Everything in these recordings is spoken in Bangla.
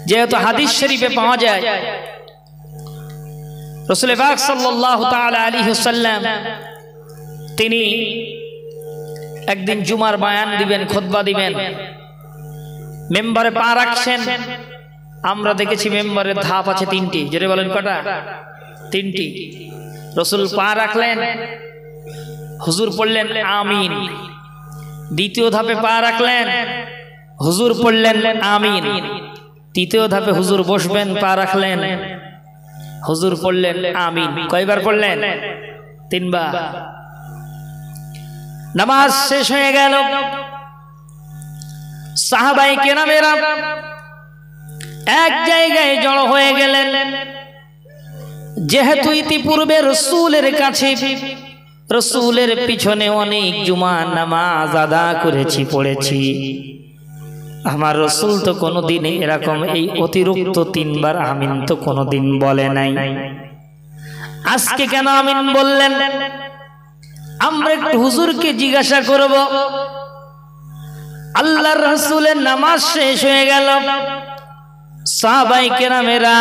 যেহেতু হাদিস শরীফে পাওয়া যায় রাসূল পাক সাল্লাল্লাহু তাআলা আলাইহি ওয়াসাল্লাম তিনি একদিন জুমার বয়ান দিবেন, খুতবা দিবেন, মেম্বারে পা রাখছেন। আমরা দেখেছি মেম্বারের ধাপ আছে তিনটি, জোরে বলেন কটা? তিনটি। রাসূল পা রাখলেন, হুজুর পড়লেন আমিন। দ্বিতীয় ধাপে পা রাখলেন, হুজুর পড়লেন আমিন। তৃতীয় ধাপে হুজুর বসবেন, পা রাখলেন, হুজুর পড়লেন আমিন। কয়বার পড়লেন? তিনবার। নামাজ শেষ হয়ে গেল। সাহাবায়ে কেরামেরা এক জায়গায় জড়ো হয়ে গেলেন। যেহেতু ইতিপূর্বে রাসূলের কাছে, রাসূলের পিছনে অনেক জুমা নামাজ আদা করেছি, পড়েছি, আমার রাসূল তো কোনোদিন এরকম এই অতিরিক্ত তিনবার আমিন তো কোনোদিন বলে নাই। আজকে কেন আমিন বললেন? আমরা একটু হুজুরকে জিজ্ঞাসা করব। আল্লাহর রাসূলের নামাজ শেষ হয়ে গেল। সাহাবায়ে কেরামেরা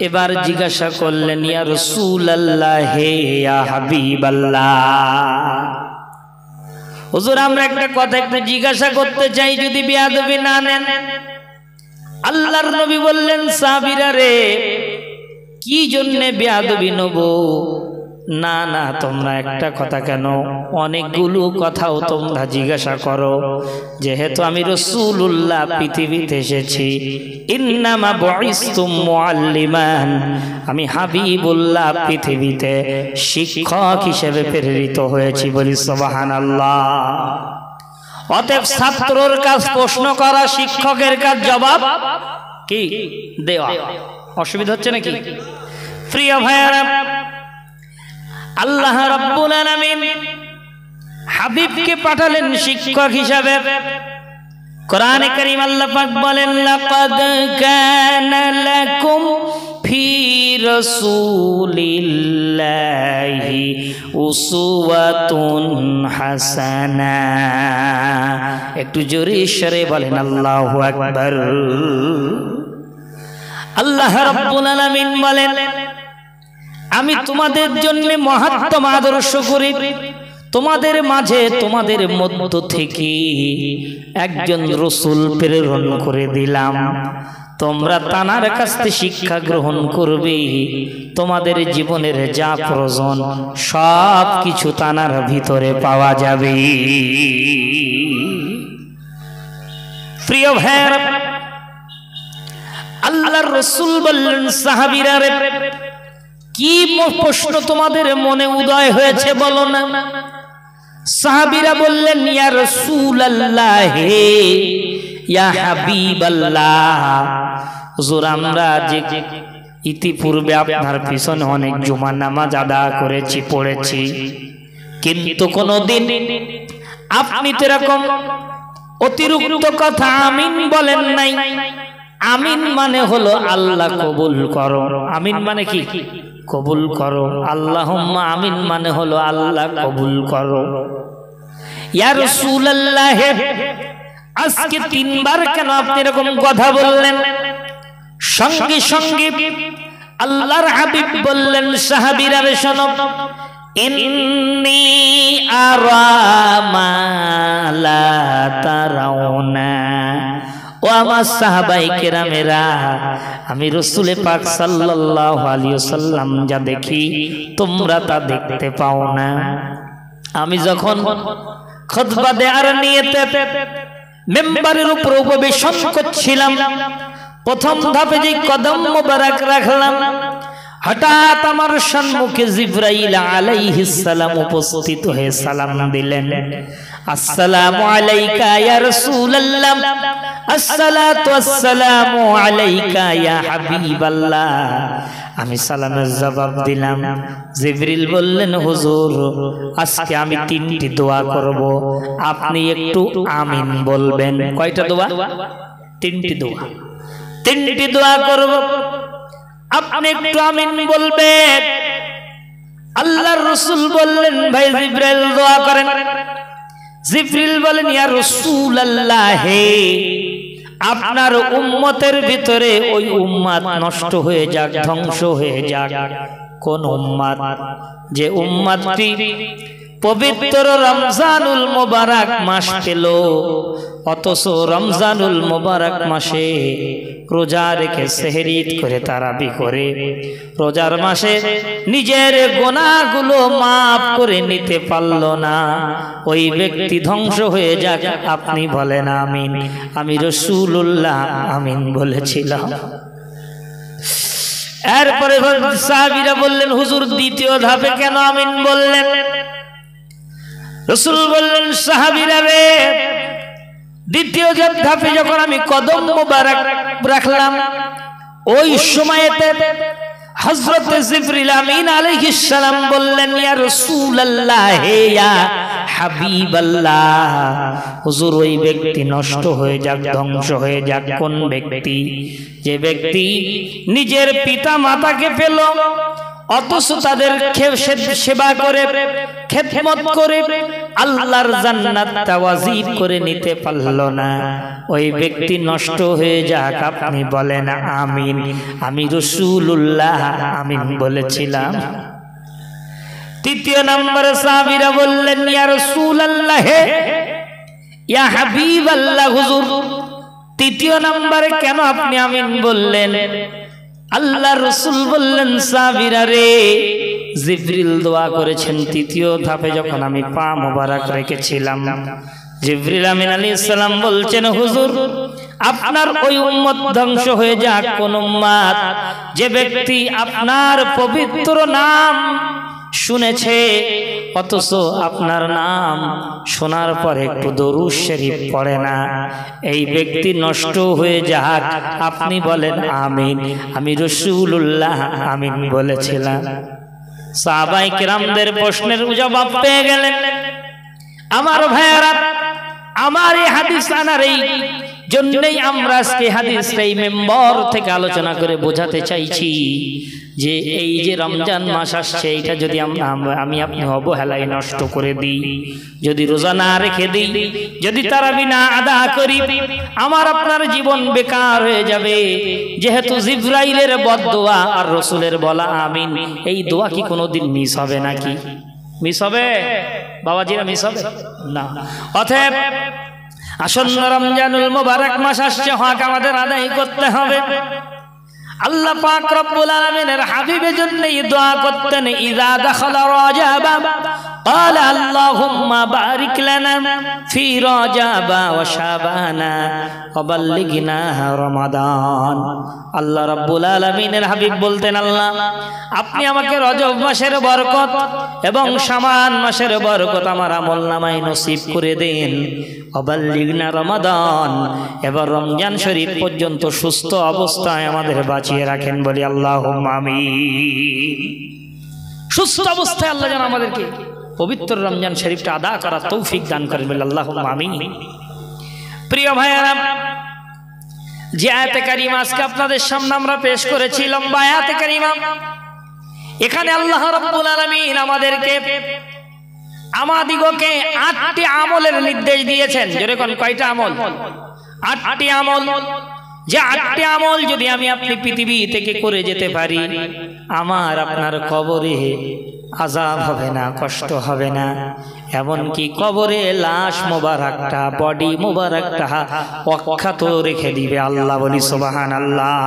এবার জিজ্ঞাসা করলেন, ইয়া রাসূলুল্লাহ, হে ইয়া হাবিবাল্লাহ, হুজুর আমরা একটা কথা একটু জিজ্ঞাসা করতে চাই, যদি বেয়াদবি না নেন। আল্লাহর নবী বললেন, সাহাবীরা রে, কি জন্য বেয়াদবি নেব? না না, তোমরা একটা কথা কেন, অনেকগুলো কথাও তোমরা জিজ্ঞাসা করো। যেহেতু আমি রাসূলুল্লাহ পৃথিবীতে এসেছি, ইন্নামা বুইসতুম মুআল্লিমান, আমি হাবিবুল্লাহ পৃথিবীতে শিক্ষক হিসেবে প্রেরিত হয়েছি। বলি সুবহানাল্লাহ। অতএব ছাত্রর কাজ প্রশ্ন করা, শিক্ষকের কাজ জবাব কি দেওয়া। অসুবিধা হচ্ছে নাকি? প্রিয় ভাইয়েরা, আল্লাহ রাব্বুল আলামিন হাবিবকে পাঠালেন শিক্ষক হিসাবে। কোরআনে কারীম আল্লাহ পাক বলেন, লাকাদ কানা লাকুম ফি রাসূলিল্লাহি উসওয়াতুন হাসানা। একটু জোরে সরে বলেন আল্লাহু আকবার। আল্লাহ রাব্বুল আলামিন বলেন, আমি তোমাদের জন্য মহত্তম আদর্শ করি, তোমাদের মাঝে, তোমাদের মধ্য থেকে একজন রাসূল প্রেরণ করে দিলাম। তোমরা তানার কাছ থেকে শিক্ষা গ্রহণ করবে, তোমাদের জীবনের যা প্রয়োজন সব কিছু তানার ভিতরে পাওয়া যাবে। প্রিয় ভাইরা, আল্লাহর রাসূল বললেন, সাহাবীরা রে, কি প্রশ্ন তোমাদের মনে উদয় হয়েছে বলো না? সাহাবীরা বললেন, ইয়া রাসূলুল্লাহ, হে ইয়া হাবিবাল্লাহ, হুজুর আমরা যে ইতিপূর্বে আপনার পিছনে অনেক জুমা নামাজ আদা করেছি, পড়েছি, কিন্তু কোনদিন আপনি তো এরকম অতিরিক্ত কথা আমিন বলেন নাই। আমিন মানে হলো আল্লাহ কবুল করো। আমিন মানে কি? কবুল করো। আল্লাহুম্মা আমিন মানে হলো আল্লাহ কবুল করো। ইয়া রাসূলুল্লাহ, আজকে তিনবার কেন আপনি এরকম কথা বললেন? সঙ্গে সঙ্গে আল্লাহর হাবিব বললেন, সাহাবীরা শোনো, ইন্নী আরা মা লা তারাউনা। ও আমার সাহাবায়ে কেরামেরা, আমি রাসূল পাক সাল্লাল্লাহু আলাইহি ওয়াসাল্লাম যা দেখি তোমরা তা দেখতে পাও না। আমি যখন খুতবা দেওয়ার নিয়তে মিম্বারের উপর উপবেশন করছিলাম, প্রথম ধাপে যে কদম মোবারক রাখলাম, হঠাৎ আমার সম্মুখে জিবরাইল আলাইহিস সালাম উপস্থিত হয়ে সালাম দিলেন, আসসালামু আলাইকা ইয়া রাসূলুল্লাহ, আসসালাতু ওয়াসসালামু আলাইকা ইয়া হাবিবাল্লাহ। আমি সালামের জবাব দিলাম। জিবরিল বললেন, হুজুর আজকে আমি তিনটি দোয়া করব, আপনি একটু আমিন বলবেন। কয়টা দোয়া? তিনটি দোয়া। তিনটি দোয়া করব, আপনি একটু আমিন বলবেন। আল্লাহর রাসূল বললেন, ভাই জিবরাইল দোয়া করেন। জিবরিল বলেন, ইয়া রাসূলুল্লাহ, হে আপনার উম্মতের ভিতরে ওই উম্মাত নষ্ট হয়ে যাক, ধ্বংস হয়ে যাক। কোন উম্মাত? যে উম্মাতটি পবিত্র রমজানুল মোবারক মাস পেল, অথচ রমজানুল মোবারক মাসে রোজা রেখে সেহরি করে তারাবি করে রোজার মাসে নিজের গুনাহগুলো মাফ করে নিতে পারল না, ওই ব্যক্তি ধ্বংস হয়ে যাক। আপনি বলেন আমিন। আমি রাসূলুল্লাহ আমিন বলেছিলাম। এরপরে সাহাবীরা বললেন, হুজুর দ্বিতীয় ধাপে কেন আমিন বললেন? রাসূল বললেন, সাহাবীরা রে, দ্বিতীয় ধাপে যখন আমি কদম মোবারক রাখলাম, ওই সময়তে হযরত জিবরিল আমিন আলাইহিস সালাম বললেন, ইয়া রাসূলুল্লাহ, হে ইয়া হাবিবাল্লাহ, হুজুর ওই ব্যক্তি নষ্ট হয়ে যাক, ধ্বংস হয়ে যাক। কোন ব্যক্তি? যে ব্যক্তি নিজের পিতা মাতাকে পেল, অথচ তাদের সেবা করে, খেদমত করে আল্লাহর জান্নাত তাওয়াজিব করে নিতে পারল না, ওই ব্যক্তি নষ্ট হয়ে যাক। আপনি বলেন আমিন। আমি রাসূলুল্লাহ আমিন বলেছিলাম। তৃতীয় নম্বরে সাহাবীরা বললেন, ইয়া রাসূলুল্লাহ, ইয়া হাবিবাল্লাহ, হুজুর তৃতীয় নম্বরে কেন আপনি আমিন বললেন? আল্লাহর রাসূল বললেন, সাহাবীরা রে, জিবরিল দোয়া করেছেন তৃতীয় ধাপে যখন আমি পা মোবারক রেখেছিলাম, জিবরিল আমিন আলাইহিস সালাম বলছেন, হুজুর আপনার ওই উম্মত ধ্বংস হয়ে যাক। কোন উম্মত? যে ব্যক্তি আপনার পবিত্র নাম শুনেছে, অথচ আপনার নাম শোনার পর একটু দরুদ শরীফ পড়ে না, এই ব্যক্তি নষ্ট হয়ে যাক। আপনি বলেন আমিন। আমি রাসূলুল্লাহ আমিন বলেছিলাম। সাহাবায়ে কেরামদের প্রশ্নের জবাব পেয়ে গেলেন। আমার ভাইয়েরা, আমার এই হাদিস আনার এই জন্যই আমরা আজকে হাদিসটা এই মেম্বর থেকে আলোচনা করে বোঝাতে চাইছি যে এই যে রমজান মাস আসছে, এটা যদি আমি আপনি অবহেলায় নষ্ট করে দিই, যদি রোজা না রেখে দিই, যদি তারাবি না আদা করি, আমার আপনার জীবন বেকার হয়ে যাবে। যেহেতু জিবরাইলের বদদোয়া আর রাসূলের বলা আমিন, এই দোয়া কি কোনোদিন মিস হবে নাকি? মিস হবে বাবাজিরা? মিস হবে না। অতএব আসন্ন রমজানুল মোবারক মাস আসছে, হক আমাদের আদায় করতে হবে। আল্লাহ পাক রব্বুল আলামিনের হাবিবের জন্য দোয়া করতেন, ইযা দাখালা রাজাবা ক্বালা আল্লাহুম্মা বারিক লানা ফি রাজাবা ওয়া শাবানা ওয়া বাল্লিগনা রমাদান। আল্লাহ রব্বুল আলামিনের হাবিব বলতেন, আল্লাহ আপনি আমাকে রজব মাসের বরকত এবং শাবান মাসের বরকত আমার আমলনামায় নসিব করে দেন, ওয়া বাল্লিগনা রমাদান, এবার রমজান শরীফ পর্যন্ত সুস্থ অবস্থায় আমাদের বাঁচিয়ে রাখেন। বলি আল্লাহুম্মা আমিন। সুস্থ অবস্থায় আল্লাহ যেন আমাদেরকে পবিত্র রমজান শরীফটা আদা করার তৌফিক দান করেন। বলি আল্লাহুম্মা আমিন। প্রিয় ভাইয়েরা, যে আয়াতে কারিমা আজকে আপনাদের সামনে আমরা পেশ করেছি, লম্বা আয়াতে কারিমা, এখানে আল্লাহ রাব্বুল আলামিন আমাদিগকে ৮টি আমলের নির্দেশ দিয়েছেন। যেরকম কয়টা আমল? ৮টি আমল। যে ৮টি আমল যদি আমি আপনি পৃথিবী থেকে করে যেতে পারি, আমার আপনার কবরে আযাব হবে না, কষ্ট হবে না। এমনকি কবরে লাশ মোবারকটা, বডি মোবারকটা অক্ষত রেখে দিবে আল্লাহ। বলি সুবহানাল্লাহ।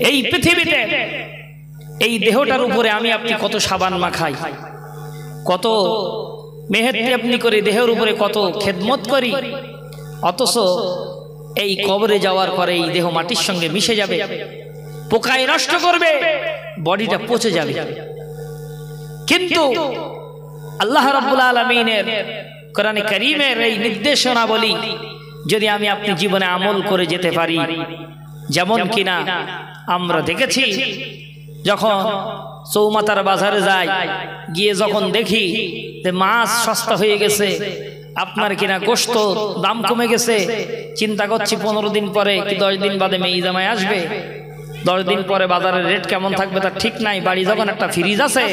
এই পৃথিবীতে এই দেহটার উপরে আমি আপনি কত সাবান মাখাই, কত মেহেদি আপনি করে দেহের উপরে কত খেদমত করি, অথচ এই কবরে যাওয়ার পরে এই দেহ মাটির সঙ্গে মিশে যাবে, পোকায় নষ্ট করবে, বডিটা পচে যাবে। কিন্তু আল্লাহ রাব্বুল আলামিনের কোরআনে কারীমের এই নির্দেশনাবলী যদি আমি আপনি জীবনে আমল করে যেতে পারি, যেমন কিনা আমরা দেখেছি যখন চৌমাতার বাজারে যাই, গিয়ে যখন দেখি যে মাছ সস্তা হয়ে গেছে, আপনার কিনা গোশত দাম কমে গেছে, চিন্তা করছি 15 দিন পরে কি 10 দিন বাদে মেয়ে জামাই আসবে, 10 দিন পরে বাজারের রেট কেমন থাকবে তার ঠিক নাই। বাড়ি যখন একটা ফ্রিজ আছে,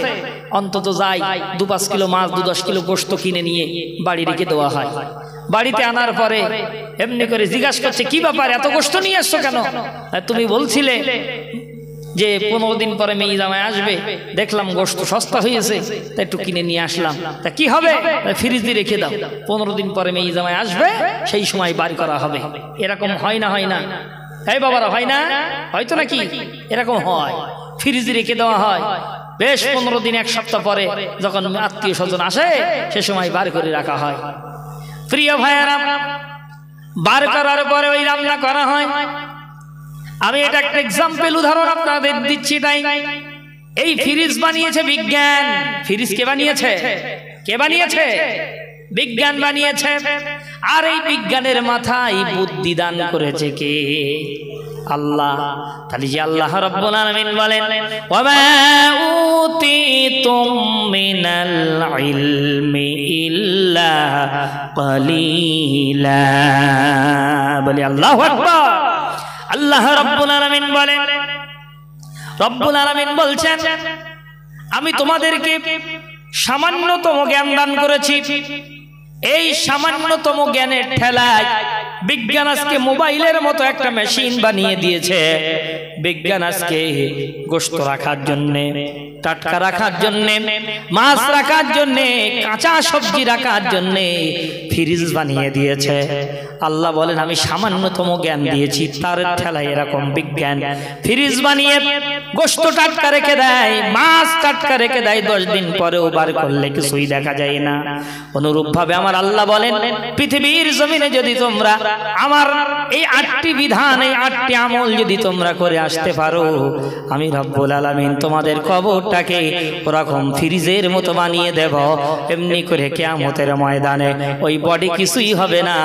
অন্তত যাই 2-5 কিলো মাছ, 2-10 কিলো গোশত কিনে নিয়ে বাড়ি রেখে দেওয়া হয়। বাড়িতে আনার পরে এমনি করে জিজ্ঞাসা করছে, কি ব্যাপার এত গোশত নিয়ে এসছো কেন? তুমি বলছিলে যে 15 দিন পরে মেয়ে জামাই আসবে, দেখলাম গোশত সস্তা হয়েছে তাই একটু কিনে নিয়ে আসলাম। তা কি হবে? ফ্রিজে রেখে দাও, 15 দিন পরে মেয়ে জামাই আসবে, সেই সময় বার করা হবে। এরকম হয় না? হয় না? এই বাবারা, হয় না? হয়তো নাকি এরকম হয়, ফ্রিজে রেখে দেওয়া হয়, বেশ 15 দিন 1 সপ্তাহ পরে যখন আত্মীয় স্বজন আসে সে সময় বার করে রাখা হয়। প্রিয় ভাইয়েরা, বার করার পরে ওই রান্না করা হয়। আমি এটা একটা এক্সাম্পল, উদাহরণ আপনাদের দিচ্ছি। তাই এই ফ্রিজ বানিয়েছে বিজ্ঞান। ফ্রিজ কে বানিয়েছে? কে বানিয়েছে? বিজ্ঞান বানিয়েছে। আর এই বিজ্ঞানের মাথায় বুদ্ধি দান করেছে কে? আল্লাহ। তাহলে যে আল্লাহ রাব্বুল আলামিন বলেন, ওয়া মা উতিতুম মিনাল ইলমি ইল্লা কালিলা। বলি আল্লাহু আকবার। আল্লাহ রাব্বুল আলামিন বলেন, রব্বুল আলামিন বলছেন, আমি তোমাদেরকে সামান্যতম জ্ঞান দান করেছি। এই সামান্যতম জ্ঞানের ঠেলায় বিজ্ঞান আজকে মোবাইলের মতো একটা মেশিন বানিয়ে দিয়েছে। বিজ্ঞান আজকে গোশত রাখার জন্য, টাটকা রাখার জন্য, মাছ রাখার জন্য, কাঁচা সবজি রাখার জন্য ফ্রিজ বানিয়ে দিয়েছে। আল্লাহ বলেন, আমি সামান্যতম জ্ঞান দিয়েছি, তার ঠেলায় এরকম বিজ্ঞান ফ্রিজ বানিয়ে গোশত টাটকা রেখে দেয়, মাছ টাটকা রেখে দেয়, 10 দিন পরেও বার করলে কিছুই দেখা যায় না। অনুরূপ ভাবে আমার আল্লাহ বলেন, পৃথিবীর জমিনে যদি তোমরা আমার এই 8টি বিধান, এই 8টি আমল যদি তোমরা করে আসতে পারো, আমি রব্বুল আলামিন তোমাদের কবরটাকে ওরকম ফ্রিজের মতো বানিয়ে দেব। এমনি করে কিয়ামতের ময়দানে ওই বডি কিছুই হবে না,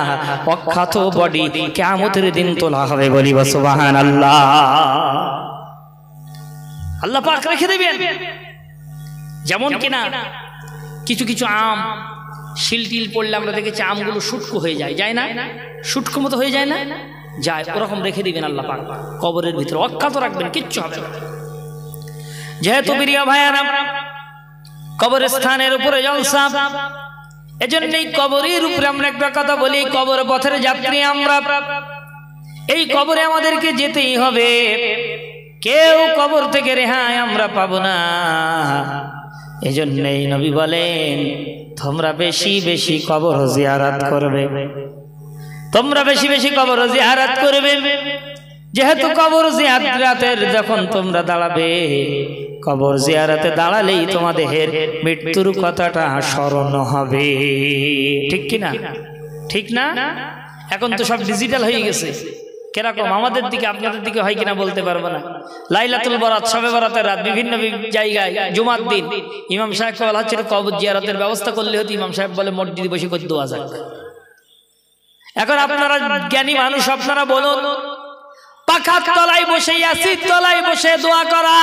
অক্ষত বডি কিয়ামতের দিন তোলা হবে। বলি সুবহানাল্লাহ। আল্লাহ পাক রেখে দেবেন। যেমন কিনা কিছু কিছু আম শিলটিল পড়লে আমরা দেখেছি আমগুলো শুটকো হয়ে যায়, যায় না? শুটকো মতো হয়ে যায় না? যায়। ওরকম রেখে দিবেন আল্লাহ পাক কবরের ভিতরে, অক্ষত রাখবেন, কিচ্ছু হবে না। যেহেতু প্রিয় ভাইয়েরা, কবরের স্থানের উপরে জলসা, এজন্যই কবরের উপরে আমরা একটা কথা বলি, কবর পথের যাত্রী আমরা। এই কবরে আমাদেরকে যেতেই হবে, কেউ কবর থেকে রেহাই আমরা পাবো না। এজন্যই নবী বলেন, তোমরা বেশি বেশি কবর জিয়ারত করবে, তোমরা বেশি বেশি কবর জিয়ারত করবে। যেহেতু কবর জিয়ারতের যখন তোমরা দাঁড়াবে, কবর জিয়ারতে দাঁড়ালেই তোমাদের মৃত্যুর কথাটা স্মরণ হবে। ঠিক কিনা? ঠিক না? এখন তো সব ডিজিটাল হয়ে গেছে। কিরকম আমাদের দিকে আপনাদের দিকে হয় কিনা বলতে পারবো না। লাইলাতুল বরাত, শবে বরাতের রাত বিভিন্ন জায়গায় জুমার দিন ইমাম সাহেবকে বলা হচ্ছে কবর জিয়ারতের ব্যবস্থা করলে হতো। ইমাম সাহেব বলে মসজিদে বসে করে দোয়া যাক। এখন আপনারা জ্ঞানী মানুষ, আপনারা বলুন, পাখার তলায় বসে, ইয়াসির তলায় বসে দোয়া করা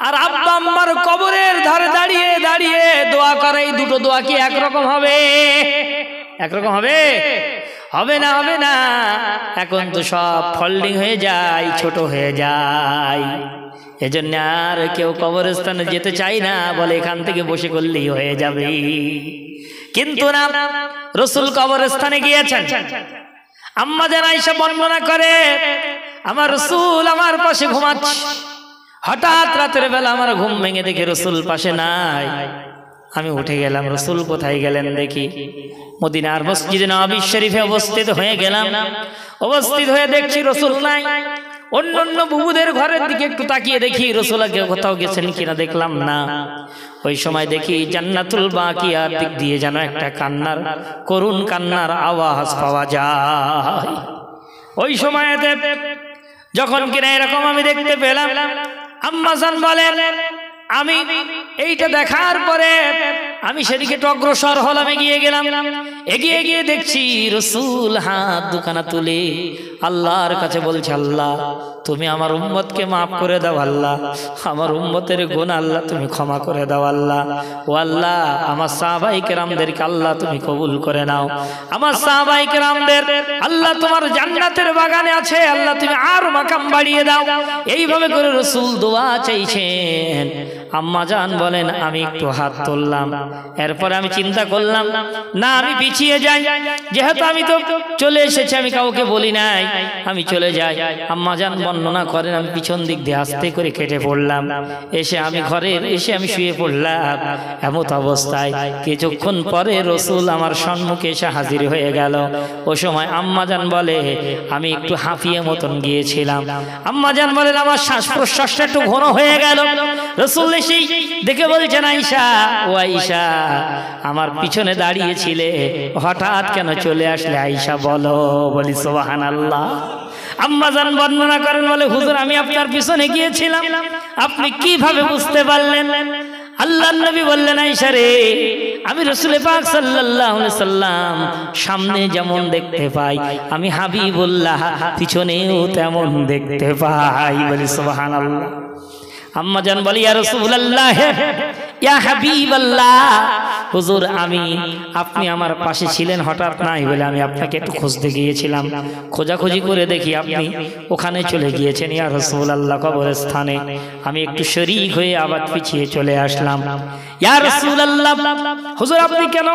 আর আব্বা আম্মার কবরের ধারে দাঁড়িয়ে দাঁড়িয়ে দোয়া করা, এই দুটো দোয়া কি একরকম হবে? একরকম হবে? হবে না, হবে না। এখন তো সব ফোল্ডিং হয়ে যায়, ছোট হয়ে যায়। এজন্য আর কেউ কবরস্থানে যেতে চায় না, বলে এখান থেকে বসে করলেই হয়ে যাবে। কিন্তু না, রাসূল কবরস্থানে গিয়েছেন। আম্মা জান আয়েশা বর্ণনা করে, আমার রাসূল আমার পাশে ঘুমাচ্ছে, হঠাৎ রাতের বেলা আমার ঘুম ভেঙে দেখি রাসূল পাশে নাই। আমি উঠে গেলাম, রাসূল কোথায় গেলেন দেখি। মদিনার মসজিদে নববী শরীফে উপস্থিত হয়ে গেলাম। উপস্থিত হয়ে দেখছি রাসূল নাই। অন্যান্য বুবুদের ঘরের দিকে একটু তাকিয়ে দেখি রাসূল আগে কোথাও গেছেন কিনা, দেখলাম না। ওই সময় দেখি জান্নাতুল বাকিয়ার দিক দিয়ে যেন একটা কান্নার, করুণ কান্নার আওয়াজ পাওয়া যায়। ওই সময়তে যখন কিনা এরকম আমি দেখতে পেলাম, আম্মা জান বলেন, আমি এইটা দেখার পরে আমি সেদিকে অগ্রসর হলাম, এগিয়ে গেলাম। এগিয়ে গিয়ে দেখছি রাসূল হাত দুখানা তুলে আল্লাহর কাছে বলছে, আল্লাহ তুমি আমার উম্মতকে মাফ করে দাও, আল্লাহ আমার উম্মতের গুনাহ আল্লাহ তুমি ক্ষমা করে দাও, আল্লাহ ও আল্লাহ আমার সাহাবায়ে কেরামদেরকে আল্লাহ তুমি কবুল করে নাও, আমার সাহাবায়ে কেরামদের আল্লাহ তোমার জান্নাতের বাগানে আছে, আল্লাহ তুমি আর মাকাম বাড়িয়ে দাও। এইভাবে করে রাসূল দোয়া চাইছেন। আম্মাজান বলেন আমি একটু হাত তুললাম, এরপরে আমি চিন্তা করলাম না আমি পিছিয়ে যাই, যেহেতু আমি তো চলে এসেছি, আমি কাউকে বলি নাই, আমি চলে যাই। আম্মাজান বর্ণনা করেন আমি পিছন দিক দিয়ে আস্তে করে কেটে পড়লাম, এসে আমি ঘরে এসে আমি শুয়ে পড়লাম। এমত অবস্থায় কিছুক্ষণ পরে রসুল আমার সম্মুখে এসে হাজির হয়ে গেল। ও সময় আম্মাজান বলে আমি একটু হাঁপিয়ে মতন গিয়েছিলাম। আম্মাজান বলেন আমার শ্বাস প্রশ্বাসটা একটু ঘন হয়ে গেল। রসুল এসেই দেখে বলছেন আয়েশা, ও আয়েশা আমার পিছনে দাঁড়িয়েছিলে, হঠাৎ কেন চলে আসলে আয়েশা বলো? বলি সুবহানাল্লাহ। আম্মাজান বর্ণনা করেন বলে হুজুর আমি আপনার পিছনে গিয়েছিলাম, আপনি কিভাবে বুঝতে পারলেন? আল্লাহর নবী বললেন আয়েশা রে, আমি রাসূল পাক সাল্লাল্লাহু আলাইহি সাল্লাম সামনে যেমন দেখতে পাই, আমি হাবিবুল্লাহ পিছনেও তেমন দেখতে পাই। বলি সুবহানাল্লাহ। আম্মাজান বলি ইয়া রাসূলুল্লাহ ইয়া হাবিবাল্লাহ, হুজুর আমি আপনি আমার পাশে ছিলেন হঠাৎ নাই বলে আমি আপনাকে একটু খুঁজতে গিয়েছিলাম, খোঁজাখুঁজি করে দেখি আপনি ওখানে চলে গিয়েছেন ইয়া রাসূলুল্লাহ কবরস্থানে। আমি একটু শরীক হয়ে আবার পিছিয়ে চলে আসলাম। ইয়া রাসূলুল্লাহ, হুজুর আপনি কেন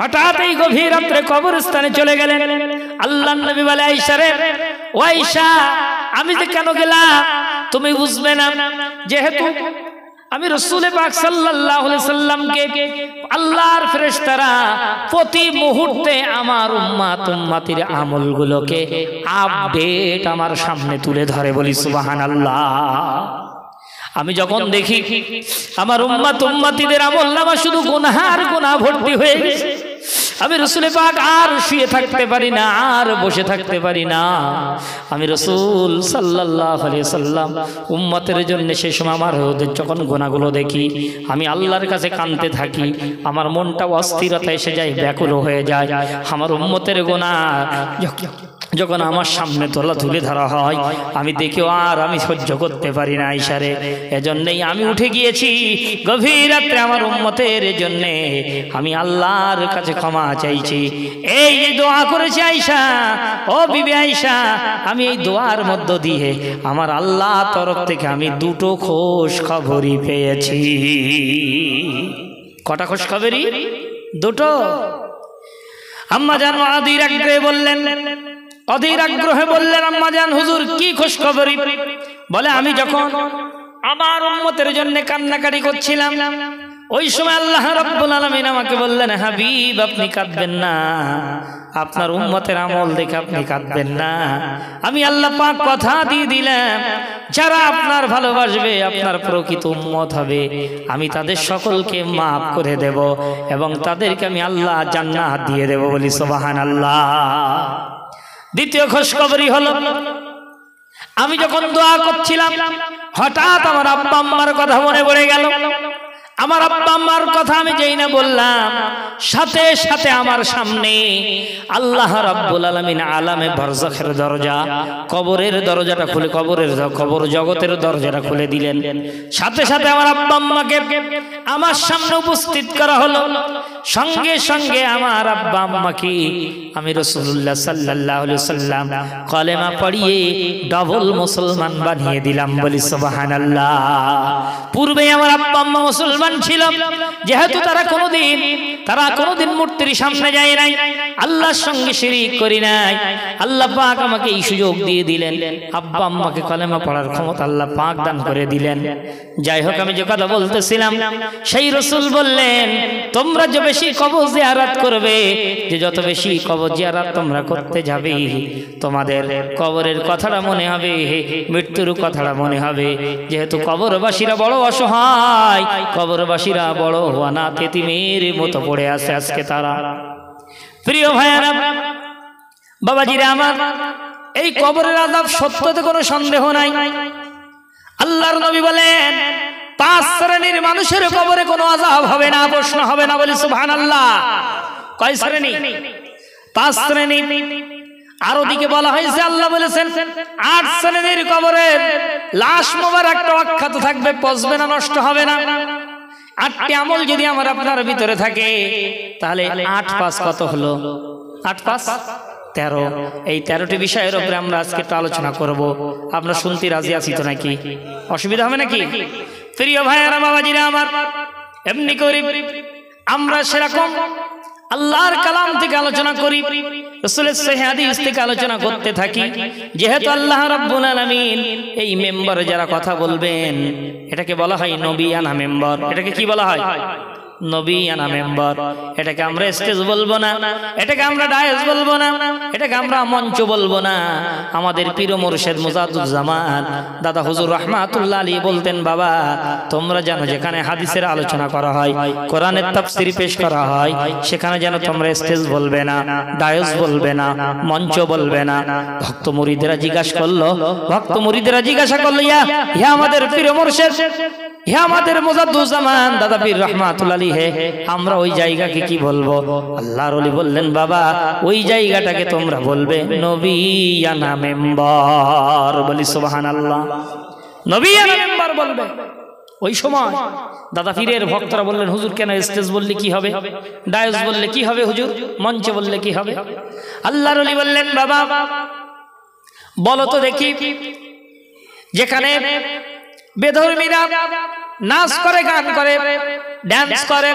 হঠাৎ এই গভীর রাত্রে কবরস্থানে চলে গেলেন? আল্লাহর নবী বলে আয়েশা রে, ও আয়েশা আমি যে কেন গেলাম তুমি বুঝবে না, যেহেতু আমি রাসূল পাক সাল্লাল্লাহু আলাইহি সাল্লামকে আল্লাহর ফেরেশতারা প্রতি মুহূর্তে আমার উম্মতির আমলগুলোকে আপডেট আমার সামনে তুলে ধরে। বলি সুবহানাল্লাহ। আমি যখন দেখি আমার উম্মতিদের আমলনামা শুধু গুনাহ আর গুনাহ ভর্তি হয়ে গেছে, আমি রাসূল পাক আর শুয়ে থাকতে পারি না, আর বসে থাকতে পারি না। আমি রাসূল সাল্লাল্লাহু আলাইহি সাল্লাম উম্মতের জন্য সেই সময় আমার ওদের যখন গুনাহগুলো দেখি আমি আল্লাহর কাছে কাঁদতে থাকি, আমার মনটা অস্থিরতা এসে যায়, ব্যাকুল হয়ে যায়। আমার উম্মতের গুনাহ যখন আমার সামনে তুলে ধরা হয় আমি দেখেও আর আমি সহ্য করতে পারি না আয়েশা রে। এজন্যই আমি উঠে গিয়েছি গভীর রাত্রে আমার উম্মতের জন্য আমি আল্লাহর কাছে ক্ষমা চাইছি। এই যে দোয়া করেছি আয়েশা, ও বিবি আয়েশা, আমি এই দোয়ার মধ্য দিয়ে আমার আল্লাহর তরফ থেকে আমি দুটো খুশ খবরই পেয়েছি। কটা খুশ খবরই? দুটো। আম্মাজান অধীর আগ্রহে বললেন আম্মাজান হুজুর কি খুশ খবরই? বলে আমি যখন আমার উম্মতের জন্য কান্নাকাটি করছিলাম ওই সময় আল্লাহ রাব্বুল আলামিন আমাকে বললেন হাবিব আপনি কাঁদবেন না, আপনার উম্মতের আমল দেখে আপনি কাঁদবেন না। আমি আল্লাহ পাক কথা দিয়ে দিলাম যারা আপনার ভালোবাসবে, আপনার প্রকৃত উম্মত হবে, আমি তাদের সকলকে মাফ করে দেব এবং তাদেরকে আমি আল্লাহ জান্নাত দিয়ে দেব। বলি সুবহানাল্লাহ। দ্বিতীয় খুশখবরি হলো আমি যখন দোয়া করছিলাম হঠাৎ আমার আব্বা আম্মার কথা মনে পড়ে গেল। আমার আব্বা আম্মার কথা আমি যেই না বললাম সাথে সাথে আমার সামনে আল্লাহ রাব্বুল আলামিন আলামে বারযাখের দরজা, কবরের দরজাটা খুলে কবর জগতের দরজাটা খুলে দিলেন। সাথে সাথে আমার আব্বা আম্মাকে আমার সামনে উপস্থিত করা হলো। সঙ্গে সঙ্গে আমার আব্বা আম্মাকে আমি রাসূলুল্লাহ সাল্লাল্লাহু আলাইহি সাল্লাম কলেমা পড়িয়ে ডাবল মুসলমান বানিয়ে দিলাম। বলি সুবহানাল্লাহ। পূর্বে আমার আব্বা আম্মা মুসলমান ছিল, যেহেতু তারা কোনোদিন মূর্তির সামনে যায় নাই, আল্লাহর সঙ্গে শিরিক করি নাই, আল্লাহ পাক আমাকে এই সুযোগ দিয়ে দিলেন, আব্বা আম্মাকে কলেমা পড়ার ক্ষমতা আল্লাহ পাক দান করে দিলেন। যাই হোক আমি যে কথা বলতেছিলাম, সেই রাসূল বললেন তোমরা যে বেশি কবর জিয়ারত করবে, যে যত বেশি কবর জিয়ারত তোমরা করতে যাবে তোমাদের কবরের কথাটা মনে হবে, মৃত্যুর কথাটা মনে হবে। যেহেতু কবরবাসীরা বড় অসহায়, কবরবাসীরা বড় অনাথ এতিমের মতো পড়ে আছে আজকে তারা। প্রিয় ভাইয়েরা বাবাজিরা আমার, এই কবরের আযাব সত্যতে কোনো সন্দেহ নাই। আল্লাহর নবী বলেন 5 শ্রেণীর মানুষের কবরে কোনো আযাব হবে না, প্রশ্ন হবে না। বলি সুবহানাল্লাহ। কয় শ্রেণী? 5 শ্রেণী। আরো দিকে বলা হয়েছে আল্লাহ বলেছেন 8 শ্রেণীর কবরের লাশ মোবারকটা অক্ষত থাকবে, পচবে না, নষ্ট হবে না। 8টি আমল যদি আমার আপনার ভিতরে থাকে তাহলে 8 5 কত হলো? 8 5 13। এই 13টি বিষয়ের উপরে আমরা আজকে একটু আলোচনা করব। আপনারা শুনতে রাজি আছি তো নাকি? অসুবিধা হবে নাকি? প্রিয় ভাইয়েরা বাবাজিরা আমার, এমনি করি আমরা সেরকম আল্লাহর কালাম থেকে আলোচনা করি, রাসূলের সহিহ হাদিস থেকে আলোচনা করতে থাকি। যেহেতু আল্লাহ রাব্বুল আলামিন এই মেম্বারে যারা কথা বলবেন, এটাকে বলা হয় নবিয়ানা মেম্বার। এটাকে কি বলা হয়? নবিয়ানা মেম্বার। এটাকে আমরা স্টেজ বলবো না, এটাকে আমরা ডায়েস বলবো না, এটাকে আমরা মঞ্চ বলবো না। আমাদের পীর মুর্শিদ মুজাদ্দুজ্জামান দাদা হুজুর রাহমাতুল্লাহ আলাইহি বলতেন, বাবা তোমরা জানো যেখানে হাদিসের আলোচনা করা হয়, কোরআনের তাফসীর পেশ করা হয়, সেখানে যেন তোমরা স্টেজ বলবে না, ডায়েস বলবে না, মঞ্চ বলবে না। ভক্ত মুরিদেরা জিজ্ঞাসা করলো, ভক্ত মুরিদেরা জিজ্ঞাসা করলো, ইয়া আমাদের পীর মুর্শিদ, হে আমাদের মুজাদ্দুজ্জামান দাদা পীর রাহমাতুল্লাহ আলাইহি, আমরা ওই জায়গাকে কি বলবো? আল্লাহর ওলি বললেন, বাবা ওই জায়গাটাকে তোমরা বলবে নবিয়ানা মেম্বার। বলি সুবহানাল্লাহ, নবিয়ানা মেম্বার বলবে। ওই সময় দাদা পীরের ভক্তরা বললেন, হুজুর কেন স্টেজ বললে কি হবে, ডায়েস বললে কি হবে, হুজুর মঞ্চে বললে কি হবে? আল্লাহর ওলি বললেন, বাবা বলো তো দেখি, যেখানে বেধর্মীরা নাচ করে, গান করে, ড্যান্স করে,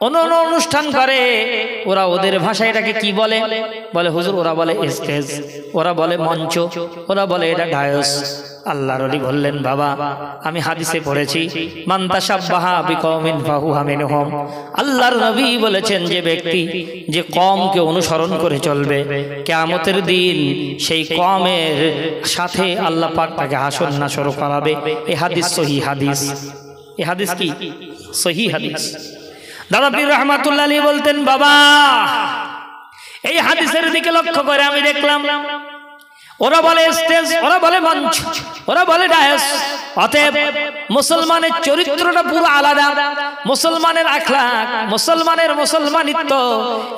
অন্য অনুষ্ঠান করে, ওরা ওদের ভাষায় এটাকে কি বলে? বলে হুজুর ওরা বলে স্টেজ, ওরা বলে মঞ্চ, ওরা বলে এটা ডায়াস। আল্লাহর ওলি বললেন, বাবা আমি হাদিসে পড়েছি, মান তাশাব্বাহা বিকওমিন ফাহুয়া মিনহুম। আল্লাহর নবী বলেছেন, যে ব্যক্তি যে কওমকে অনুসরণ করে চলবে, কিয়ামতের দিন সেই কওমের সাথে আল্লাহ পাক তাকে হাসর নাসর করাবে। এই হাদিস সহিহ হাদিস। এই হাদিস কি? সহিহ হাদিস। দাদা পীর রাহমাতুল্লাহ আলাইহি বলতেন, বাবা এই হাদিসের দিকে লক্ষ্য করে আমি দেখলাম ওরা বলে স্টেজ, ওরা বলে মঞ্চ, ওরা বলে ডায়াস। অতএব মুসলমানের চরিত্রটা পুরো আলাদা, মুসলমানের আখলাক, মুসলমানের মুসলমানিত্ব,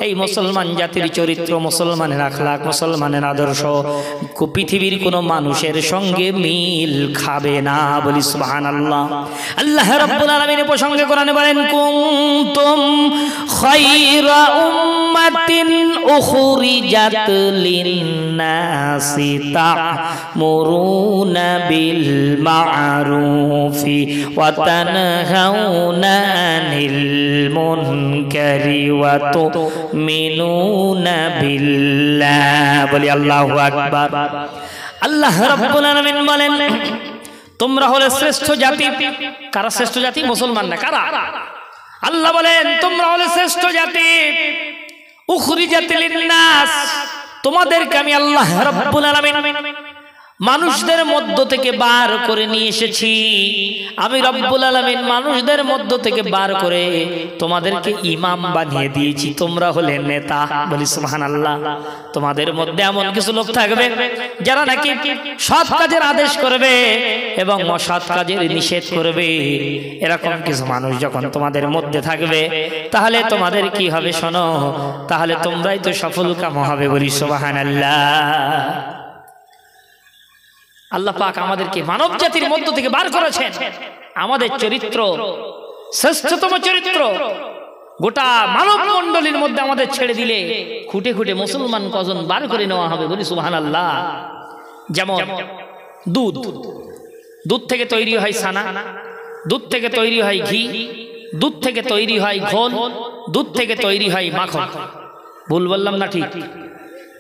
এই মুসলমান জাতির চরিত্র, মুসলমানের আখলাক, মুসলমানের আদর্শ পৃথিবীর কোনো মানুষের সঙ্গে মিল খাবে না। বলি সুবহানাল্লাহ। আল্লাহ রাব্বুল আলামিন প্রসঙ্গে কোরআনে বলেন, কুনতুম খায়রা উম্মাতিন উখরিজাত লিন-নাসি তা'মুরুনা বিল মা'রুফি ওয়া তানহাউনা আনিল মুনকারি ওয়া তু'মিনুনা বিল্লাহ। বলি আল্লাহু আকবার। আল্লাহ রাব্বুল আলামিন বলেন, তোমরা হলে শ্রেষ্ঠ জাতি। কারা শ্রেষ্ঠ জাতি? মুসলমান না। কারা? আল্লাহ বলেন তোমরা হলে শ্রেষ্ঠ জাতি। উখরিজাত লিন-নাস, তোমাদেরকে আমি আল্লাহ রাব্বুল আলামিন মানুষদের মধ্য থেকে বার করে নিয়ে এসেছি। আমি রব্বুল আলামিন মানুষদের মধ্য থেকে বার করে তোমাদেরকে ইমাম বানিয়ে দিয়েছি। তোমরা হলে নেতা। বলি সুবহানাল্লাহ। তোমাদের মধ্যে এমন কিছু লোক থাকবে যারা নাকি সৎ কাজের আদেশ করবে এবং অসৎ কাজের নিষেধ করবে। এরকম কিছু মানুষ যখন তোমাদের মধ্যে থাকবে, তাহলে তোমাদের কি হবে শোনো, তাহলে তোমরাই তো সফল কাম হবে। বলি সুবহানাল্লাহ। আল্লাহ পাক আমাদেরকে মানব জাতির মধ্য থেকে বার করেছেন। আমাদের চরিত্র শ্রেষ্ঠতম চরিত্র। গোটা মানব মণ্ডলীর মধ্যে আমাদের ছেড়ে দিলে খুঁটে খুঁটে মুসলমান কজন বার করে নেওয়া হবে। বলি সুবহানাল্লাহ। যেমন দুধ, দুধ থেকে তৈরি হয় ছানা, দুধ থেকে তৈরি হয় ঘি, দুধ থেকে তৈরি হয় ঘোল, দুধ থেকে তৈরি হয় মাখন। ভুল বললাম না ঠিক?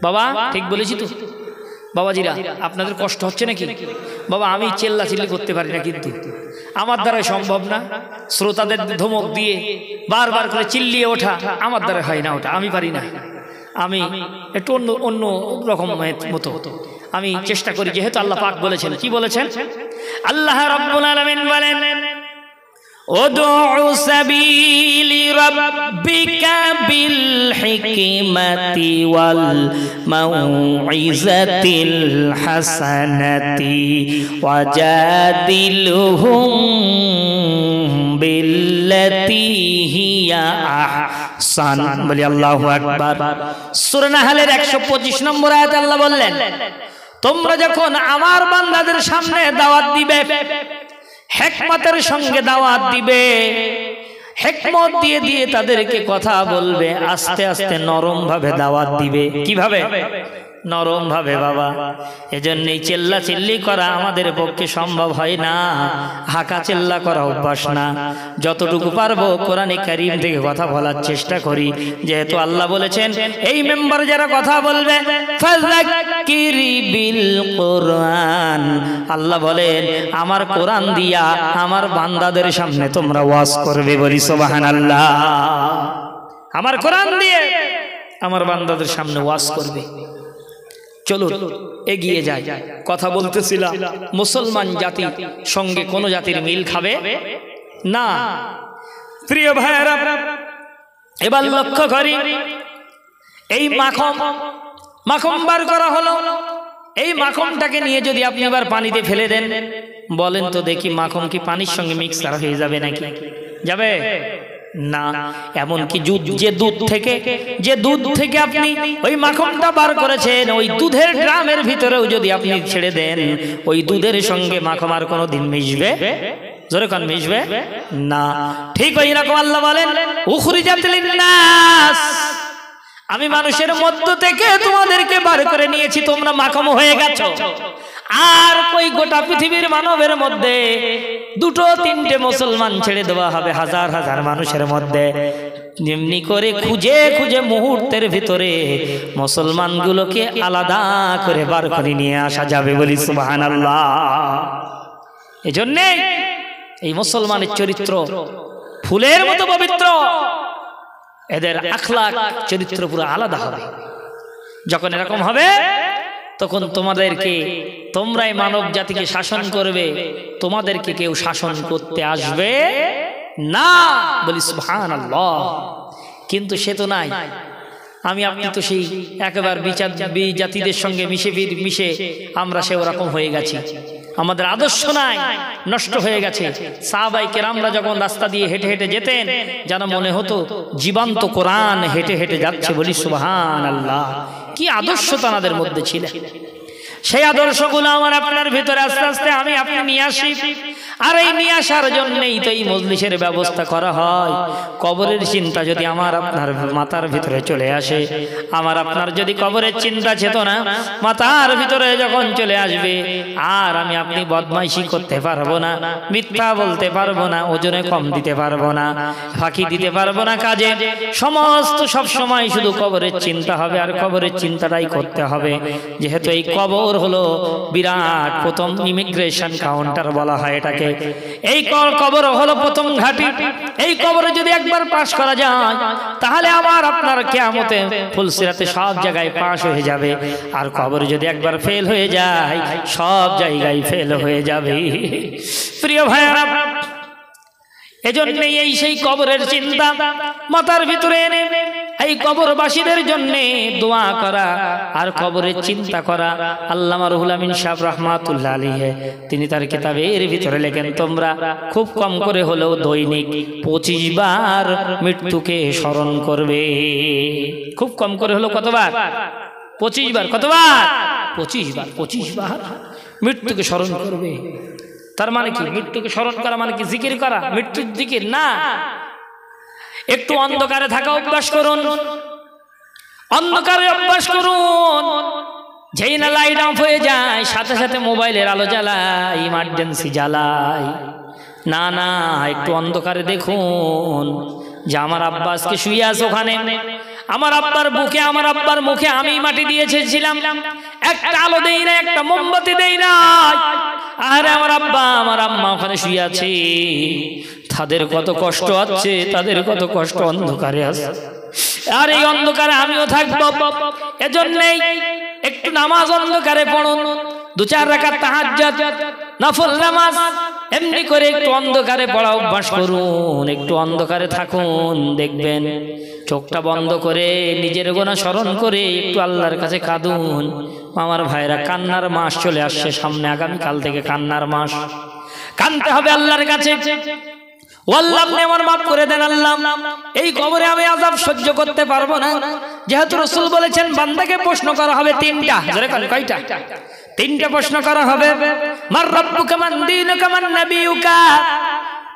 বাবা ঠিক বলেছি তো? বাবাজিরা আপনাদের কষ্ট হচ্ছে নাকি? বাবা আমি চিল্লাচিল্লি করতে পারি না, কিন্তু আমার দ্বারা সম্ভব না। শ্রোতাদের ধমক দিয়ে বারবার করে চিল্লিয়ে ওঠা আমার দ্বারা হয় না, ওটা আমি পারি না। আমি একটু অন্য রকম মতো আমি চেষ্টা করি, যেহেতু আল্লাহ পাক বলেছেন। কি বলেছেন? আল্লাহ রাব্বুল আলামিন বলেন, উদউ সাবিলি রাব্বিকা বিল হিকমাতি ওয়াল মাউইজাতিল হাসানাতি ওয়াজাদিলহুম বিল্লাতি হিয়া আহসান। বলি আল্লাহু আকবার। সূরা নাহলের 125 নম্বর আয়াতে আল্লাহ বললেন, তোমরা যখন আমার বান্দাদের সামনে দাওয়াত দিবে, হিকমতের সঙ্গে দাওয়াত দিবে, হিকমত দিয়ে দিয়ে তাদেরকে কথা বলবে, আস্তে আস্তে নরম ভাবে দাওয়াত দিবে। কিভাবে? নরম ভাবে বাবা। এজন্যই চিল্লা চিল্লি করা আমাদের পক্ষে সম্ভব হয় না, হাঁকা চিল্লা করা অভ্যাস না। যতটুকু পারবো কোরআনে কারীম থেকে কথা বলার চেষ্টা করি, যেহেতু আল্লাহ বলেছেন এই মেম্বার যারা কথা বলবে ফাযাক্কিরি বিল কোরআন, আল্লাহ বলেন আমার কোরআন দিয়া আমার বান্দাদের সামনে তোমরা ওয়াজ করবে। বলি সুবহানাল্লাহ। আমার কোরআন দিয়ে আমার বান্দাদের সামনে ওয়াজ করবে। চলুন এগিয়ে যাই। কথা বলতেছিলাম মুসলমান জাতি সঙ্গে কোন জাতির মিল খাবে না। প্রিয় ভাইরা, এবার লক্ষ্য করি এই মাখন বার করা হলো। এই মাখনটাকে নিয়ে যদি আপনি এবার পানিতে ফেলে দেন, বলেন তো দেখি মাখন কি পানির সঙ্গে মিক্সার হয়ে যাবে নাকি? যাবে না। এমনকি যে দুধ থেকে আপনি ওই মাখনটা বার করেছেন, ওই দুধের ড্রামের ভিতরেও যদি আপনি ছেড়ে দেন, ওই দুধের সঙ্গে মাখন আর কোনোদিন মিশবে? জোরে কোন মিশবে না। ঠিক ওই রকম আল্লাহ বলেন উখরিজাত লিন্নাস, আমি মানুষের মধ্য থেকে তোমাদেরকে বার করে নিয়েছি, তোমরা মাখন হয়ে গেছো। আর ওই গোটা পৃথিবীর মানবের মধ্যে দুটো তিনটে মুসলমান ছেড়ে দেওয়া হবে হাজার হাজার মানুষের মধ্যে। যেমনি করে খুঁজে খুঁজে মুহূর্তের ভিতরে মুসলমানগুলোকে আলাদা করে বার করে নিয়ে আসা যাবে। বলি সুবহানাল্লাহ। এজন্যে এই মুসলমানের চরিত্র ফুলের মতো পবিত্র, এদের আখলাক চরিত্র পুরো আলাদা হবে। যখন এরকম হবে তখন তোমরাই মানব জাতিকে শাসন করবে, তোমাদেরকে কেউ শাসন করতে আসবে না। বলি সুবহানাল্লাহ। কিন্তু সে তো নাই। আমি আপনি তো সেই একেবারে জাতিদের সঙ্গে মিশে আমরা সে ওরকম হয়ে গেছি। আমাদের আদর্শ নাই, নষ্ট হয়ে গেছে। সাহাবায়ে কেরামরা যখন রাস্তা দিয়ে হেঁটে হেঁটে যেতেন, যেন মনে হতো জীবন্ত কোরআন হেঁটে হেঁটে যাচ্ছে। বলি সুবহানাল্লাহ। কি আদর্শ তাদের মধ্যে ছিল। সেই আদর্শগুলো আমার আপনার ভিতরে আস্তে আস্তে আমি আপনি নিয়ে আসি। আর এই নিয়ে আসার জন্যই তো এই মজলিসের ব্যবস্থা করা হয়। কবরের চিন্তা যদি আমার আপনার মাথার ভিতরে চলে আসে, আমার আপনার যদি কবরের চিন্তা চেতনা মাথার ভিতরে যখন চলে আসবে, আর আমি আপনি বদমাইশি করতে পারবো না, মিথ্যা বলতে পারবো না, ওজনে কম দিতে পারবো না, ফাঁকি দিতে পারবো না কাজে। সমস্ত সব সময় শুধু কবরের চিন্তা হবে, আর কবরের চিন্তাটাই করতে হবে। যেহেতু এই কবর হলো বিরাট প্রথম ইমিগ্রেশন কাউন্টার বলা হয় এটাকে। এই কবর হলো প্রথম ঘাঁটি। এই কবরে যদি একবার পাশ করা যায়, তাহলে আমার আপনার কিয়ামতে ফুলসিরাতে সব জায়গায় পাশ হয়ে যাবে। আর কবর যদি একবার ফেল হয়ে যায়, সব জায়গায় ফেল হয়ে যাবে। প্রিয় ভাইরা, এজন্যই এই সেই কবরের চিন্তা মাথার ভিতরে এনে এই কবরবাসীদের জন্য দোয়া করা আর কবরের চিন্তা করা। আল্লামা রুহুল আমিন সাহেব রাহমাতুল্লাহ আলাইহি তিনি তার কিতাবের ভিতরে লেখেন, তোমরা খুব কম করে হলেও দৈনিক 25 বার মৃত্যুকে স্মরণ করবে। খুব কম করে হলো কতবার? 25 বার। কতবার? 25 বার। 25 বার মৃত্যুকে স্মরণ করবে। তার মানে কি? মৃত্যুকে স্মরণ করা মানে কি জিকির করা? মৃত্যুর জিকির না। একটু অন্ধকারে থাকা অভ্যাস করুন, অন্ধকারে অভ্যাস করুন। যেই না লাইট অফ হয়ে যায়, সাথে সাথে মোবাইলের আলো জ্বালাই, ইমার্জেন্সি জ্বালাই। না না, একটু অন্ধকারে দেখুন যে আমার আব্বা আজকে শুয়ে আছে ওখানে, আমার আব্বার বুকে, আমার আব্বার মুখে আমি মাটি দিয়ে এসেছিলাম, একটা আলো দেই না, একটা মোমবাতি দেই না। আরে আমার আব্বা আমার আম্মা ওখানে শুয়ে আছে, তাদের কত কষ্ট আছে, তাদের কত কষ্ট অন্ধকারে আছে। আর এই অন্ধকারে আমিও থাকবো। এজন্যই একটু নামাজ অন্ধকারে পড়ুন, 2-4 রাকাত তাহাজ্জুদ নফল নামাজ এমনি করে একটু অন্ধকারে পড়া অভ্যাস করুন। একটু অন্ধকারে থাকুন, দেখবেন চোখটা বন্ধ করে নিজের গুনাহ স্মরণ করে একটু আল্লাহর কাছে কাঁদুন। আমার ভাইরা, কান্নার মাস চলে আসছে সামনে, আগামীকাল থেকে কান্নার মাস। কাঁদতে হবে আল্লাহর কাছে। আল্লাহ আপনি আমার মাফ করে দেন আল্লাহ, এই কবরে আমি আযাব সহ্য করতে পারবো না। যেহেতু রাসূল বলেছেন বান্দাকে প্রশ্ন করা হবে 3টা। জোরে বলেন কয়টা? 3টা প্রশ্ন করা হবে। মার রাব্বুকা মান দীনুকা মান নবিয়ুকা,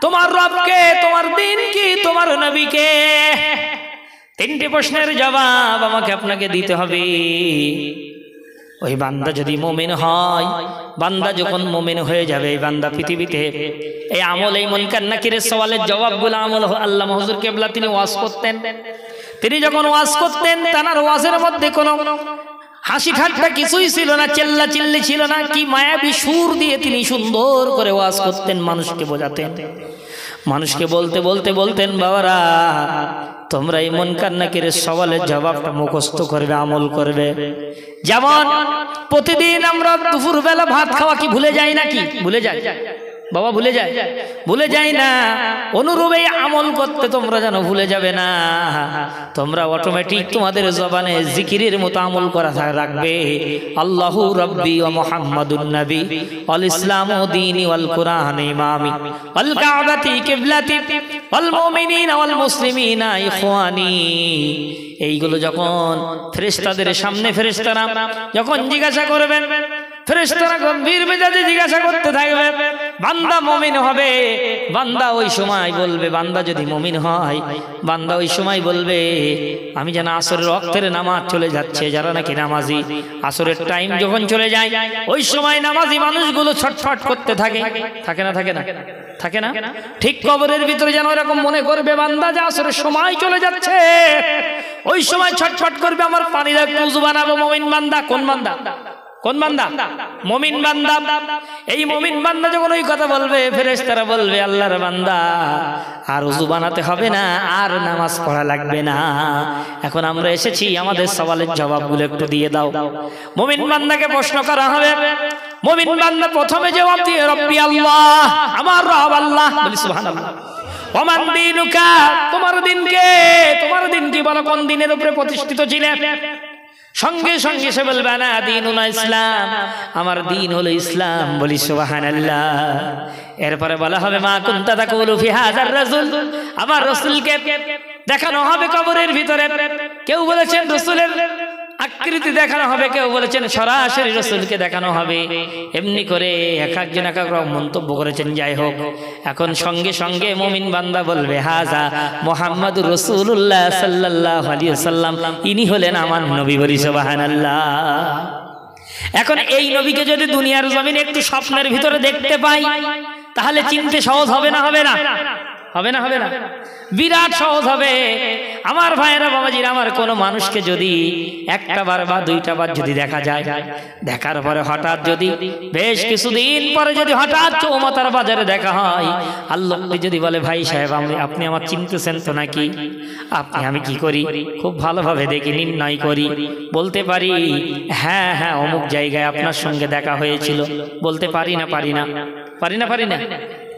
তোমার রব কে, তোমার দ্বীন কি, তোমার নবী কে। 3টি প্রশ্নের জবাব আমাকে আপনাকে দিতে হবে। ওই বান্দা যদি মুমিন হয়, বান্দা যখন মুমিন হয়ে যাবে, এই বান্দা পৃথিবীতে এই আমল, এই মুনকার নাকিরের সওয়ালের জবাবগুলো আমল আল্লামা হুজুর কেবলা তিনি ওয়াজ করতেন। তিনি যখন ওয়াজ করতেন, তার ওয়াজের মধ্যে কোনো হাসি ঠাট্টা কিছুই ছিল না, চেল্লা চিল্লি ছিল না, কি মায়াবী সুর দিয়ে তিনি সুন্দর করে ওয়াজ করতেন, মানুষকে বোঝাতেন। মানুষকে বলতে বলতে বলতেন, বাবারা তোমরা এই মুনকার নাকিরের সওয়ালের জবাবটা মুখস্থ করবে, আমল করবে। যেমন প্রতিদিন আমরা দুপুর বেলা ভাত খাওয়া কি ভুলে যাই নাকি? ভুলে যাই বাবা, ভুলে যায়? ভুলে যাই না। অনুরূপে আমল করতে তোমরা যেন ভুলে যাবে না। তোমরা অটোমেটিক তোমাদের জবানে জিকিরের মতো আমল করা রাখবে। আল্লাহু রাব্বি ওয়া মুহাম্মাদুন নবী ওয়াল ইসলামু দীনি ওয়াল কুরআন ইমামি ওয়াল কাবাতি কিবলাতি ওয়াল মুমিনিনা ওয়াল মুসলিমিনা ইখওয়ানি। এইগুলো যখন ফেরেশতাদের সামনে ফেরেশতারা যখন জিজ্ঞাসা করবেন, ফেরেশতারা গম্ভীর মেজাজে জিজ্ঞাসা করতে থাকবে, বান্দা মুমিন হবে। বান্দা ওই সময় বলবে, বান্দা যদি মুমিন হয়, বান্দা ওই সময় বলবে, আমি যেন আসরের ওয়াক্তের নামাজ চলে যাচ্ছে। যারা নাকি নামাজি, আসরের টাইম যখন চলে যায়, ওই সময় নামাজি মানুষগুলো ছটফট করতে থাকে। থাকে না? থাকে না? থাকে না? ঠিক কবরের ভিতরে যেন এরকম মনে করবে, বান্দা যে আসরের সময় চলে যাচ্ছে, ওই সময় ছটফট করবে, আমার পানির একটু উযু বানাবো। মুমিন বান্দা, কোন বান্দা? কোন বান্দা? মুমিন বান্দা। এই মুমিন বান্দা যখন ওই কথা বলবে, ফেরেশতারা বলবে, আল্লাহর বান্দা আর ওযু বানাতে হবে না, আর নামাজ পড়া লাগবে না। এখন আমরা এসেছি, আমাদের সওয়ালের জবাবগুলো একটু দিয়ে দাও। মুমিন বান্দাকে প্রশ্ন করা হবে। মুমিন বান্দা প্রথমে জবাব দিয়ে, রব্বি আল্লাহ, আমার রব আল্লাহ। বলি সুবহানাল্লাহ। ওমান দীনুকা, তোমার দিন কে? তোমার দিন কি বলো, কোন দিনের উপরে প্রতিষ্ঠিত ছিলে? সঙ্গে সঙ্গে সে বলবে, আনা দীনুনা ইসলাম, আমার দিন হলো ইসলাম। বলি সুবহানাল্লাহ। এরপরে বলা হবে, মা কুনতা তাকুলু ফি হাযার রাসূল, আমার রাসূলকে দেখানো হবে কবরের ভিতরে। কেউ বলেছেন রাসূলের আকৃতি দেখানো হবে, কেউ বলেছেন সরাসরি রাসূলকে দেখানো হবে। এমনি করে এক একজন এক এক রকম মন্তব্য করেছেন। যাই হোক, এখন সঙ্গে সঙ্গে মুমিন বান্দা বলবে, হাজা মুহাম্মাদুর রাসূলুল্লাহ সাল্লাল্লাহু আলাইহি ওয়াসাল্লাম, ইনি হলেন আমার নবী। বলি সুবহানাল্লাহ। এখন এই নবীকে যদি দুনিয়ার জমিনে একটু স্বপ্নের ভিতরে দেখতে পাই, তাহলে চিনতে সহজ হবে না? হবে না? হবে না? হবে না? বিরাট সহজ হবে। আমার ভাইয়েরা, বাবাজিরা, আমার কোনো মানুষকে যদি একটা বার বা দুইটা বার যদি দেখা যায়, দেখার পরে হঠাৎ যদি বেশ কিছুদিন পরে যদি হঠাৎ চৌমাতার বাজারে দেখা হয়, আল্লাহ যদি বলে, ভাই সাহেব আপনি আমার চিনতেছেন তো নাকি? আমি কি করি, খুব ভালোভাবে দেখি, নির্ণয় করি, বলতে পারি, হ্যাঁ হ্যাঁ অমুক জায়গায় আপনার সঙ্গে দেখা হয়েছিল। বলতে পারি না? পারি না? পারি না? পারি না?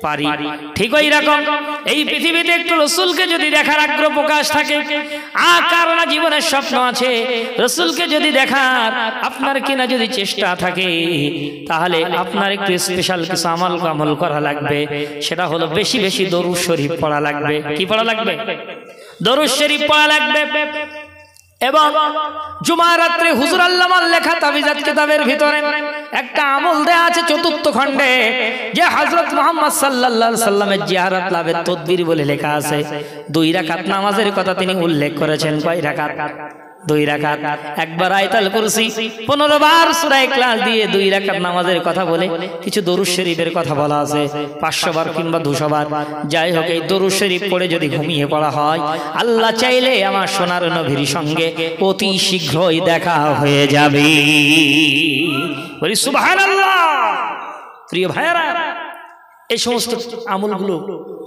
পারি। ঠিক ওই রকম এই পৃথিবীতে একটু রাসূলকে যদি দেখার আগ্রহ প্রকাশ থাকে, কারণ জীবনের স্বপ্ন আছে, রাসূলকে যদি দেখার আপনার কিনা যদি চেষ্টা থাকে, তাহলে আপনার একটু স্পেশাল কিছু আমল করা লাগবে। সেটা হলো বেশি বেশি দরুদ শরীফ পড়া লাগবে। কি পড়া লাগবে? দরুদ শরীফ পড়া লাগবে। এবং জুমার রাত্রে হুজুর আল্লামার লেখা তাবিজাত কিতাবের ভিতরে একটা আমল দেয়া আছে চতুর্থ খণ্ডে, যে হযরত মুহাম্মদ সাল্লাল্লাহু আলাইহি সাল্লামের জিয়ারত লাভের তদবির বলে লেখা আছে। 2 রাকাত নামাজের কথা তিনি উল্লেখ করেছেন। কয় রাকাত? 2 রাকাত। একবার আয়াতুল কুরসি, 15 বার সূরা ইখলাস দিয়ে 2 রাকাত নামাজের কথা বলে কিছু দরুদ শরীফের কথা বলা আছে, 500 বার কিংবা 200 বার। যাই হোক, এই দরুদ শরীফ পড়ে যদি ঘুমিয়ে পড়া হয়, আল্লাহ চাইলে আমার সোনার নবীর সঙ্গে অতি শীঘ্রই দেখা হয়ে যাবে। বলি সুবহানাল্লাহ। প্রিয় ভাইরা, এই সমস্ত আমলগুলো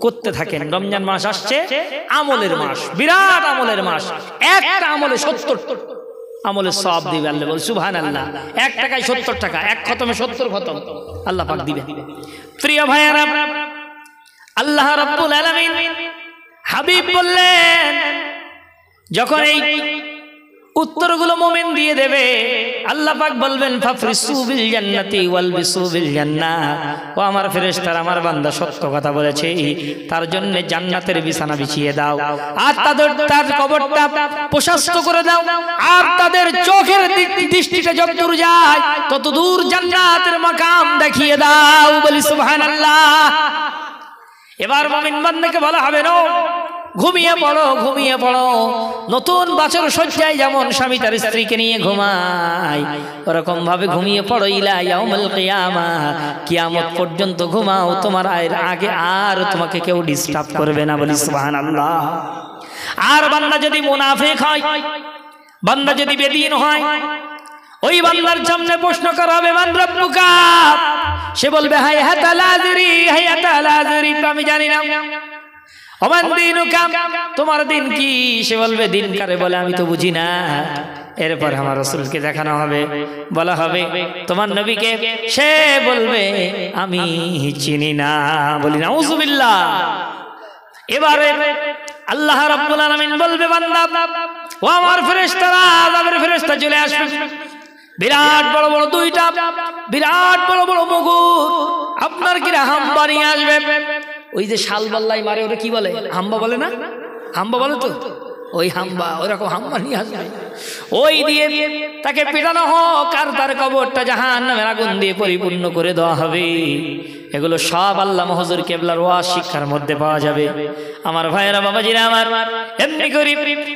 করতে থাকেন। রমজান মাস আসছে, আমলের মাস, বিরাট আমলের মাস। একটা আমলে 70 আমলের সওয়াব দিবে আল্লাহ। বল সুবহানাল্লাহ। 1 টাকায় 70 টাকা, 1 খতমে 70 খতম আল্লাহ পাক দিবে। প্রিয় ভাইরা, আল্লাহ রাব্বুল আলামিন হাবিব বললেন, যখন এই উত্তরগুলো মুমিন দিয়ে দেবে, আল্লাহ পাক বলবেন, ফাফরিসু বিল জান্নাতি ওয়াল বিসু বিল জান্নাহ। ও আমার ফেরেশতারা, আমার বান্দা সত্য কথা বলেছে, তার জন্য জান্নাতের বিছানা বিছিয়ে দাও, আর তার কবরটা প্রশস্ত করে দাও, আর তাদের চোখের দৃষ্টিতে যতদূর যায় ততদূর জান্নাতের মাকাম দেখিয়ে দাও। বলি সুবহানাল্লাহ। এবার মুমিন বান্দাকে বলা হবে, না ঘুমিয়ে পড়ো, ঘুমিয়ে পড়ো। নতুন বছর সজ্জায় যেমন স্বামী তার স্ত্রীকে নিয়ে ঘুমায়, ওরকম ভাবে ঘুমিয়ে পড়ো। ইলা ইয়াউমুল কিয়ামাহ, কিয়ামত পর্যন্ত ঘুমাও। তোমার আগে আর তোমাকে কেউ ডিস্টার্ব করবে না। বলি সুবহানাল্লাহ। আর বান্দা যদি মুনাফিক হয়, বান্দা যদি বেদিন হয়, ওই বান্দার সামনে প্রশ্ন করা হবে মান রাব্বুকা, সে বলবে হাইহাতা লা আদরি, হাইহাতা লা আদরি, আমি জানি না। ওমান দীনুকা, তোমার দিন কি? সে বলবে দিন কারে বলে আমি তো বুঝি না। এরপর আমার রাসূলকে দেখানো হবে, বলা হবে তোমার নবীকে, সে বলবে আমি চিনি না। বলি নাউযুবিল্লাহ। এবারে আল্লাহ রাব্বুল আলামিন বলবে বান্দা ও আমার ফেরেশতারা, আযাবের ফেরেশতা চলে আসবে। বিরাট বড় বড় দুইটা বিরাট বড় বড় মুগুর আপনার কি হাম্বা নিয়ে আসবে। ওই যে শাল বাল্লাই মারে ওরা কি বলে? হাম্বা বলে না? হাম্বা বলে তো, ওই হাম্বা, ওইরকম হাম্বা নিয়ে আসবে। ওই দিয়ে তাকে পিটানো হোক, আর তার কবরটা জাহান্নামের আগুন দিয়ে পরিপূর্ণ করে দেওয়া হবে। এগুলো সব আল্লামা হুজুর কেবলার ওয়াজ শিক্ষার মধ্যে পাওয়া যাবে। আমার ভাইয়েরা, বাবাজিরা আমার, এমনি করে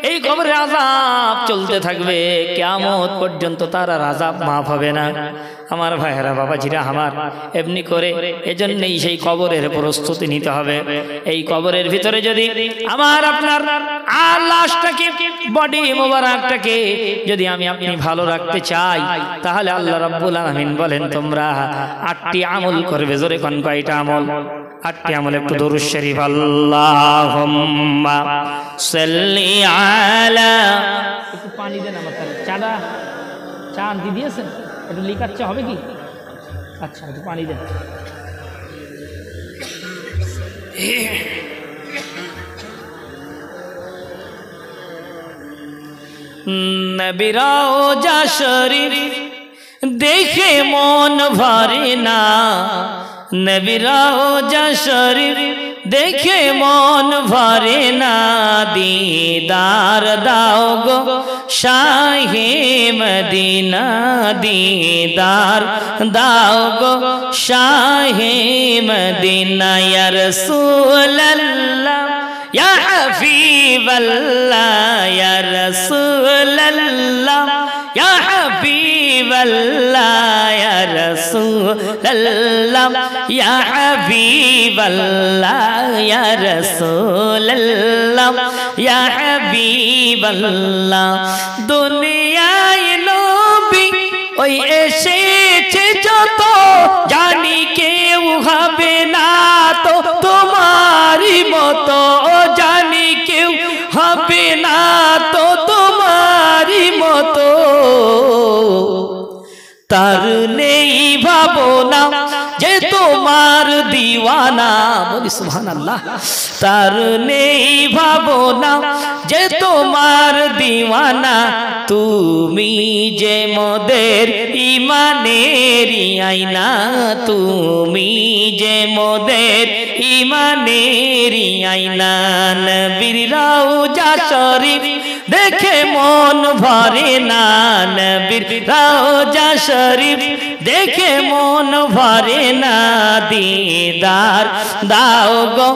এই কবরের আযাব চলতে থাকবে কিয়ামত পর্যন্ত, তার আর আযাব মাফ হবে না। আমার ভাইয়েরা, বাবাজিরা আমার, এমনি করে এজন্যই সেই কবরের প্রস্তুতি নিতে হবে। এই কবরের ভিতরে যদি আমার আপনার আর লাশটাকে, বডি মোবারকটাকে যদি আমি আপনি ভালো রাখতে চাই, তাহলে আল্লাহ রাব্বুল আলামিন বলেন তোমরা 8টি আমল করবে। জোরে কোন কয়টা আমল? 8টি আমল। একটু দরুদ শরীফ, আল্লাহুম্মা সাল্লি আলা, একটু পানি দেন আমার তাহলে। চাটা চা আনতে দিয়েছেন? একটু লিকাচ্ছে হবে কি? আচ্ছা, একটু পানি দেন। নবীর রওজা শরীফ দেখে মন ভরে না, নবীর রওজা শরীফ দেখে মন ভরে না। দিদার দাও গো শাহে মদিনা, দিদার দাও গো শাহে মদিনা। ইয়া রাসূলুল্লাহ, ইয়া হাবিবাল্লাহ, ইয়া রাসূলুল্লাহ, ইয়া হাবিবাল্লাহ, ইয়া রাসূলুল্লাহ, ইয়া হাবিবাল্লাহ, ইয়া রাসূলুল্লাহ, ইয়া হাবিবাল্লাহ। দুনিয়ায় নবী ওই এসেছে যত, জানি কেউ হবে না তো তোমারই মতো, জানি কেউ হবে না তো তোমারই মতো। তার নেই ভাবনা যে তোমার দিওয়ানা। বলি সুবহানাল্লাহ। তার নেই ভাবনা যে তোমার দিওয়ানা, তুমি যে মোদের ইমানের আয়না, তুমি যে মোদের ইমানের আয়না। নবীর রওজা শরীফ দেখে মন ভরে না, নবীর রওজা শরীফ দেখে মন ভরে না। দিদার দাও গো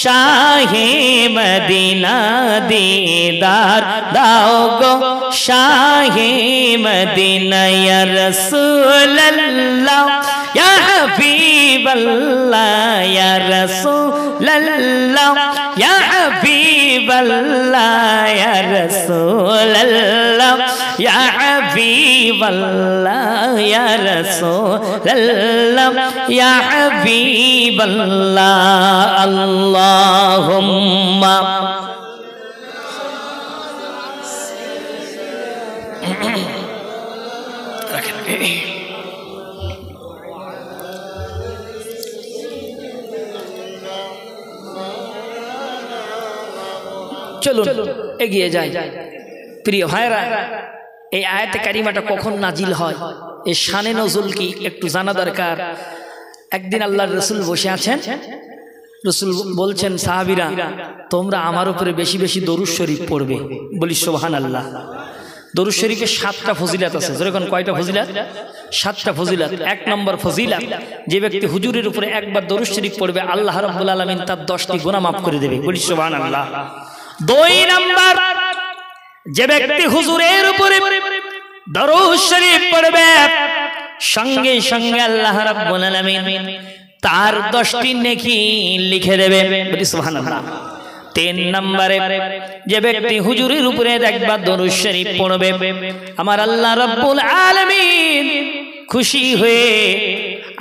শাহে মদিনা, দিদার দাও গো শাহে মদিনা। ইয়া রাসূলুল্লাহ, ইয়া হাবিবাল্লাহ, ইয়া রাসূলুল্লাহ, ইয়া হাবিবাল্লাহ, ইয়া রাসূলুল্লাহ, ইয়া হাবিবাল্লাহ, ইয়া রাসূলুল্লাহ, ইয়া হাবিবাল্লাহ। আল্লাহুম্মা চলুন এগিয়ে যাই। প্রিয় ভাইরা, এই আয়াতে কারিমাটা কখন নাজিল হয়, এই শানে নজুল কি একটু জানা দরকার। একদিন আল্লাহর রাসূল বসে আছেন, রাসূল বলছেন সাহাবীরা তোমরা আমার উপরে বেশি বেশি দরুদ শরীফ পড়বে। বলি সুবহানাল্লাহ। দরুদ শরীফে 7টা ফজিলত আছে। যেরকম কয়টা ফজিলত? 7টা ফজিলত। 1 নম্বর ফজিলত, যে ব্যক্তি হুজুরের উপরে একবার দরুদ শরীফ পড়বে আল্লাহ রাব্বুল আলামিন তার 10টি গুনাহ মাফ করে দেবে। বলি সুবহানাল্লাহ। দুই নাম্বার, যে ব্যক্তি হুজুরের উপরে দরুদ শরীফ পড়বে সঙ্গে সঙ্গে আল্লাহ রাব্বুল আলামিন তার 10টি নেকি লিখে দেবে। বলি সুবহানাল্লাহ। তিন নম্বরে, যে ব্যক্তি হুজুরের উপরে একবার দরুদ শরীফ পড়বে আমার আল্লাহ রাব্বুল আলামিন খুশি হয়ে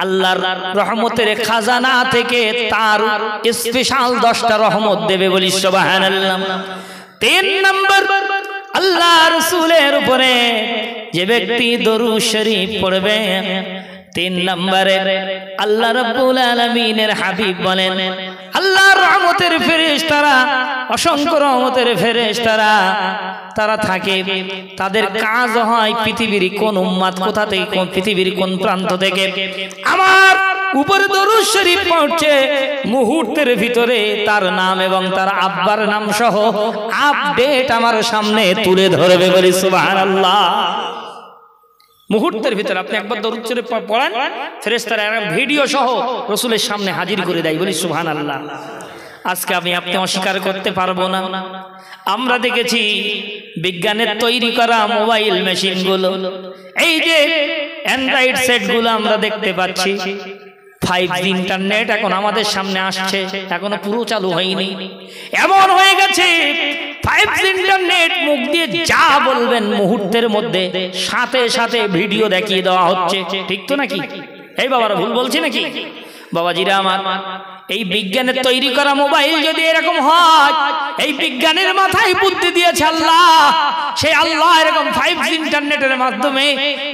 আল্লাহর রহমতের খাজানা থেকে তার স্পেশাল 10টা রহমত দেবে। বলি সুবহানাল্লাহ। তিন নম্বর, আল্লাহ রাসূলের উপরে যে ব্যক্তি দরুদ শরীফ পড়বে, তিন নম্বরে আল্লাহ রাব্বুল আলামিনের হাবিব বলেন আল্লাহর রহমতের ফেরেশতারা, অসংখ্য রহমতের ফেরেশতারা তারা থাকে, তাদের কাজ হয় পৃথিবীর কোন উম্মত কোথা থেকে, কোন পৃথিবীর কোন প্রান্ত থেকে আমার উপরে দরুদ শরীফ পড়ছে, মুহূর্তের ভিতরে তার নাম এবং তার আব্বার নাম সহ আপডেট আমার সামনে তুলে ধরবে। বলি সুবহানাল্লাহ। মুহূর্তের ভিতরে আপনি একবার দরুদ শরীফ পড়ান, ফেরেশতারা ভিডিও সহ রাসূলের সামনে হাজির করে দেয়। বলি সুবহানাল্লাহ। আজকে আপনি অস্বীকার করতে পারবো না, আমরা দেখেছি বিজ্ঞানের তৈরি করা মোবাইল মেশিনগুলো, এই যে অ্যান্ড্রয়েড সেটগুলো আমরা দেখতে পাচ্ছি, 5G ইন্টারনেট এখন আমাদের সামনে আসছে, এখনো পুরো চালু হয়নি। এমন হয়ে গেছে 5G ইন্টারনেট, মুখ দিয়ে যা বলবেন মুহূর্তের মধ্যে সাথে সাথে ভিডিও দেখিয়ে দেওয়া হচ্ছে। ঠিক তো নাকি? এই বাবারা ভুল বলছি নাকি? বাবাজিরা আমার, এই বিজ্ঞানের তৈরি করা মোবাইল যদি এরকম হয়, এই বিজ্ঞানের মাথায় বুদ্ধি দিয়েছে আল্লাহ, সেই আল্লাহ এরকম 5G ইন্টারনেটের মাধ্যমে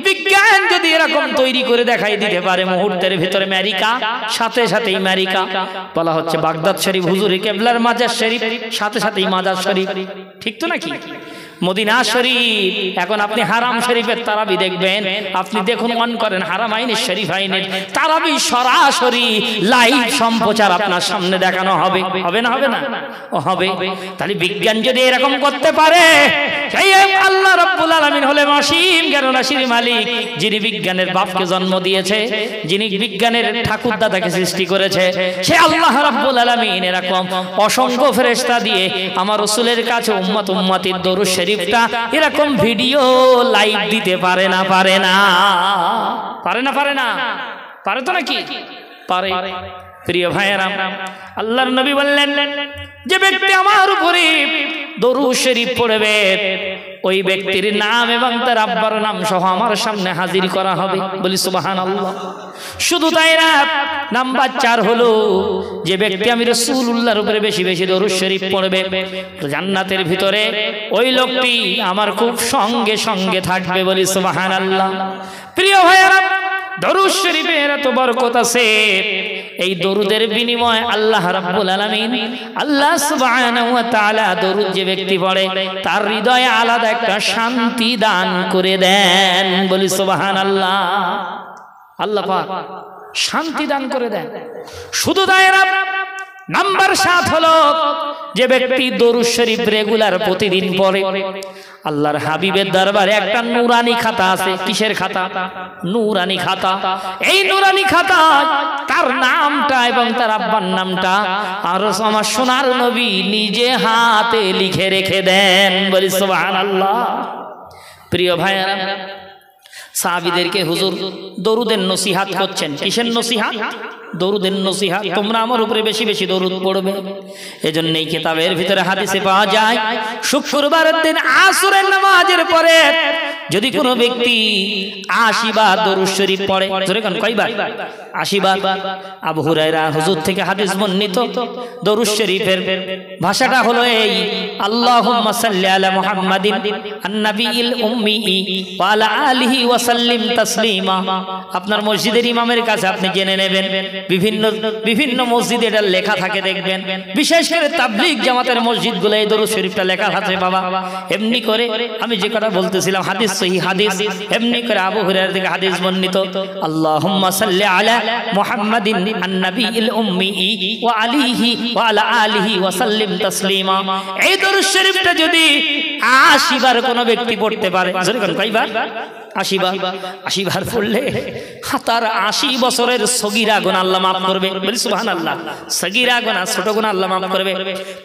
বিজ্ঞান যদি এরকম তৈরি করে দেখাই দিতে পারে মুহূর্তের ভিতরে, আমেরিকা সাথে সাথেই আমেরিকা বলা হচ্ছে বাগদাদ শরীফ হুজুর কেবলার মাজার শরীফ, সাথে সাথেই মাজার শরীফ। ঠিক তো নাকি? মদিনা শরীফ, এখন আপনি হারাম শরীফের তারাবি দেখবেন, আপনি দেখুন অন করেন হারাম আইনের শরীফ আইনের তারাবি, সরাসরি লাইভ সম্প্রচার আপনার সামনে দেখানো হবে। হবে না? হবে না? ও হবে। তাহলে বিজ্ঞান যদি এরকম করতে পারে, সেই আল্লাহ রাব্বুল আলামিন হলেন অসীম জ্ঞানরাশির মালিক, যিনি বিজ্ঞানের বাপকে জন্ম দিয়েছে, যিনি বিজ্ঞানের ঠাকুর দাদাকে সৃষ্টি করেছে, সে আল্লাহ রাব্বুল আলামিন এরকম অসংখ্য ফেরেশতা দিয়ে আমার রাসূলের কাছে উম্মত উম্মতির দরুদ শরীফটা এরকম ভিডিও লাইভ দিতে পারে না? পারে না? পারে না? পারে না? পারে তো নাকি? পারে। প্রিয় ভাইয়েরা, আল্লাহর নবী বললেন যে ব্যক্তি আমার উপরে দরুদ শরীফ পড়বে, ওই ব্যক্তির নাম এবং তার আব্বার নাম সহ আমার সামনে হাজির করা হবে। বলি সুবহানাল্লাহ। শুধু তাই না, নাম্বার 4 হলো যে ব্যক্তি আমি রাসূলুল্লাহর উপরে বেশি বেশি দরুদ শরীফ পড়বে, জান্নাতের ভিতরে ওই লোকটি আমার খুব সঙ্গে সঙ্গে থাকবে। বলি সুবহানাল্লাহ। প্রিয় ভাইয়েরা, দরুদ শরীফের এত বরকত আছে, এই দরুদের বিনিময়ে আল্লাহ রাব্বুল আলামিন, আল্লাহ সুবহানাহু ওয়া তাআলা দরুদ যে ব্যক্তি পড়ে তার হৃদয়ে আলাদা একটা শান্তি দান করে দেন। বলি সুবহানাল্লাহ। আল্লাহ পাক শান্তি দান করে দেন। শুধু তাই না, নাম্বার 7 হলো যে ব্যক্তি দরুদ শরীফ রেগুলার প্রতিদিন পড়ে, আল্লাহর হাবিবের দরবারে একটা নূরানি খাতা আছে। কিসের খাতা? নূরানি খাতা। এই নূরানি খাতা তার নামটা এবং তার আব্বার নামটা আর আমার সোনার নবী নিজে হাতে লিখে রেখে দেন। বলি সুবহানাল্লাহ। প্রিয় ভাইয়েরা, সাহাবীদেরকে হুজুর দরুদের নসিহত করছেন। কিসের নসিহত? দরুদের নসিহত। তোমরা আমার উপরে বেশি বেশি দরুদ পড়বে। এজন্য এই কিতাবের ভিতরে হাদিসে পাওয়া যায়, শুক্রবারের দিন আসরের নামাজের পরে যদি কোনো ব্যক্তি 80 বার দরুদ শরীফ পড়ে, জোরে কোন কয়বার? 80 বার। আবু হুরায়রা হুজুর থেকে হাদিস বর্ণিত, দরুদ শরীফের ভাষাটা হলো এই, আল্লাহুম্মা সাল্লি আলা মুহাম্মাদিন আন-নাবিয়িল উম্মি ওয়া আলা আলিহি ওয়া সাল্লিম তাসলিমা। আপনার মসজিদের ইমামের কাছে আপনি জেনে নেবেন, বিভিন্ন মসজিদে এটা লেখা থাকে দেখবেন, বিশেষ করে তাবলীগ জামাতের মসজিদগুলো এই দরুদ শরীফটা লেখা আছে বাবা। এমনি করে আমি যে কথা বলতেছিলাম হাদিস সহিহ হাদিস, এমনি করে আবু হুরায়রা থেকে হাদিস বর্ণিত, আল্লাহুম্মা সাল্লি আলা মুহাম্মাদিন আন-নাবিয়িল উম্মি ওয়া আলিহি ওয়া আলা আলিহি ওয়া সাল্লিম তাসলিমা। এই দরুদ শরীফটা যদি 80 বার কোনো ব্যক্তি পড়তে পারে, জোরে কোন কয়বার? 80 বার পড়লে তার 80 বছরের সগীরা গুনাহ আল্লাহ মাফ করবে। বলি সুবহানাল্লাহ। সগীরা গুনাহ, ছোট গুনাহ আল্লাহ মাফ করবে।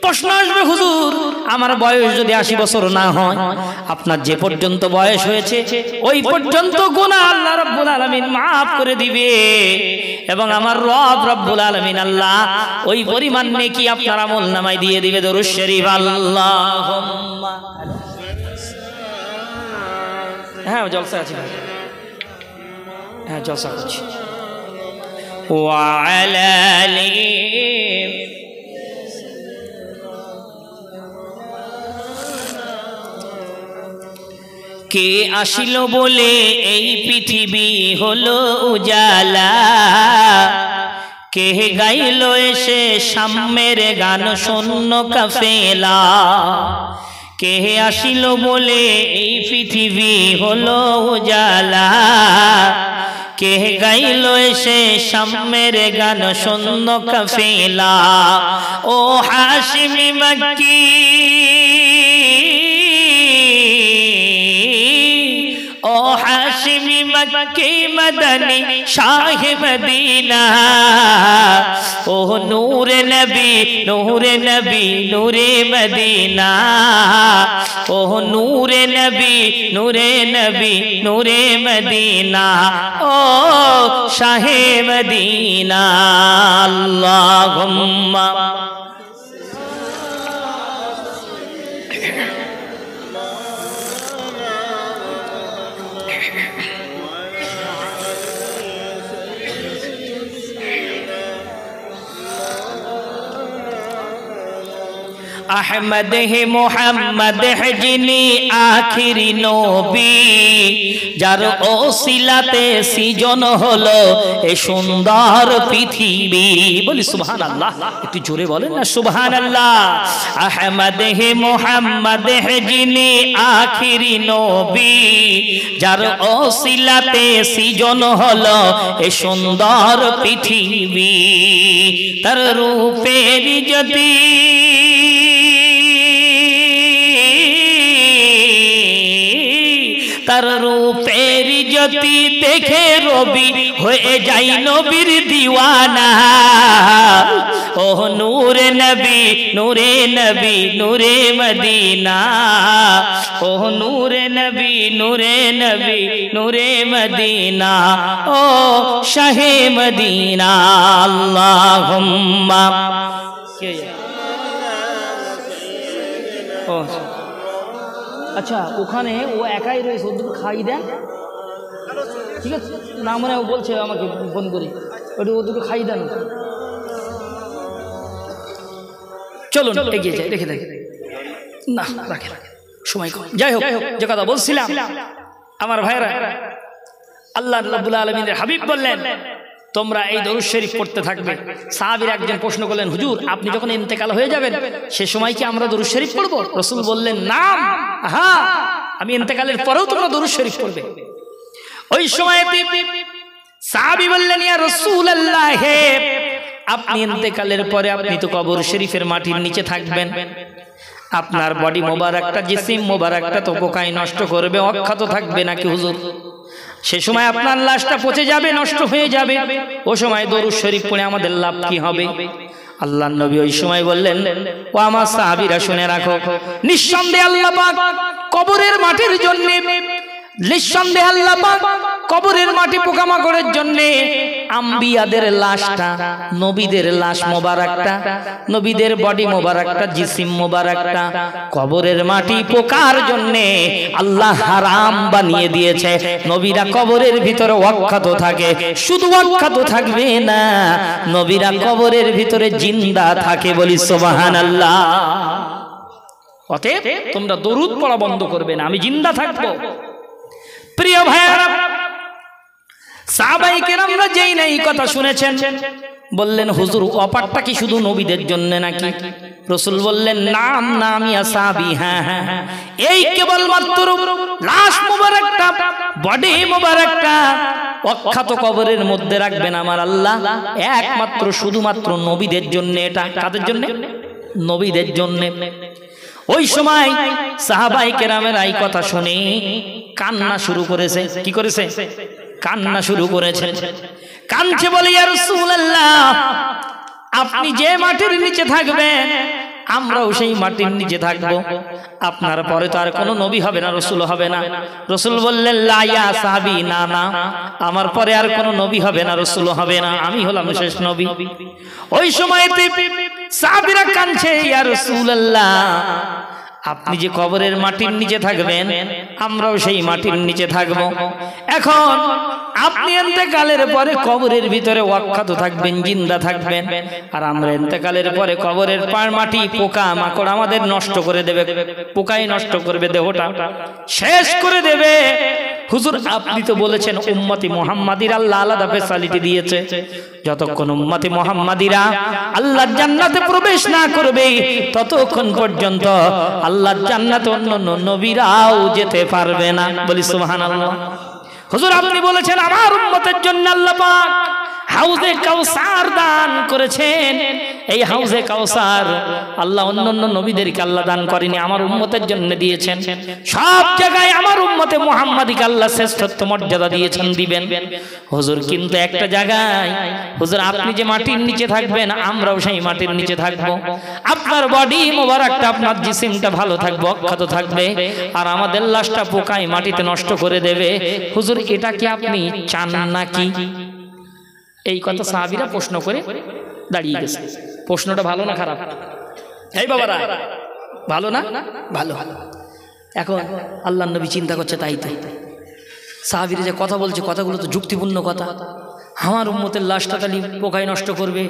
প্রশ্ন আসবে, হুজুর আমার বয়স যদি 80 বছর না হয়, আপনার যে পর্যন্ত বয়স হয়েছে ওই পর্যন্ত গুনাহ আল্লাহ রাব্বুল আলামিন মাফ করে দিবে, এবং আমার রব রব্বুল আলামিন আল্লাহ ওই পরিমাণ নেকি আপনার আমলনামায় দিয়ে দিবে। দরুদ শরীফ আল্লাহুম্মা। হ্যাঁ জলসা আছে, হ্যাঁ জলসা করছি। ওয়া আলা আলি কে আসিল বলে এই পৃথিবী হলো উজালা, কে গাইল এসে সাম্যের গান শূন্য কাফেলা, কে আসিল বলে এই পৃথিবী হলো উজালা, কে গাইল এসে সাম্যের গান শূন্য কাফেলা। ও হাশিমি মক্কি ও হাশিমি মক্কি মদনী শাহ মদিনা, ও নূরে নবী নূরে নবী নূরে মদিনা, ও নূরে নবী নূরে নবী নূরে মদিনা, ও শাহে মদিনা। আল্লাহুম্মা আহমদ হে মোহাম্মদ হে যিনি আখিরি নবী, যার ওসিলাতে সৃজন হলো এই সুন্দর পৃথিবী। বলি সুবহানাল্লাহ। একটু জোরে বলেন না সুবহানাল্লাহ। আহমদ হে মোহাম্মদ হে যিনি আখিরি নবী, যার ওসিলাতে সৃজন হলো এই সুন্দর পৃথিবী। তার রূপের জ্যোতি তার রূপের জ্যোতি দেখে রবি হয়ে যাই নবীর দিওয়ানা। ও নূরে নবী নূরে নবী নূরে মদিনা, ও নূরে নবী নূরে নবী নূরে মদিনা, ও শাহে মদিনা। আল্লাহুম্মা। ও আচ্ছা, ওখানে ও একাই রয়েছে, ওদের খাই দেন, ঠিক আছে? না মনে ও বলছে আমাকে ফোন করি, ওটা ওদের খাই দেন। চলো এগিয়ে যাই, রেখে দেন না, রাখে সময় কম। যাই হোক, যে কথা বলছিলাম আমার ভাইরা, আল্লাহ রাব্বুল আলামিনের হাবিব বললেন তোমরা এই দরুদ শরীফ পড়তে থাকবে। সাহাবীরা একজন প্রশ্ন করলেন, হুজুর আপনি যখন ইন্তেকাল হয়ে যাবেন সে সময় কি আমরা দরুদ শরীফ পড়বো? রাসূল বললেন, নাম, হ্যাঁ, আমি ইন্তেকালের পরেও তোমরা দরুদ শরীফ পড়বে। ওই সময় সাহাবী বললেন, ইয়া রাসূলুল্লাহ, হে আপনি ইন্তেকালের পরে আপনি তো কবর শরীফের মাটির নিচে থাকবেন, আপনার বডি মোবারকটা, জিসিম মোবারকটা তো পোকায় নষ্ট করবে, অক্ষত থাকবে নাকি হুজুর? সে সময় আপনার লাশটা পচে যাবে, নষ্ট হয়ে যাবে, ও সময় দরুদ শরীফ পড়ে আমাদের লাভ কি হবে? আল্লাহর নবী ওই সময় বললেন, ও আমার সাহাবীরা শুনে রাখো, নিঃসন্দেহে আল্লাহ পাক কবরের মাটির জন্য, নিঃসন্দেহে আল্লাহ পাক কবরের মাটি পোকামাকড়ের জন্য আম্বিয়াদের লাশটা, নবীদের লাশ মোবারকটা, নবীদের বডি মোবারকটা, জিসিম মোবারকটা কবরের মাটি পোকার জন্য আল্লাহ হারাম বানিয়ে দিয়েছে। নবীরা কবরের ভিতরে অক্ষত থাকে, শুধু অক্ষত থাকবে না, নবীরা কবরের ভিতরে জিন্দা থাকে। বলি সুবহানাল্লাহ। অতএব তোমরা দরুদ পড়া বন্ধ করবে না, আমি জিন্দা থাকবো। প্রিয় ভাইরা, সাহাবায়ে কেরামরা যেই না এই কথা শুনেছেন বললেন, হুজুর অপারটা কি শুধু নবীদের জন্য নাকি? রাসূল বললেন, নাম নাম ইয়া সাহাবী, হ্যাঁ হ্যাঁ, এই কেবলমাত্র লাশ মোবারকটা, বডি মোবারকটা অক্ষত কবরের মধ্যে রাখবেন আমার আল্লাহ একমাত্র শুধুমাত্র নবীদের জন্য। এটা কাদের জন্য? নবীদের জন্য। ওই সময় সাহাবায়ে কেরামের এই কথা শুনে কান্না শুরু করেছে। কি করেছে? কান্না শুরু করেছে। কাঁদছে, বলে ইয়া রাসূলুল্লাহ, আপনি যে মাটির নিচে থাকবেন আমরাও সেই মাটির নিচে থাকবো, আপনার পরে তো আর কোনো নবী হবে না, রসুল হবে না। রসুল বললেন লা ইয়া সাহাবী, না না, আমার পরে আর কোনো নবী হবে না, রসুল হবে না, আমি হলাম শেষ নবী। ওই সময়তে সাহাবীরা কাঁদছে, ইয়া রাসূলুল্লাহ, আপনি যে কবরের মাটির নিচে থাকবেন আমরাও সেই মাটির নিচে থাকব। এখন আপনি ইন্তেকালের পরে কবরের ভিতরে অক্ষত থাকবেন, জিন্দা থাকবেন, আর আমরা ইন্তেকালের পরে কবরের মাটি পোকা মাকড় আমাদের নষ্ট করে দেবে, পোকাই নষ্ট করবে, দেহটা শেষ করে দেবে। হুজুর আপনি তো বলেছেন উম্মতি মুহাম্মাদির আল্লাহ আলাদা ফেসিলিটি দিয়েছে, যতক্ষণ উম্মতি মুহাম্মাদিরা আল্লাহর জান্নাতে প্রবেশ না করবে ততক্ষণ পর্যন্ত আল্লাহর জান্নাতে অন্য নবীরাও যেতে পারবে না। বলি সুবহানাল্লাহ। হুজুর আপনি বলেছেন আমার উম্মতের জন্য আল্লাহ পাক হাউজে কাউসার দান করেছেন। এই হাউজে কাউসার আল্লাহ অন্যান্য নবীদেরকে আল্লাহ দান করেনি, আমার উম্মতের জন্য দিয়েছেন। সব জায়গায় আমার উম্মতে মুহাম্মাদিকে আল্লাহ শ্রেষ্ঠত্ব মর্যাদা দিয়েছেন, দিবেন। হুজুর কিন্তু একটা জায়গায়, হুজুর আপনি যে মাটির নিচে থাকবেন আমরাও সেই মাটির নিচে থাকবো, আপনার বডি মোবারকটা, আপনার জিসিমটা ভালো থাকবে, অক্ষত থাকবে, আর আমাদের লাশটা পোকায় মাটিতে নষ্ট করে দেবে। হুজুর এটা কি আপনি চান নাকি? এই কথা সাহাবীরা প্রশ্ন করে দাঁড়িয়ে গেছে। প্রশ্নটা ভালো না খারাপ? এই বাবারা, ভালো না? ভালো। এখন আল্লাহর নবী চিন্তা করছে, তাই তো সাহাবীরা যে কথা বলছে কথাগুলো তো যুক্তিপূর্ণ কথা। আমার উম্মতের লাশটা তাহলে পোকায় নষ্ট করবে,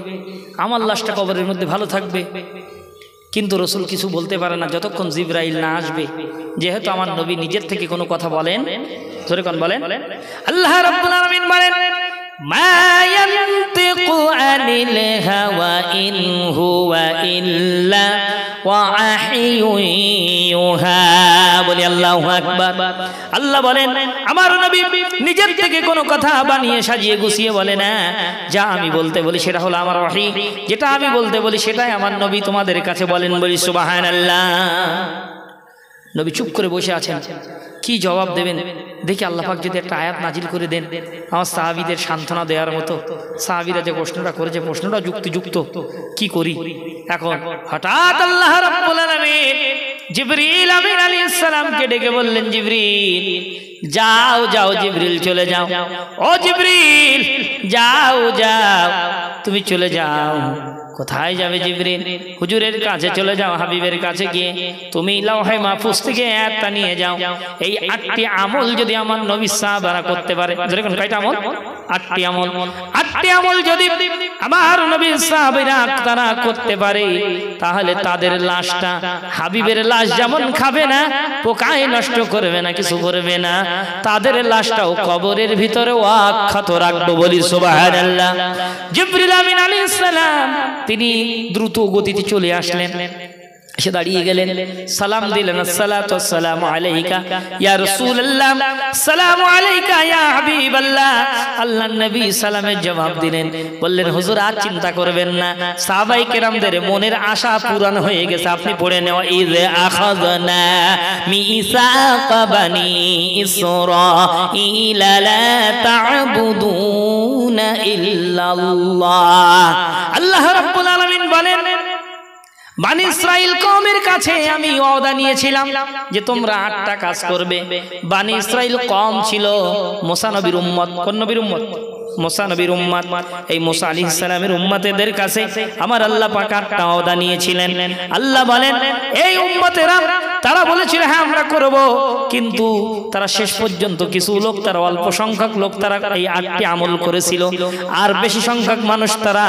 আমার লাশটা কবরের মধ্যে ভালো থাকবে। কিন্তু রসুল কিছু বলতে পারে না যতক্ষণ জিবরাইল না আসবে। যেহেতু আমার নবী নিজের থেকে কোনো কথা বলেন, জোরে কোন বলেন, আল্লাহ রাব্বুল আলামিন বলেন মা ইয়ানতিকু আনিল হাওয়া ইন হুয়া ইল্লা ওয়াহিয়ুন ইউহা। বলি আল্লাহু আকবার। আল্লাহ বলেন আমার নবী নিজের থেকে কোনো কথা বানিয়ে সাজিয়ে গুছিয়ে বলে না, যা আমি বলতে বলি সেটা হলো আমার ওহী, যেটা আমি বলতে বলি সেটাই আমার নবী তোমাদের কাছে বলেন। বলি সুবহানাল্লাহ। নবী চুপ করে বসে আছেন, কি জবাব দেবেন দেখি। আল্লাহ পাক যদি একটা আয়াত নাজিল করে দেন আমার সাহাবীদের সান্ত্বনা দেওয়ার মতো। সাহাবীরা যে প্রশ্নটা করেছে প্রশ্নটা যুক্তিযুক্ত, কি করি এখন? হঠাৎ আল্লাহ রাব্বুল আলামিন জিবরিল আমিন আলাইহিস সালামকে ডেকে বললেন, জিবরিল যাও যাও, জিবরিল চলে যাও, ও জিবরিল যাও যাও, তুমি চলে যাও। কোথায় যাবে জিবরিল? হুজুরের কাছে চলে যাও, হাবিবের কাছে গিয়ে তুমি লাওহে মাহফুজ থেকে আয়াতটা নিয়ে যাও। এই 8টি আমল যদি আমার নবী সাহাবারা করতে পারে, যেরকম কয়টা আমল? 8টি আমল। 8টি আমল যদি আমার নবী সাহাবারা তারা করতে পারে, তাহলে তাদের লাশটা হাবিবের লাশ যেমন খাবে না, পোকায় নষ্ট করবে না, কিছু করবে না, তাদের লাশটাও কবরের ভিতরে অক্ষত রাখবো। বলি সুবহানাল্লাহ। জিবরিল আমিন আলাইহিস সালাম তিনি দ্রুত গতিতে চলে আসলেন, এসে দাঁড়িয়ে গেলেন, সালাম দিলেন, আসসালাতু ওয়াসসালামু আলাইকা ইয়া রাসূলুল্লাহ, সালামু আলাইকা ইয়া হাবিবাল্লাহ। আল্লাহর নবী সালামের জবাব দিলেন, বললেন হুজুর আর চিন্তা করবেন না, সাহাবায়ে কেরামদের মনের আশা পূরণ হয়ে গেছে। আপনি পড়ে নেওয়া ইয আখাযনা মিসাকা বানি ইসরাঈলা লা তা'বুদুনা ইল্লাল্লাহ। আল্লাহ রাব্বুল আলামিন বলেন বানি ইসরাইল কওমের কাছে আমি ওয়াদা নিয়েছিলাম যে তোমরা 8টা কাজ করবে। বানি ইসরাইল কওম ছিল মুসা নবীর উম্মত। কোন নবীর উম্মত? মুসা নবীর উম্মত। এই মুসা আলাইহিস সালামের উম্মতেদের কাছে আমার আল্লাহ পাক 8টা ওয়াদা নিয়েছিলেন। আল্লাহ বলেন এই উম্মতেরা তারা বলেছিল হ্যাঁ আমরা করব, কিন্তু তারা শেষ পর্যন্ত কিছু লোক, তারা অল্প সংখ্যক লোক তারা এই 8টি আমল করেছিল, আর বেশি সংখ্যক মানুষ তারা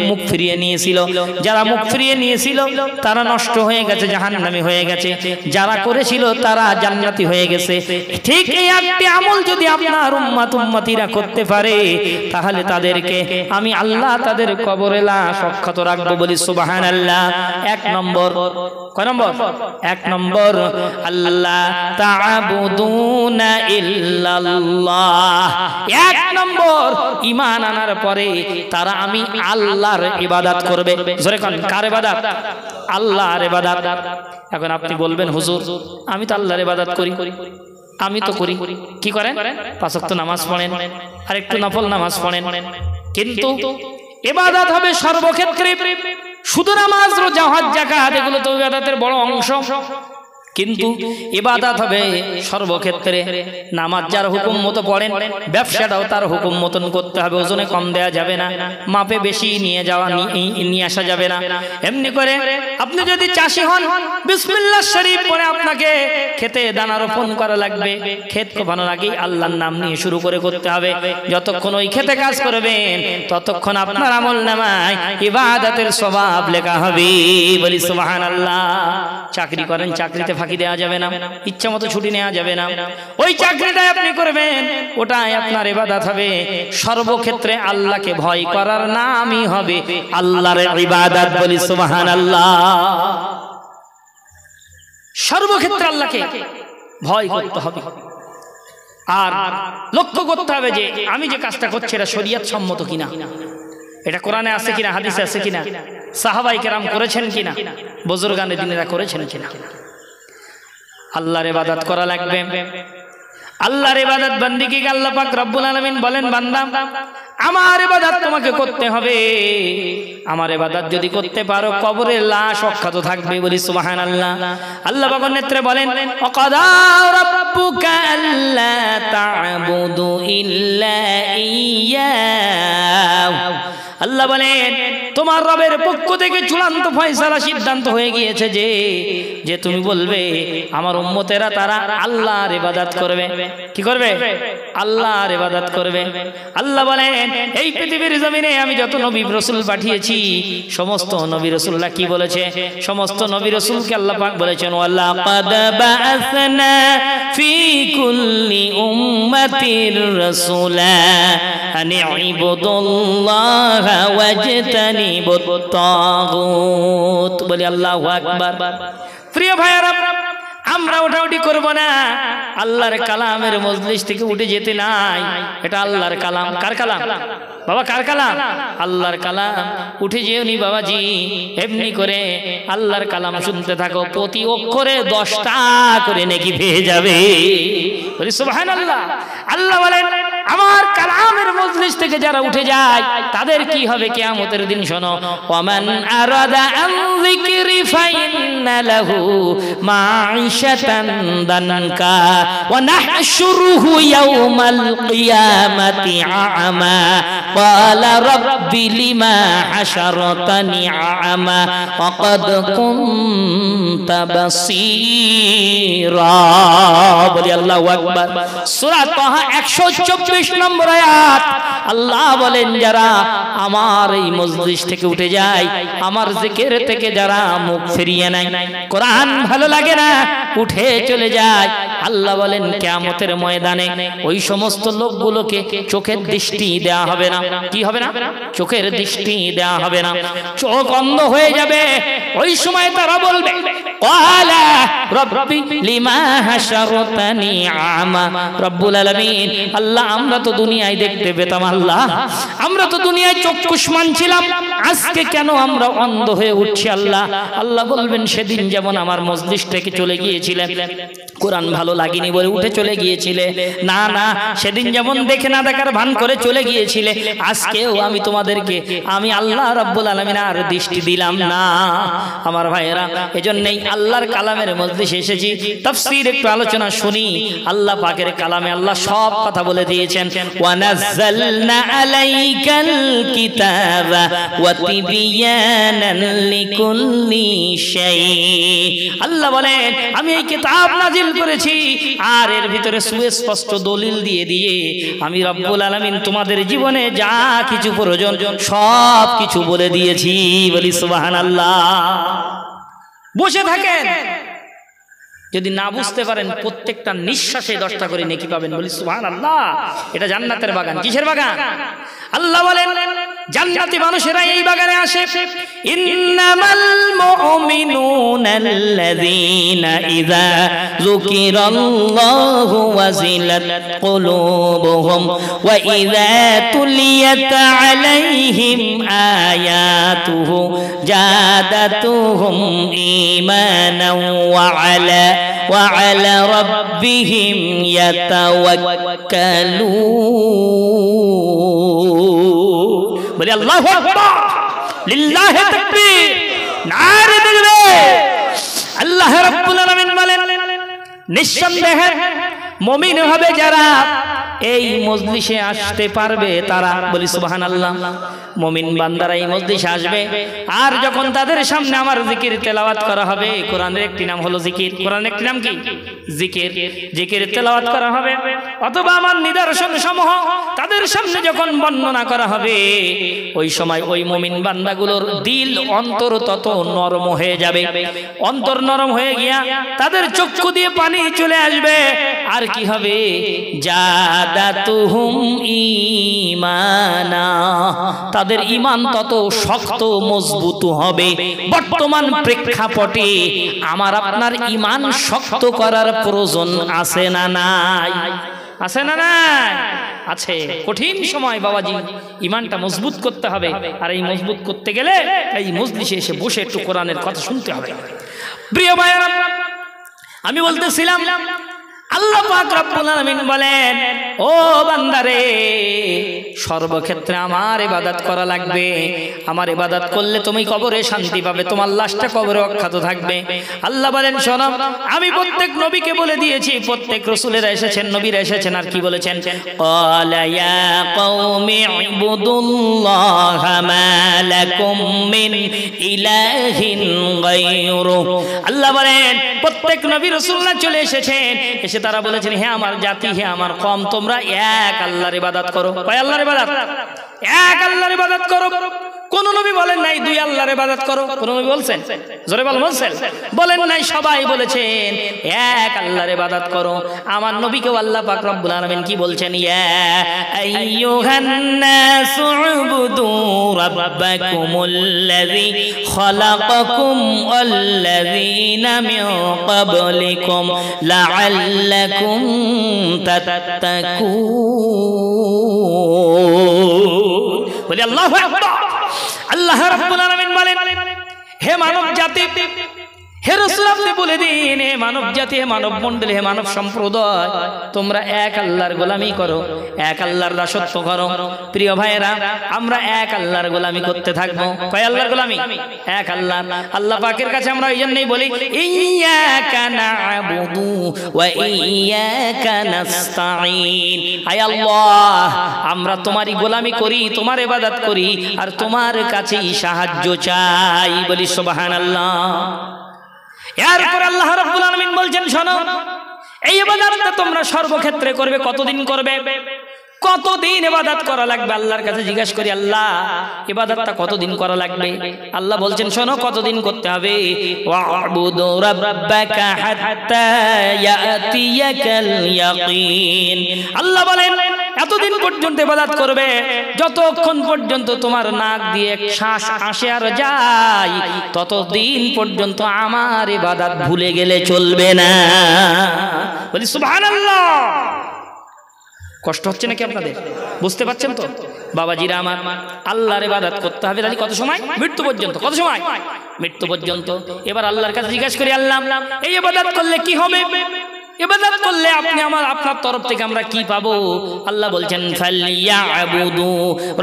মুখ ফিরিয়ে নিয়েছিল। যারা মুখ ফিরিয়ে নিয়েছিল তারা নষ্ট হয়ে গেছে, জাহান্নামী হয়ে গেছে। যারা করেছিল তারা জান্নাতি হয়ে গেছে। ঠিক এই 8টি আমল যদি আপনার উম্মতিরা করতে পারে, তাহলে তাদেরকে আমি আল্লাহ তাদের কবরে লাশ অক্ষত রাখবো। বলি সুবহানাল্লাহ। 1 নম্বর, কয় নম্বর? 1 নম্বর, আল্লাহ তা'বুদুনা ইল্লাল্লাহ। 1 নম্বর, ঈমান আনার পরে তারা আমি আল্লাহর ইবাদত করবে। জোরে কোন, কার ইবাদত? আল্লাহর ইবাদত। এখন আপনি বলবেন হুজুর আমি তো আল্লাহর ইবাদত করি, আমি তো করি। কি করেন? 5 ওয়াক্ত নামাজ পড়েন আর একটু নফল নামাজ পড়েন, কিন্তু ইবাদত হবে সর্বক্ষেত্রে। শুধু নামাজ, রোজা, হজ, যাকাত এগুলো তো ইবাদতের বড় অংশ, কিন্তু ইবাদত হবে সর্বক্ষেত্রে। নামাজ যার হুকুম মতো পড়েন, ব্যবসাটাও তার হুকুম মতন করতে হবে। ওজনে কম দেয়া যাবে না, মাপে বেশি নিয়ে আসা যাবে না। এমনি করে আপনি যদি চাষি হন, বিসমিল্লাহ শরীফ পড়ে আপনাকে খেতে দানা রোপণ করা লাগবে। ক্ষেত কোপানোর আগেই আল্লাহর নাম নিয়ে শুরু করতে হবে। যতক্ষণ ওই খেতে কাজ করবেন, ততক্ষণ আপনার আমলনামায় ইবাদতের সওয়াব লেখা হবে। বলি সুবহানাল্লাহ। চাকরি করেন, চাকরিতে ফাঁকি দেওয়া যাবে না, ইচ্ছা মতো ছুটি নেওয়া যাবে না। ওই চাকরিটাই আপনি করবেন, ওটাই আপনার ইবাদত হবে। সর্বক্ষেত্রে আল্লাহকে ভয় করার নামই হবে আল্লাহর ইবাদত। বলি সুবহানাল্লাহ। সর্বক্ষেত্রে আল্লাহকে ভয় করতে হবে, আর লক্ষ্য করতে হবে যে আমি যে কাজটা করছি এটা শরীয়ত সম্মত কিনা, এটা কোরআনে আছে কিনা, হাদিসে আছে কিনা, সাহাবায়ে কেরাম করেছেন কিনা, বুজুর্গানে দিনেরা করেছেন কিনা। আল্লাহর ইবাদত করা লাগবে। আল্লাহর ইবাদত বান্দিকে আল্লাহ পাক রব্বুল আলামিন বলেন, বান্দা আমার ইবাদত তোমাকে করতে হবে। আমার ইবাদত যদি করতে পারো, কবরে লাশ অক্ষত থাকবে। বলি সুবহানাল্লাহ। আল্লাহ পাক নেত্রে বলেন, ওয়াকাদা রাব্বুকা আল্লা তা'বুদু ইল্লা ইয়্যাহু। আল্লাহ বলেন, তোমার রবের পক্ষ থেকে চূড়ান্ত ফয়সালা, সিদ্ধান্ত হয়ে গিয়েছে যে তুমি বলবে আমার উম্মতেরা তারা আল্লাহর ইবাদত করবে। কি করবে? আল্লাহর ইবাদত করবে। আল্লাহ বলেন, এই পৃথিবীর জমিনে আমি যত নবী রাসূল পাঠিয়েছি, সমস্ত নবী রাসূলরা কি বলেছে? সমস্ত নবী রাসূলকে আল্লাহ পাক বলেছেন, ওয়ালাকাদ বাআসনা ফি কুল্লি উম্মাতির রাসূলা আন ইবুদুল্লাহ ওয়াজতানিবুত তাগুত। বলি আল্লাহু আকবার। প্রিয় ভাইরা, আমরা ওঠাউঠি করব না, আল্লাহর কালামের মজলিস থেকে উঠে যেতে নাই। এটা আল্লাহর কালাম। কার কালাম বাবা? কার কালাম? আল্লাহর কালাম। উঠে যেওনি বাবাজি, এমনি করে আল্লাহর কালাম শুনতে থাকো। প্রতি অক্ষরে 10টা করে নেকি পেয়ে যাবে। বলি সুবহানাল্লাহ। আল্লাহ বলেন, আমার কালামের মজলিস থেকে যারা উঠে যায় তাদের কি হবে কিয়ামতের দিন? শোনো, ওয়ামান আরাদা আন যিকরি ফাইন্না লাহু মাঈশাতান দানকা ওয়া নাহশুরুহু ইয়াওমাল কিয়ামাতি আ'মা ক্বালা রাব্বি লিমা হাশারতানি আ'মা ওয়া ক্বাদ কুনতা বাসীরা। বলি আল্লাহু আকবার। সূরা তাহা 124 নম্বর আয়াত। আল্লাহ বলেন, যারা আমার এই মজলিস থেকে উঠে যায়, আমার জিকির থেকে যারা মুখ ফিরিয়ে নেয়, কোরআন ভালো লাগে না, উঠে চলে যায়, আল্লাহ বলেন কিয়ামতের ময়দানে ওই সমস্ত লোকগুলোকে চোখের দৃষ্টি দেয়া হবে না। কি হবে না? চোখের দৃষ্টি দেয়া হবে না, চোখ অন্ধ হয়ে যাবে। ওই সময় তারা বলবে, ক্বালা রাব্বি লিমা হাশারতানি আ'মা। রব্বুল আলামিন, আল্লাহ আমরা তো দুনিয়ায় দেখতে পেতাম, আল্লাহ আমরা তো দুনিয়ায় চক্ষুষ্মান ছিলাম, আজকে কেন আমরা অন্ধ হয়ে উঠছি? আল্লাহ আল্লাহ বলবেন, সেদিন যেমন আমার মজলিস থেকে চলে গিয়েছিলে, কোরআন ভালো লাগেনি বলে উঠে চলে গিয়েছিলে, না না, সেদিন যেমন দেখে না দেখার ভান করে চলে গিয়েছিলে, আজকেও আমি তোমাদেরকে আমি আল্লাহ রাব্বুল আলামিন আর দৃষ্টি দিলাম না। আমার ভাইয়েরা, এজন্যই আল্লাহর কালামের মজলিসে এসেছি। তাফসীর একটু আলোচনা শুনি। আল্লাহ পাকের কালামে আল্লাহ সব কথা বলে দিয়েছেন। ওয়া নাযালনা আলাইকাল কিতাবা ওয়া তিবয়ানান লিকুল্লি শাই। আল্লাহ বলেন, আমি এই কিতাব নাজিল করেছি আর এর ভিতরে সুস্পষ্ট দলিল দিয়ে দিয়ে আমি রব্বুল আলামিন তোমাদের জীবনে যা কিছু প্রয়োজন সব কিছু বলে দিয়েছি। বলি সুবহানাল্লাহ। বসে থাকেন, যদি না বুঝতে পারেন প্রত্যেকটা নিঃশ্বাসে 10টা করে নেকি পাবেন। বলি সুবহানাল্লাহ। এটা জান্নাতের বাগান। কিসের বাগান? আল্লাহ বলেন, জান্নাতি মানুষেরা এই বাগানে আসে। ইন্নামাল মুমিনুনাল্লাযীনা ইযা যুকিরাল্লাহু ওয়াজিলাত কুলুবুহুম ওয়া ইযা তুলিয়াত আলাইহিম আয়াতুহু জাদাতুহুম ঈমানান ওয়া আলা ওয়া আলা রাব্বিহিম ইয়াতাওয়াক্কালুন। বলি আল্লাহু আকবার, লিল্লাহি তাকবীর, নারে তাকবীর। আল্লাহ রাব্বুল আলামিন বলেন, নিঃসন্দেহে মুমিন হবে যারা এই মজলিসে আসতে পারবে তারা। বলি সুবহানাল্লাহ। মুমিন বান্দারা এই মজলিসে আসবে, আর যখন তাদের সামনে আমার জিকির তেলাওয়াত করা হবে, কোরআনের একটি নাম হলো জিকির, কোরআনের একটি নাম কি? জিকির। জিকির তেলাওয়াত করা হবে অথবা আমার নিদর্শন সমূহ তাদের সামনে যখন বর্ণনা করা হবে, ওই সময় ওই মুমিন বান্দাগুলোর দিল অন্তর তত নরম হয়ে যাবে। অন্তর নরম হয়ে গিয়া তাদের চক্ষু দিয়ে পানি চলে আসবে। আর কি হবে? জাদাতুহুম ঈমানা, তাদের ঈমান তত শক্ত মজবুত হবে। বর্তমান প্রেক্ষাপটে আমার আপনার ঈমান শক্ত করার প্রয়োজন আছে না নাই? আছে না নাই? আছে। কঠিন সময় বাবাজি ঈমানটা মজবুত করতে হবে, আর এই মজবুত করতে গেলে এই মজলিসে এসে বসে একটু কোরআনের কথা শুনতে হবে। প্রিয় ভাইরা, আমি বলতেছিলাম আল্লাহ পাক রব্বুল আলামিন বলেন, ও বান্দারে, সর্বক্ষেত্রে আমার ইবাদত করা লাগবে। আমার ইবাদত করলে তুমি কবরে শান্তি পাবে, তোমার লাশটা কবরে অক্ষত থাকবে। আল্লাহ বলেন, শোনো, আমি প্রত্যেক নবীকে বলে দিয়েছি, প্রত্যেক রাসূলেরা এসেছেন, নবীরা এসেছেন, আর কি বলেছেন? ক্বালা ইয়া কওমি ইবুদুল্লাহা মা লাকুম মিন ইলাহিন গায়রু। আল্লাহ বলেন, প্রত্যেক নবী রাসূলরা চলে এসেছেন, এসে তারা বলেছেন, হে আমার জাতি, হে আমার কওম, তোমরা এক আল্লাহর ইবাদত করো। কয় আল্লাহর ইবাদত? এক আল্লাহর ইবাদত করো। কোন নবী বলেন নাই দুই আল্লাহর ইবাদত করো? কোন নবী বলছেন? জোরে বলছেন? বলেন নাই। সবাই বলেছেন এক আল্লাহর ইবাদত করো। আমার নবীকেও আল্লাহ পাক রব্বুল আলামিন কি বলছেন? ইয়া আইয়ুহান নাসু উবুদু রাব্বাকুমুল্লাযী খালাকাকুম ওয়াল্লাযীনা মিন ক্বাবলিকুম লাআল্লাকুম তাত্তাকুন। বলি আল্লাহু আকবার। আল্লাহ রাব্বুল আলামিন বলেন, হে মানব জাতি, হে রাসূল আপনি বলে দিন, হে মানব জাতি, হে মানব মণ্ডলী, হে মানব সম্প্রদায়, তোমরা এক আল্লাহর গোলামি করো, এক আল্লাহর দাসত্ব করো। প্রিয় ভাইয়েরা, আমরা এক আল্লাহর গোলামি করতে থাকবো। কয় আল্লাহর গোলামি? এক আল্লাহ। আল্লাহ পাকের কাছে আমরা এই জন্যই বলি, ইয়্যাকা না'বুদু ওয়া ইয়্যাকা নাস্তাঈন। আয় আল্লাহ, আমরা তোমারই গোলামি করি, তোমার ইবাদত করি, আর তোমার কাছেই সাহায্য চাই। বলি সুবহানাল্লাহ। এরপর আল্লাহ রাব্বুল আলামিন বলছেন, শোনো, এই ইবাদতটা তোমরা সর্বক্ষেত্রে করবে। কতদিন করবে? কতদিন ইবাদত করা লাগবে? আল্লাহর কাছে জিজ্ঞেস করি, আল্লাহ ইবাদতটা কতদিন করা লাগবে? আল্লাহ বলছেন, শোনো, কতদিন করতে হবে? ওয়া'বুদু রাব্বাকা হাত্তা ইয়াতিয়াকাল ইয়াকিন। আল্লাহ বলেন, এতদিন পর্যন্ত ইবাদত করবে যতক্ষণ পর্যন্ত তোমার নাক দিয়ে শ্বাস আসে আর যায়, ততদিন পর্যন্ত আমার ইবাদত ভুলে গেলে চলবে না। বলি সুবহানাল্লাহ। কষ্ট হচ্ছে নাকি আপনাদের? বুঝতে পারছেন তো বাবাজিরা আমার? আল্লাহর ইবাদত করতে হবে তাহলে কত সময়? মৃত্যু পর্যন্ত। কত সময়? মৃত্যু পর্যন্ত। এবার আল্লাহর কাছে জিজ্ঞাসা করি, আল্লাহ এই ইবাদত করলে কি হবে? ইবাদত করলে আপনি আপনার তরফ থেকে আমরা কি পাবো? আল্লাহ বলছেন, ফালইয়াবুদু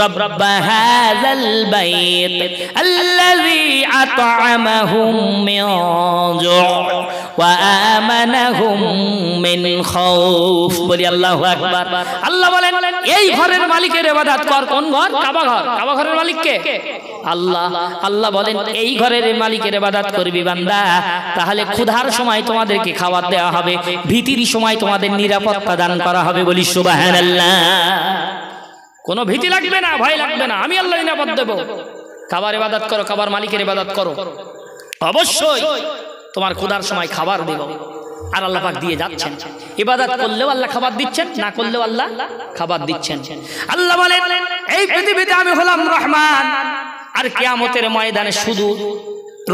রাব্ব হাযাল বাইত আল্লাযী আত'আমাহুম মিন জু' ওয়া আমানাহুম মিন খাউফ। বলি আল্লাহু আকবার। আল্লাহ বলেন, এই ঘরের মালিকের ইবাদত কর। কোন ঘর? কাবা ঘর। কাবা ঘরের মালিক কে? আল্লাহ। আল্লাহ বলেন, এই ঘরের মালিকের ইবাদত করবি বান্দা, তাহলে ক্ষুধার সময় তোমাদেরকে খাবার দেওয়া হবে, ভীতির সময় তোমাদের নিরাপত্তা দান করা হবে। বলি সুবহানাল্লাহ। কোনো ভীতি লাগবে না, ভয় লাগবে না, আমি আল্লাহ নিরাপদ দেব। খাবার ইবাদত করো, খাবার মালিকের ইবাদত করো, অবশ্যই তোমার ক্ষুধার সময় খাবার দেব। আর আল্লাহ পাক দিয়ে যাচ্ছেন। ইবাদত করলেও আল্লাহ খাবার দিচ্ছেন, না করলেও আল্লাহ খাবার দিচ্ছেন। আল্লাহ বলেন, এই পৃথিবীতে আমি হলাম রহমান, আর কিয়ামতের ময়দানে শুধু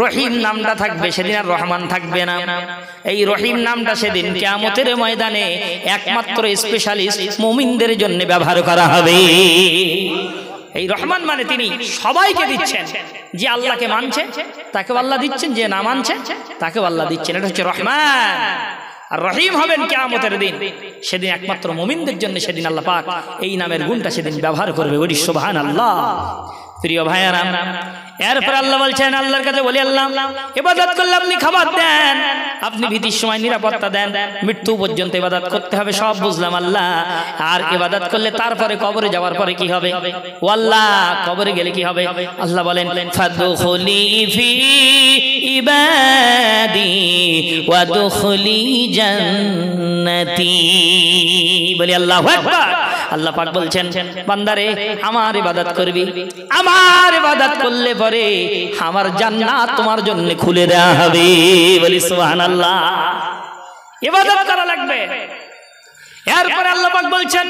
রহিম নামটা থাকবে, সেদিন আর রহমান থাকবে না। এই রহিম নামটা সেদিন কিয়ামতের ময়দানে একমাত্র স্পেশালিস্ট মুমিনদের জন্য ব্যবহার করা হবে। এই রহমান মানে তিনি সবাইকে দিচ্ছেন। যে আল্লাহকে মানছে তাকেও আল্লাহ দিচ্ছেন, যে না মানছে তাকেও আল্লাহ দিচ্ছেন। এটা হচ্ছে রহমান। আর রহিম হবেন কিয়ামতের দিন। সেদিন একমাত্র মুমিনদের জন্য সেদিন আল্লাহ পাক এই নামের গুণটা সেদিন ব্যবহার করবে। বলি সুবহানাল্লাহ। প্রিয় ভাইয়েরা, এরপর আল্লাহ বলছেন, আল্লাহর কাছে বলি আল্লাহ ইবাদত করলে আপনি খাবার দেন, আপনি ভীতির সময় নিরাপত্তা দেন, মৃত্যু পর্যন্ত ইবাদত করতে হবে, সব বুঝলাম আল্লাহ। আর ইবাদত করলে তারপরে কবরে যাওয়ার পরে কি হবে? ও আল্লাহ, কবরে গেলে কি হবে? আল্লাহ বলেন ফাদখুলি ফি ইবাদি ওয়াদখুলি জান্নাতি। বলি আল্লাহু আকবার। আল্লাহ পাক বলছেন, বান্দারে আমার ইবাদত করবি, আমার ইবাদত করলে পরে আমার জান্নাত তোমার জন্য খুলে দেওয়া হবে। বলি সুবহানাল্লাহ। ইবাদত করা লাগবে। এরপর আল্লাহ পাক বলছেন,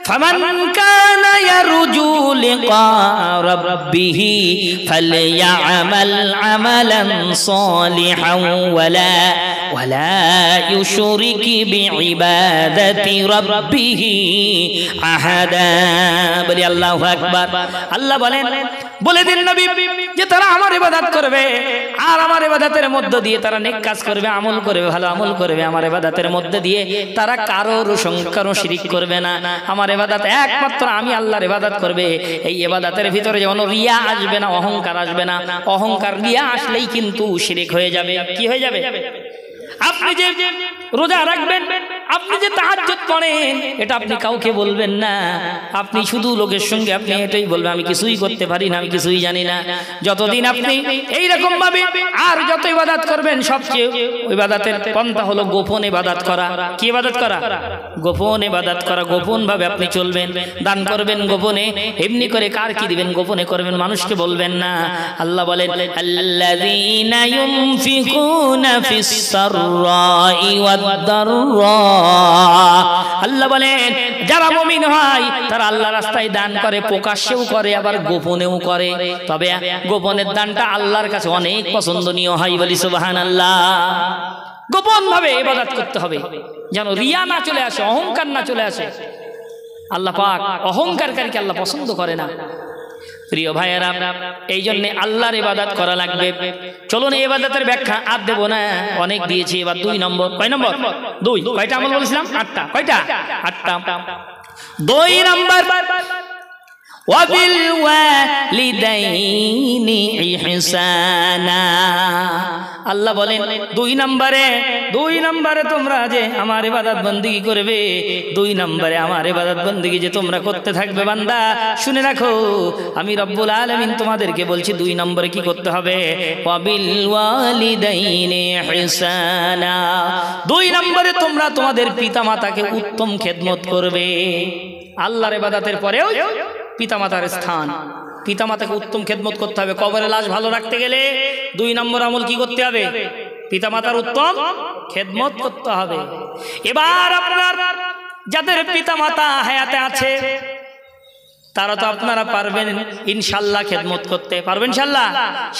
ফামান কানা ইয়ারজু লিকা রাব্বিহি ফালইআমাল আমালান সালিহান ওয়ালা ইউশরিক বিইবাদাতি রাব্বিহি আহাদা। বলি আল্লাহু আকবার। আল্লাহ বলেন, বলে দিন নবী যে তারা আমার ইবাদত করবে, আর আমার ইবাদতের মধ্য দিয়ে তারা নেক কাজ করবে, আমল করবে, ভালো আমল করবে। আমার ইবাদতের মধ্য দিয়ে তারা কারোর সংকারও শিরিক করবে না। আমার ইবাদত একমাত্র আমি আল্লাহর ইবাদত করবে। এই ইবাদতের ভিতরে যেমন রিয়া আসবে না, অহংকার আসবে না। অহংকার রিয়া আসলেই কিন্তু শিরিক হয়ে যাবে। কি হয়ে যাবে? আপনি যে রোজা রাখবেন, আপনি যে তাহাজ্জুদ পড়েন, এটা আপনি কাউকে বলবেন না। আপনি শুধু লোকের সঙ্গে আপনি এটাই বলবেন, আমি কিছুই করতে পারি না, আমি কিছুই জানি না। যতদিন আপনি এইরকম ভাবে আর যত ইবাদত করবেন, সবচেয়ে ইবাদতের পন্থা হলো গোপন ইবাদত করা। কি ইবাদত করা? গোপন ইবাদত করা। গোপন ভাবে আপনি চলবেন, দান করবেন গোপনে। এমনি করে কার কি দিবেন গোপনে করবেন, মানুষকে বলবেন না। আল্লাহ বলেন, আল্লাযীনা ইউনফিকুনা ফিস সাররাই ওয়াদ-দাররা। আল্লাহ বলেন, যারা মুমিন হয় তারা আল্লাহ রাস্তায় দান করে, প্রকাশ্যেও করে, আবার গোপনেও করে। তবে গোপনের দানটা আল্লাহর কাছে অনেক পছন্দনীয় হয়। বলি সুবহানাল্লাহ। গোপন ভাবে ইবাদত করতে হবে, যেন রিয়া না চলে আসে, অহংকার না চলে আসে। আল্লাহ পাক অহংকারকারীকে আল্লাহ পছন্দ করে না। প্রিয় ভাইয়েরা, এই জন্য আল্লাহর ইবাদত করা লাগবে। চলুন এই ইবাদতের ব্যাখ্যা আর দেব না, অনেক দিয়েছি। এবার 2 নম্বর। কয় নম্বর? 2। কয়টা আমল বলেছিলাম? 8টা। কয়টা? 8টা। 2 নম্বর, ওয়াবিল ওয়ালিদাইনি ইহসানা। আল্লাহ বলেন 2 নম্বরে তোমরা যে আমার ইবাদত বندگی করবে, 2 নম্বরে আমার ইবাদত বندگی যে তোমরা করতে থাকবে, বান্দা শুনে রাখো, আমি রব্বুল আলামিন তোমাদেরকে বলছি 2 নম্বরে কি করতে হবে? ওয়াবিল ওয়ালিদাইনি ইহসানা। 2 নম্বরে তোমরা তোমাদের পিতামাতাকে উত্তম খেদমত করবে। আল্লাহর ইবাদতের পরেও পিতামাতার স্থান, পিতামাতাকে উত্তম খেদমত করতে হবে। কবরে লাশ ভালো রাখতে গেলে 2 নম্বর আমল কি করতে হবে? পিতামাতার উত্তম খেদমত করতে হবে। এবার আপনার যাদের পিতামাতা হায়াতে আছে, তারা তো আপনারা পারবেন ইনশাআল্লাহ খেদমত করতে পারবেন ইনশাআল্লাহ।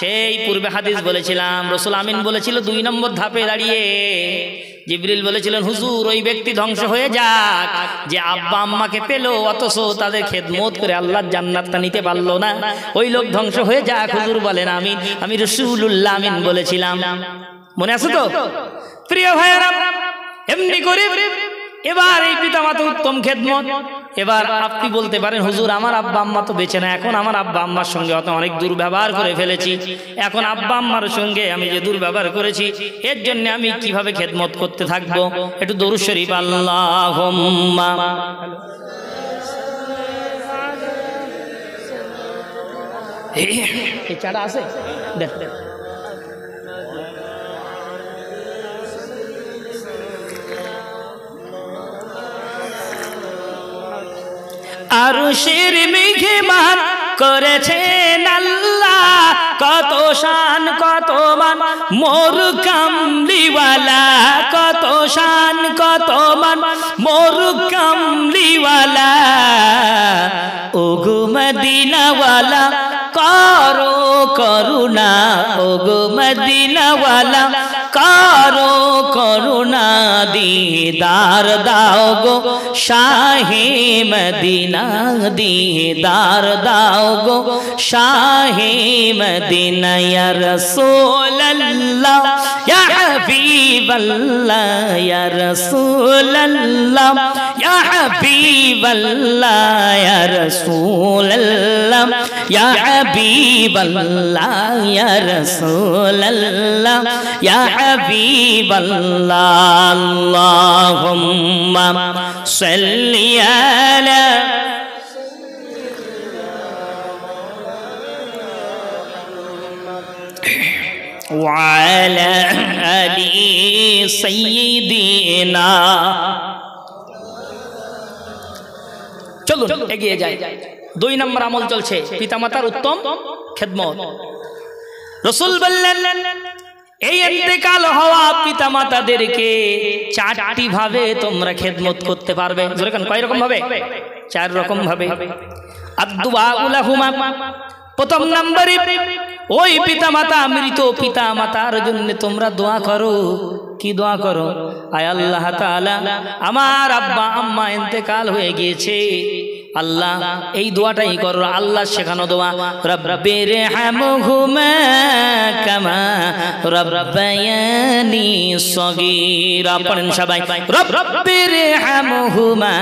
সেই পূর্বে হাদিস বলেছিলাম, রাসূল আমিন বলেছিল 2 নম্বর ধাপে দাঁড়িয়ে জিবরিল বলেছিলেন, হুজুর ওই ব্যক্তি ধ্বংস হয়ে যাক যে আব্বা আম্মাকে পেল অথচ তাদের খেদমত করে আল্লাহর জান্নাতটা নিতে পারলো না, ওই লোক ধ্বংস হয়ে যাক। হুজুর বলেন আমিন। আমি রাসূলুল্লাহ আমিন বলেছিলাম, মনে আছে তো? প্রিয় ভাইয়েরা, এমনি করে এবার এই পিতামাতা উত্তম খেদমত। এবার আপনি বলতে পারেন, হুজুর আমার আব্বা আম্মা তো বেঁচে না, এখন আমার আব্বা আম্মার সঙ্গে হয়তো অনেক দুর্ব্যবহার করে ফেলেছি, এখন আব্বা আম্মার সঙ্গে আমি যে দুর্ব্যবহার করেছি এর জন্য আমি কিভাবে খেদমত করতে থাকবো? একটু দরুদ শরীফ আল্লাহুম্মা এই চাটা আছে দেখ। আরশের মেঘমান করেছেন আল্লাহ, কত শান কত মান মোর কামলিওয়ালা, কত শান কত মান মোর কামলিওয়ালা। ওগো মদিনাওয়ালা করো করুণা, ওগো মদিনাওয়ালা কারো করুণা দিদার দাও গো শাহে মদিনা দিদার দাও গো শাহে মদিনা ইয়া রাসূলুল্লাহ ইয়া হাবিবাল্লাহ ইয়া রাসূলুল্লাহ ইয়া হাবিবাল্লাহ ইয়া রাসূলুল্লাহ ইয়া হাবিবাল্লাহ ইয়া রাসূলুল্লাহ ইয়া হাবিবাল্লাহ আল্লাহুম্মা সাল্লি আলা وعلى آل سيدنا চলুন এগিয়ে যাই। 2 নম্বর আমল চলছে পিতামাতার উত্তম খেদমত। রাসূল বললেন এই ইন্তেকাল হওয়া পিতামাতাদেরকে 4টি ভাবে তোমরা খেদমত করতে পারবে। যেরকম কয় রকম ভাবে? 4 রকম ভাবে। আদ-দুআ লাহুমা, প্রথম নম্বরে ওই পিতামাতা মৃত পিতামাতার জন্য তোমরা দোয়া করো। কি দোয়া করো? আয় আল্লাহ তাআলা আমার আব্বা আম্মা ইন্তেকাল হয়ে গিয়েছে, আল্লাহ এই দোয়াটাই করো, আল্লাহ শেখানো দোয়া। রব্বিরহামহুমা কামা রব্বায়ানি সগীরা। পড়েন সবাই, রব্বিরহামহুমা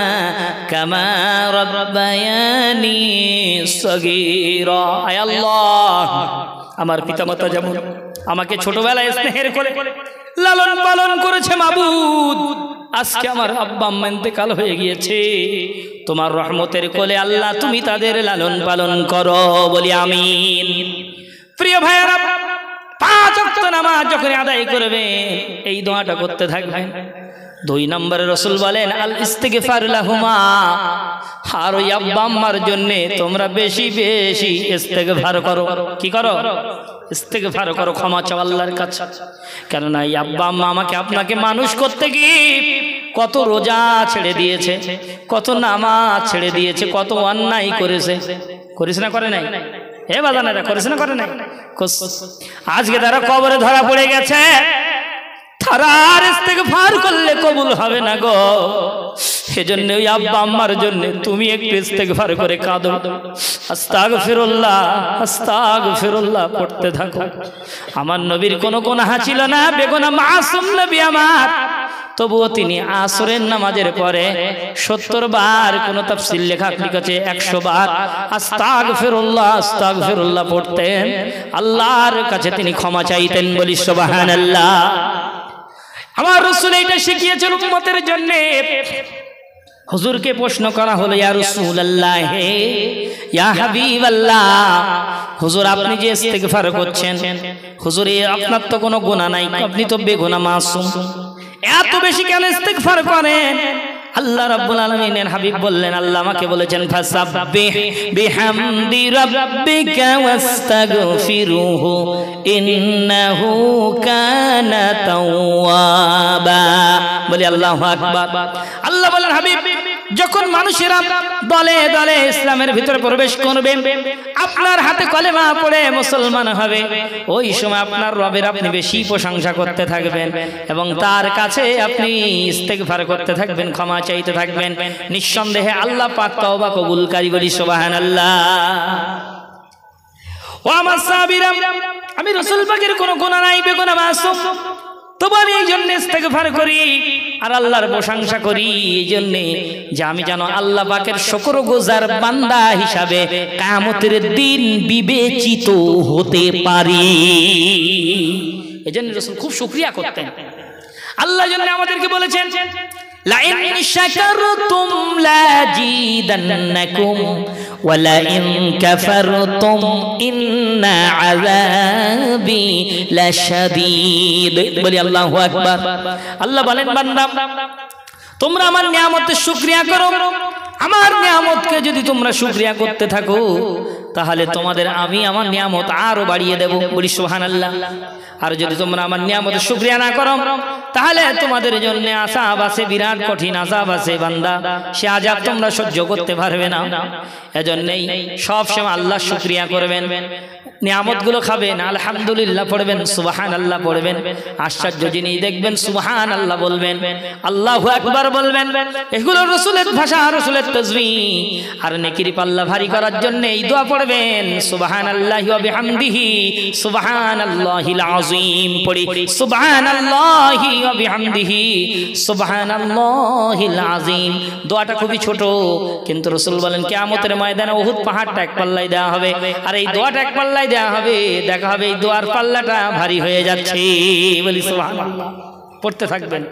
কামা রব্বায়ানি সগীরা। আয় আল্লাহ আমার পিতামাতা যেমন আমাকে ছোটবেলায় স্নেহের করে লালন পালন করেছে মাবুদ, আজকে আমার আব্বা আম্মা ইন্তেকাল হয়ে গিয়েছে, তোমার রহমতের কোলে আল্লাহ তুমি তাদের লালন পালন করো, বলি আমিন। প্রিয় ভাইয়েরা, 5 ওয়াক্ত নামাজ যখন আদায় করবে এই দোয়াটা করতে থাকবেন। 2 নম্বরে রাসূল বলেন আল ইস্তিগফার লাহুমা, আর ওই আব্বা আম্মার জন্য তোমরা বেশি বেশি ইস্তিগফার করো। কি করো? ইস্তিগফার করো, ক্ষমা চাও আল্লাহর কাছে। কেননা এই আব্বা আম্মা আমাকে আপনাকে মানুষ করতে গিয়ে কত রোজা ছেড়ে দিয়েছে, কত নামাজ ছেড়ে দিয়েছে, কত অন্যায় করেছে। করিস না করে নাই? হে বাজানেরা, করিস না করে নাই? আজকে তারা কবরে ধরা পড়ে গেছে, তারা আর ইস্তিগফার করলে কবুল হবে না গো। সেজন্য ওই আব্বা আম্মার জন্য তুমি একটু ইস্তিগফার করে কাঁদো, আস্তাগফিরুল্লাহ আস্তাগফিরুল্লাহ পড়তে থাকো। আমার নবীর কোনো গুনাহ ছিল না, বেগুনাহ মাসুম নবী আমার, তবুও তিনি আসরের নামাজের পরে 70 বার, কোন তাফসীর লেখক লিখেছে 100 বার আস্তাগফিরুল্লাহ আস্তাগফিরুল্লাহ পড়তেন, আল্লাহর কাছে তিনি ক্ষমা চাইতেন, বলি সুবহানাল্লাহ। আমার রাসূল এটা শিখিয়েছেন উম্মতের জন্য। হুজুরকে প্রশ্ন করা হলো, ইয়া রাসূলুল্লাহ ইয়া হাবিবাল্লাহ, হুজুর আপনি যে ইস্তিগফার করছেন, হুজুর আপনার তো কোনো গুনাহ নাই, আপনি তো বেগুনাহ মাসুম, এত বেশি কেন ইস্তিগফার করেন? আল্লাহ রাব্বুল আলামিনের হাবিব বললেন, আল্লাহ আমাকে বলেছেন ফাসাব্বিহ বিহামদি রাব্বিকা ওয়াস্তাগফিরুহু ইন্নাহু কানা তাওয়াবা। বলি আল্লাহু আকবার। আল্লাহ বলেন, হাবিব যখন মানুষেরা দলে দলে ইসলামের ভিতরে প্রবেশ করবে, আপনার হাতে কলেমা পড়ে মুসলমান হবে, ওই সময় আপনার রবের আপনি বেশি প্রশংসা করতে থাকবেন এবং তার কাছে আপনি ইস্তিগফার করতে থাকবেন, ক্ষমা চাইতে থাকবেন। নিঃসন্দেহে আল্লাহ পাক তওবা কবুলকারী, বলি সুবহানাল্লাহ। ও আমার সাহাবীরা, আমি রাসূল পাকের কোনো গুনাহ নাই, বেগুনাহ মাসুম, তবু আমি এই জন্য ইস্তিগফার করি আর আল্লাহর প্রশংসা করি, এই জন্য যে আমি যেন আল্লাহ পাকের শুকরগুজার বান্দা হিসাবে কিয়ামতের দিন বিবেচিত হতে পারি। এই জন্য রাসূল খুব শুকরিয়া করতেন। আল্লাহ জন্য আমাদেরকে বলেছেন, লাইন শাকারতুম লাজিদান্নাকুম ওয়া লাইন কাফারতুম ইন্না আযাবি লাশাদীদ। বলি আল্লাহু আকবার। আল্লাহ বলেন, বান্দা তোমরা আমার নিয়ামতের শুকরিয়া করো, আমার নিয়ামতকে যদি তোমরা শুকরিয়া করতে থাকো তাহলে তোমাদের আমি আমার নিয়ামত আরো বাড়িয়ে দেব, বলি সুবহানাল্লাহ। আর যদি তোমরা আমার নিয়ামতের শুকরিয়া না করো তাহলে তোমাদের জন্য আযাব আছে, বিরাট কঠিন আযাব আছে বান্দা, সে আযাব তোমরা সহ্য করতে পারবে না। এজন্যই সব সময় আল্লাহ শুকরিয়া করবেন। নিয়ামতগুলো খাবেন, আলহামদুলিল্লাহ পড়বেন, সুবহানাল্লাহ পড়বেন, আশ্চর্য জিনিস দেখবেন, সুবহানাল্লাহ বলবেন, আল্লাহু আকবার বলবেন। এগুলো রাসূলের ভাষা, রাসূলের তাসবিহ। আর নেকির পাল্লা ভারী করার জন্য এই দোয়া পড়বেন, সুবহানাল্লাহি ওয়া বিহামদিহি সুবহানাল্লাহিল আযীম। পড়ি সুবহানাল্লাহি ওয়া বিহামদিহি সুবহানাল্লাহিল আযীম। দোয়াটা খুবই ছোট, কিন্তু রাসূল বলেন কিয়ামতের ময়দানে উহুদ পাহাড়টা এক পাল্লায় দেওয়া হবে, আর এই দোয়াটা এক পাল্লায় দেওয়া হবে, দেখা হবে এই দোয়ার পাল্লাটা ভারী হয়ে যাচ্ছে। বলি সুবহানাল্লাহ। পড়তে থাকবেন,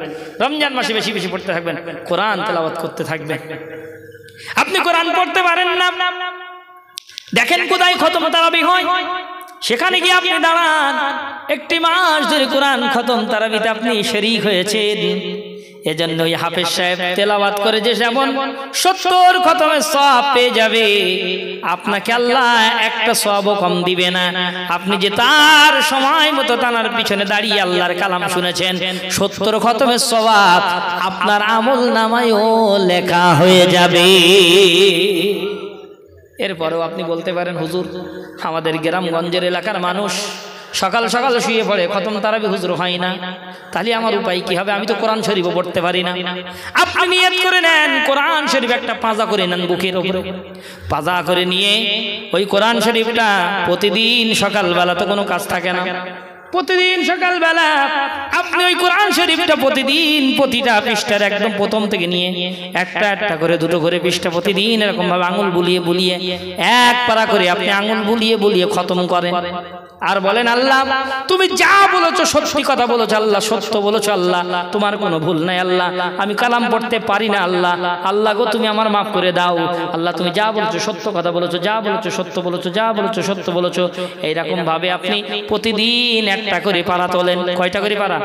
রমজান মাসে বেশি বেশি পড়তে থাকবেন, কোরআন তেলাওয়াত করতে থাকবেন। আপনি কোরআন পড়তে পারেন না, দেখেন কোথায় খতম তারাবি হয়, সেখানে গিয়ে আপনি দাঁড়ান। একটি মাস ধরে কোরআন খতম তারাবিতে আপনি শরীক হয়েছেন। এজন্য ওই হাফেজ সাহেব তেলাওয়াত করে যে যেমন 70 খতমের সওয়াব পেয়ে যাবে, আপনাকে আল্লাহ একটা সওয়াবও কম দিবে না। আপনি যে তার সময় মতো তানার পিছনে দাঁড়িয়ে আল্লাহর কালাম শুনেছেন, 70 খতমের সওয়াব আপনার আমল নামায়ও লেখা হয়ে যাবে। এরপরেও আপনি বলতে পারেন, হুজুর আমাদের গ্রামগঞ্জের এলাকার মানুষ সকাল সকাল শুয়ে পড়ে, খতম তারাবি হুজুর হয় না, তাহলে আমার উপায় কি হবে? আমি তো কোরআন শরীফও পড়তে পারি না। আপনি নিয়ত করে নেন, কোরআন শরীফ একটা পাজা করে নেন, বুকের উপরে পাজা করে নিয়ে ওই কোরআন শরীফটা প্রতিদিন সকালবেলা, তো কোনো কাজ থাকে না, প্রতিদিন সকালবেলা আপনি ওই কোরআন শরীফটা প্রতিদিন প্রতিটা পৃষ্ঠার একদম প্রথম থেকে নিয়ে একটা একটা করে, দুটো করে পৃষ্ঠা প্রতিদিন এরকম ভাবে আঙুল বুলিয়ে বুলিয়ে এক পারা করে আপনি আঙুল বুলিয়ে বুলিয়ে খতম করেন। আর বলেন, আল্লাহ তুমি যা বলেছো সত্যি কথা বলেছো, আল্লাহ সত্য বলেছো, আল্লাহ তোমার কোনো ভুল নাই, আল্লাহ আমি কালাম পড়তে পারি না, আল্লাহ আল্লাহ গো তুমি আমার মাফ করে দাও, আল্লাহ তুমি যা বলেছো সত্য কথা বলেছো, যা বলেছো সত্য বলেছো, যা বলেছো সত্য বলেছো। এইরকম ভাবে আপনি প্রতিদিন একটা করে পারা তোলেন। কয়টা করে পারা?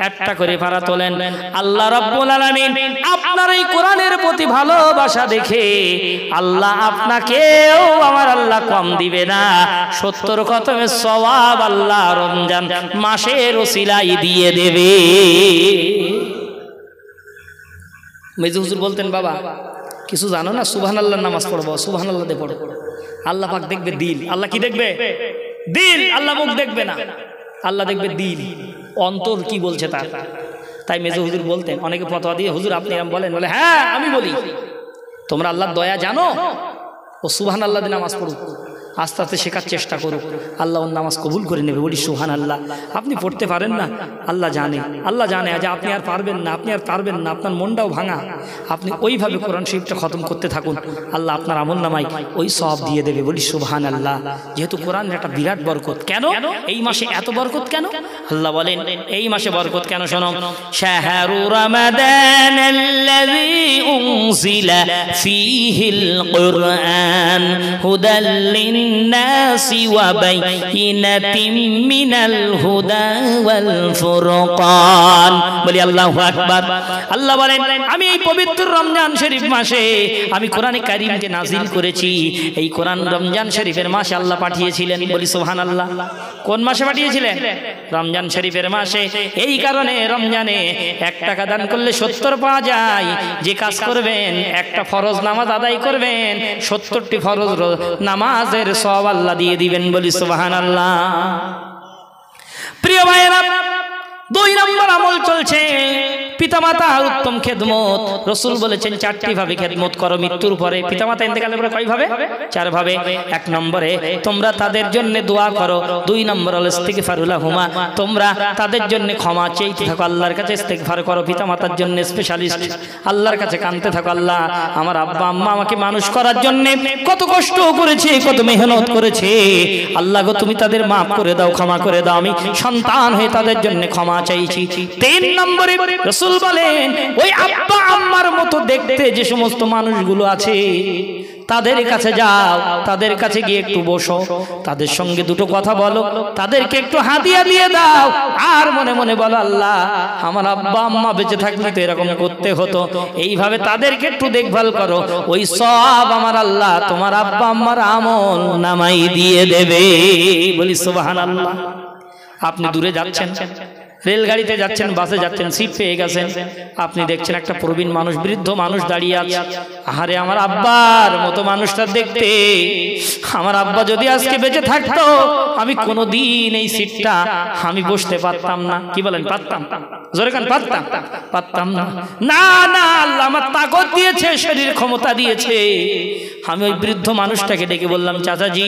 একটা করে পারা তোলেন। আল্লাহ রাব্বুল আলামিন আপনার এই কোরআনের প্রতি ভালোবাসা দেখে আল্লাহ আপনাকেও আমার আল্লাহ কম দিবে না, 70 খতমের সওয়াব আল্লাহ রমজান মাসের ওসিলায় দিয়ে দেবে। মেজু হুজুর বলতেন, বাবা কিছু জানো না, সুবহানাল্লাহর নামাজ পড়বো, সুবহানাল্লাহ দিয়ে পড়ো, আল্লাহ পাক দেখবে দিল। আল্লাহ কি দেখবে? দিল। আল্লাহ মুখ দেখবে না, আল্লাহ দেখবে দিল, অন্তর কি বলছে তার। তাই মেজু হুজুর বলতেন, অনেকে ফতোয়া দিয়ে, হুজুর আপনি এরকম বলেন, বলে হ্যাঁ আমি বলি, তোমরা আল্লাহর দয়া জানো, ও সুবহানাল্লাহ দিয়ে নামাজ পড়ো, আস্তে আস্তে শেখার চেষ্টা করো, আল্লাহ ওর নামাজ কবুল করে নেবে। বলি সুবহানাল্লাহ। আপনি পড়তে পারেন না, আল্লাহ জানে, আল্লাহ জানে যে আপনি আর পারবেন না, আপনি আর পারবেন না, আপনার মনটাও ভাঙা, আপনি ওইভাবে কোরআন শরীফটা খতম করতে থাকুন, আল্লাহ আপনার আমল নামায় ওই সওয়াব দিয়ে দেবে। বলি সুবহানাল্লাহ। যেহেতু কোরআন একটা বিরাট বরকত। কেন এই মাসে এত বরকত? কেন আল্লাহ বলেন এই মাসে বরকত কেন? শোনো, শাহরু রমাদানাল্লাযী উনজিলা ফীহিল কুরআন হুদাল للناس وبينات من الهدى والفرقان। বলি আল্লাহু আকবার। আল্লাহ বলেন আমি এই পবিত্র রমজান শরীফ মাসে আমি কোরআনে কারীমকে নাজিল করেছি। এই কোরআন রমজান শরীফের মাসে আল্লাহ পাঠিয়েছিলেন। বলি সুবহানাল্লাহ। কোন মাসে পাঠিয়েছিলেন? রমজান শরীফের মাসে। এই কারণে রমজানে 1 টাকা দান করলে 70 পাওয়া যায়। যে কাজ করবেন, একটা ফরজ নামাজ আদায় করবেন, 70টি ফরজ নামাজের সওয়াব আল্লাহ দিয়ে দিবেন। বলি সুবহানাল্লাহ। প্রিয় ভাইয়েরা, 2 নম্বর আমল চলছে পিতামাতার উত্তম খেদমত। রাসূল বলেছেন 4টি ভাবে খেদমত করো মৃত্যুর পরে। পিতামাতা ইন্তেকালের পরে কয় ভাবে? 4 ভাবে। 1 নম্বরে তোমরা তাদের জন্য দোয়া করো। 2 নম্বর হলো ইস্তিগফারু লাহুমা, তোমরা তাদের জন্য ক্ষমা চাইতে থাকো, আল্লাহর কাছে ইস্তিগফার করো। পিতামাতার জন্য স্পেশালিস্ট, আল্লাহর কাছে কাঁদতে থাকো, আল্লাহ আমার আব্বা আম্মা আমাকে মানুষ করার জন্য কত কষ্ট করেছে, কত মেহনত করেছে, আল্লাহ গো তুমি তাদের মাফ করে দাও, ক্ষমা করে দাও, আমি সন্তান হয়ে তাদের জন্য ক্ষমা চাইছি। 3 নম্বরে রাসূল বলেন ওই আব্বা আম্মার মতো দেখতে যে সমস্ত মানুষগুলো আছে তাদের কাছে যাও, তাদের কাছে গিয়ে একটু বসো, তাদের সঙ্গে 2টো কথা বলো, তাদেরকে একটু হাদিয়া দিয়ে দাও, আর মনে মনে বলো আল্লাহ আমার আব্বা আম্মা বেঁচে থাকলে তো এরকম করতে হতো। এইভাবে তাদেরকে একটু দেখভাল করো, ওই সওয়াব আমার আল্লাহ তোমার আব্বা আম্মার আমল নামাই দিয়ে দেবে। বলি সুবহানাল্লাহ। আপনি দূরে যাচ্ছেন, রেলগাড়িতে যাচ্ছেন, বাসে যাচ্ছেন, সিট পেয়ে গেছেন, আপনি দেখছেন একটা প্রবীণ মানুষ, বৃদ্ধ মানুষ দাঁড়িয়ে আছে। আরে আমার আব্বার মতো মানুষটা দেখতে, আমার আব্বা যদি আজকে বেঁচে থাকতো আমি কোনোদিন এই সিটটা আমি বসতে পারতাম না। কি বলেন? পারতাম? জোরে কান, পারতাম? পারতাম না। না না, আল্লাহ আমার তাকত দিয়েছে, শরীর ক্ষমতা দিয়েছে। আমি ওই বৃদ্ধ মানুষটাকে ডেকে বললাম, চাচাজি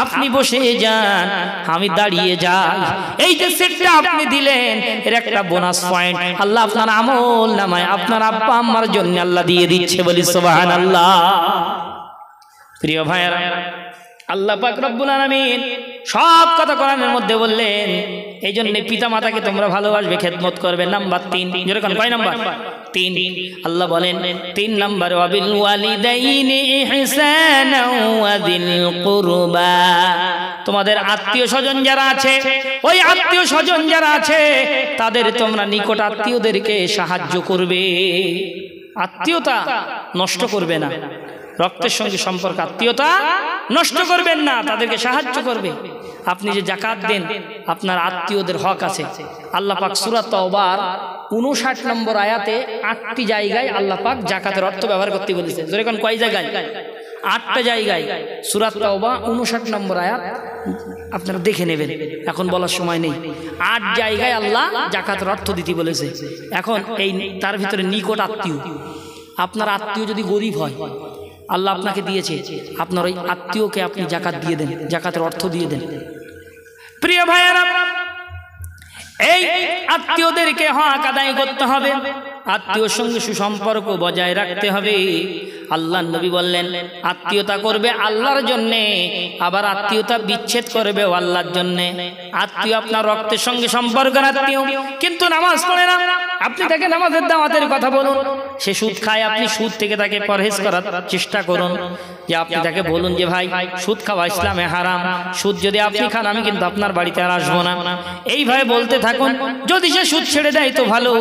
আপনি বসে যান, আমি দাঁড়িয়ে যাই। এই যে সিটটা আপনি দিলেন এর একটা বোনাস পয়েন্ট আল্লাহ আপনার আমল নামায় আপনার আব্বা আম্মার জন্য আল্লাহ দিয়ে দিচ্ছে। বলি সুবহানাল্লাহ। প্রিয় ভাইরা, আল্লাহ পাক রব্বুল আলামিন সব কথা কোরআনের মধ্যে বললেন। এই জন্য পিতা মাতাকে তোমরা ভালোবাসবে, খেদমত করবে। নাম্বার 3, যেরকম কয় নাম্বার? 3। আল্লাহ বলেন 3 নাম্বার, ওয়াবিল ওয়ালিদাইনি ইহসানাও ওয়া যিল কুরবা। তোমাদের আত্মীয় স্বজন যারা আছে, ওই আত্মীয় স্বজন যারা আছে তাদের তোমরা নিকট আত্মীয়দেরকে সাহায্য করবে। আত্মীয়তা নষ্ট করবে না, রক্তের সঙ্গে সম্পর্ক, আত্মীয়তা নষ্ট করবেন না, তাদেরকে সাহায্য করবে। আপনি যে যাকাত দেন, আপনার আত্মীয়দের হক আছে। আল্লাহ পাক সূরা তাওবার 59 নম্বর আয়াতে 8টি জায়গায় আল্লাহ পাক যাকাতের অর্থ ব্যবহার করতে বলেছেন। যেরকম কয় জায়গায়? 8টা জায়গায়। সূরা তাওবা 59 নম্বর আয়াত, আপনারা দেখে নেবেন, এখন বলার সময় নেই। 8 জায়গায় আল্লাহ যাকাতের অর্থ দিতে বলেছে। এখন এই তার ভিতরে নিকট আত্মীয়, আপনার আত্মীয় যদি গরিব হয়, আল্লাহ আপনাকে দিয়েছে, আপনার ওই আত্মীয়কে আপনি যাকাত দিয়ে দেন, যাকাতের অর্থ দিয়ে দেন। প্রিয় ভাইয়েরা, এই আত্মীয়দেরকে হক আদায় করতে হবে, আত্মীয়র সঙ্গে সুসম্পর্ক বজায় রাখতে হবে। আল্লাহর নবী বললেন আত্মীয়তা করবে আল্লাহর জন্যে, আবার আত্মীয়তা বিচ্ছেদ করবে আল্লাহর জন্যে। আত্মীয় আপনার রক্তের সঙ্গে সম্পর্কের আত্মীয়, কিন্তু নামাজ পড়ে না। আপনি তাকে নামাজের দাওয়াতের কথা বলুন, সে সুদ খায়, আপনি সুদ থেকে তাকে পরহেজ করার চেষ্টা করুন। যে আপনি তাকে বলুন যে ভাই সুদ খাওয়া ইসলামে হারাম, সুদ যদি আপনি খান আমি কিন্তু আপনার বাড়িতে আর আসবো না। এইভাবে বলতে থাকুন। যদি সে সুদ ছেড়ে দেয় তো ভালো,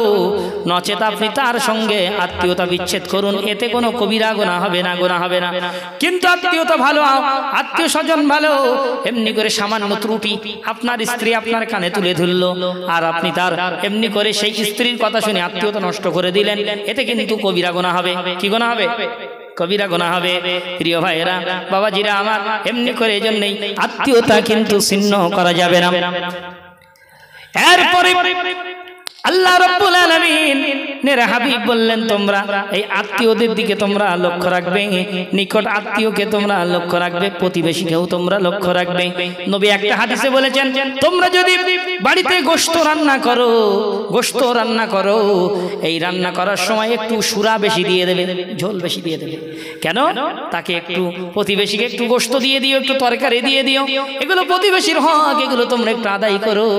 নচেত আপনি তার সঙ্গে আত্মীয়তা বিচ্ছেদ করুন, এতে কোনো কবিরা গুনাহ হবে না, গুনাহ হবে না। কিন্তু আত্মীয়তা ভালো, আত্মীয় স্বজন ভালো, এমনি করে সামান্য ত্রুটি আপনার স্ত্রী আপনার কানে তুলে ধরলো, আর আপনি তার এমনি করে সেই স্ত্রীর কথা শুনে আত্মীয়তা নষ্ট করে দিলেন, এতে কিন্তু কবিরা গুনাহ হবে। কি গুনাহ হবে? কবিরা গুনাহ হবে। প্রিয় ভাইয়েরা, বাবাজিরা আমার, এমনি করে এজন্যই আত্মীয়তা কিন্তু ছিন্ন করা যাবে না। এরপরে আল্লাহ রাব্বুল আলামিন এর হাবিব বললেন তোমরা এই আত্মীয়দের দিকে তোমরা লক্ষ্য রাখবে, নিকট আত্মীয়কে তোমরা লক্ষ্য রাখবে, প্রতিবেশীকেও তোমরা লক্ষ্য রাখবে। নবী একটা হাদিসে বলেছেন, তোমরা যদি বাড়িতে গোশত রান্না করো, এই রান্না করার সময় একটু সুরা বেশি দিয়ে দেবে, ঝোল বেশি দিয়ে দেবে। কেন? তাকে একটু, প্রতিবেশীকে একটু গোশত দিয়ে দিও, একটু তরকারি দিয়ে দিও, এগুলো প্রতিবেশীর হক, এগুলো তোমরা একটু আদায় করো।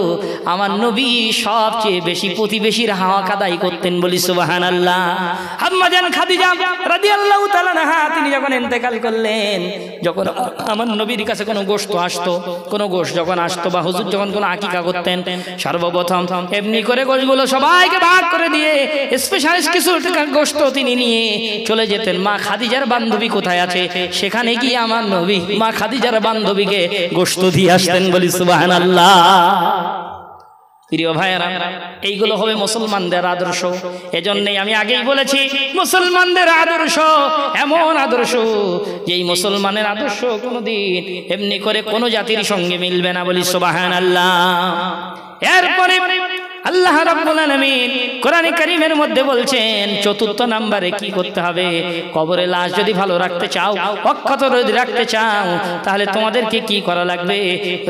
আমার নবী সবচেয়ে বেশি প্রতিবেশীর হক আদায় করতেন। বলি সুবহানাল্লাহ। আম্মা জান খাদিজা রাদিয়াল্লাহু তাআলা আনহা, তিনি যখন ইন্তেকাল করলেন, যখন আমার নবীর কাছে কোনো গোশত আসতো, কোনো গোশত যখন আসতো বা হুজুর যখন কোনো আকিকা করতেন, সর্বপ্রথম এমনি করে গোশতগুলো সবাইকে ভাগ করে দিয়ে স্পেশালিস্ট কিছু গোশত তিনি নিয়ে চলে যেতেন। মা খাদিজার বান্ধবী কোথায় আছে, সেখানে গিয়ে আমার নবী মা খাদিজার বান্ধবীকে গোশত দিয়ে আসতেন। বলি সুবহানাল্লাহ। প্রিয় ভাইয়েরা, এইগুলো হবে মুসলমানদের আদর্শ। এজন্যই আমি আগেই বলেছি, মুসলমানদের আদর্শ এমন আদর্শ যে এই মুসলমানের আদর্শ কোনোদিন এমনি করে কোনো জাতির সঙ্গে মিলবে না। বলি সুবহানাল্লাহ। এরপরে আল্লাহ রাব্বুল আলামিন কোরআনে কারীমের মধ্যে বলছেন, চতুর্থ নম্বরে কি করতে হবে? কবরে লাশ যদি ভালো রাখতে চাও, অক্ষত যদি রাখতে চাও, তাহলে তোমাদেরকে কি করা লাগবে?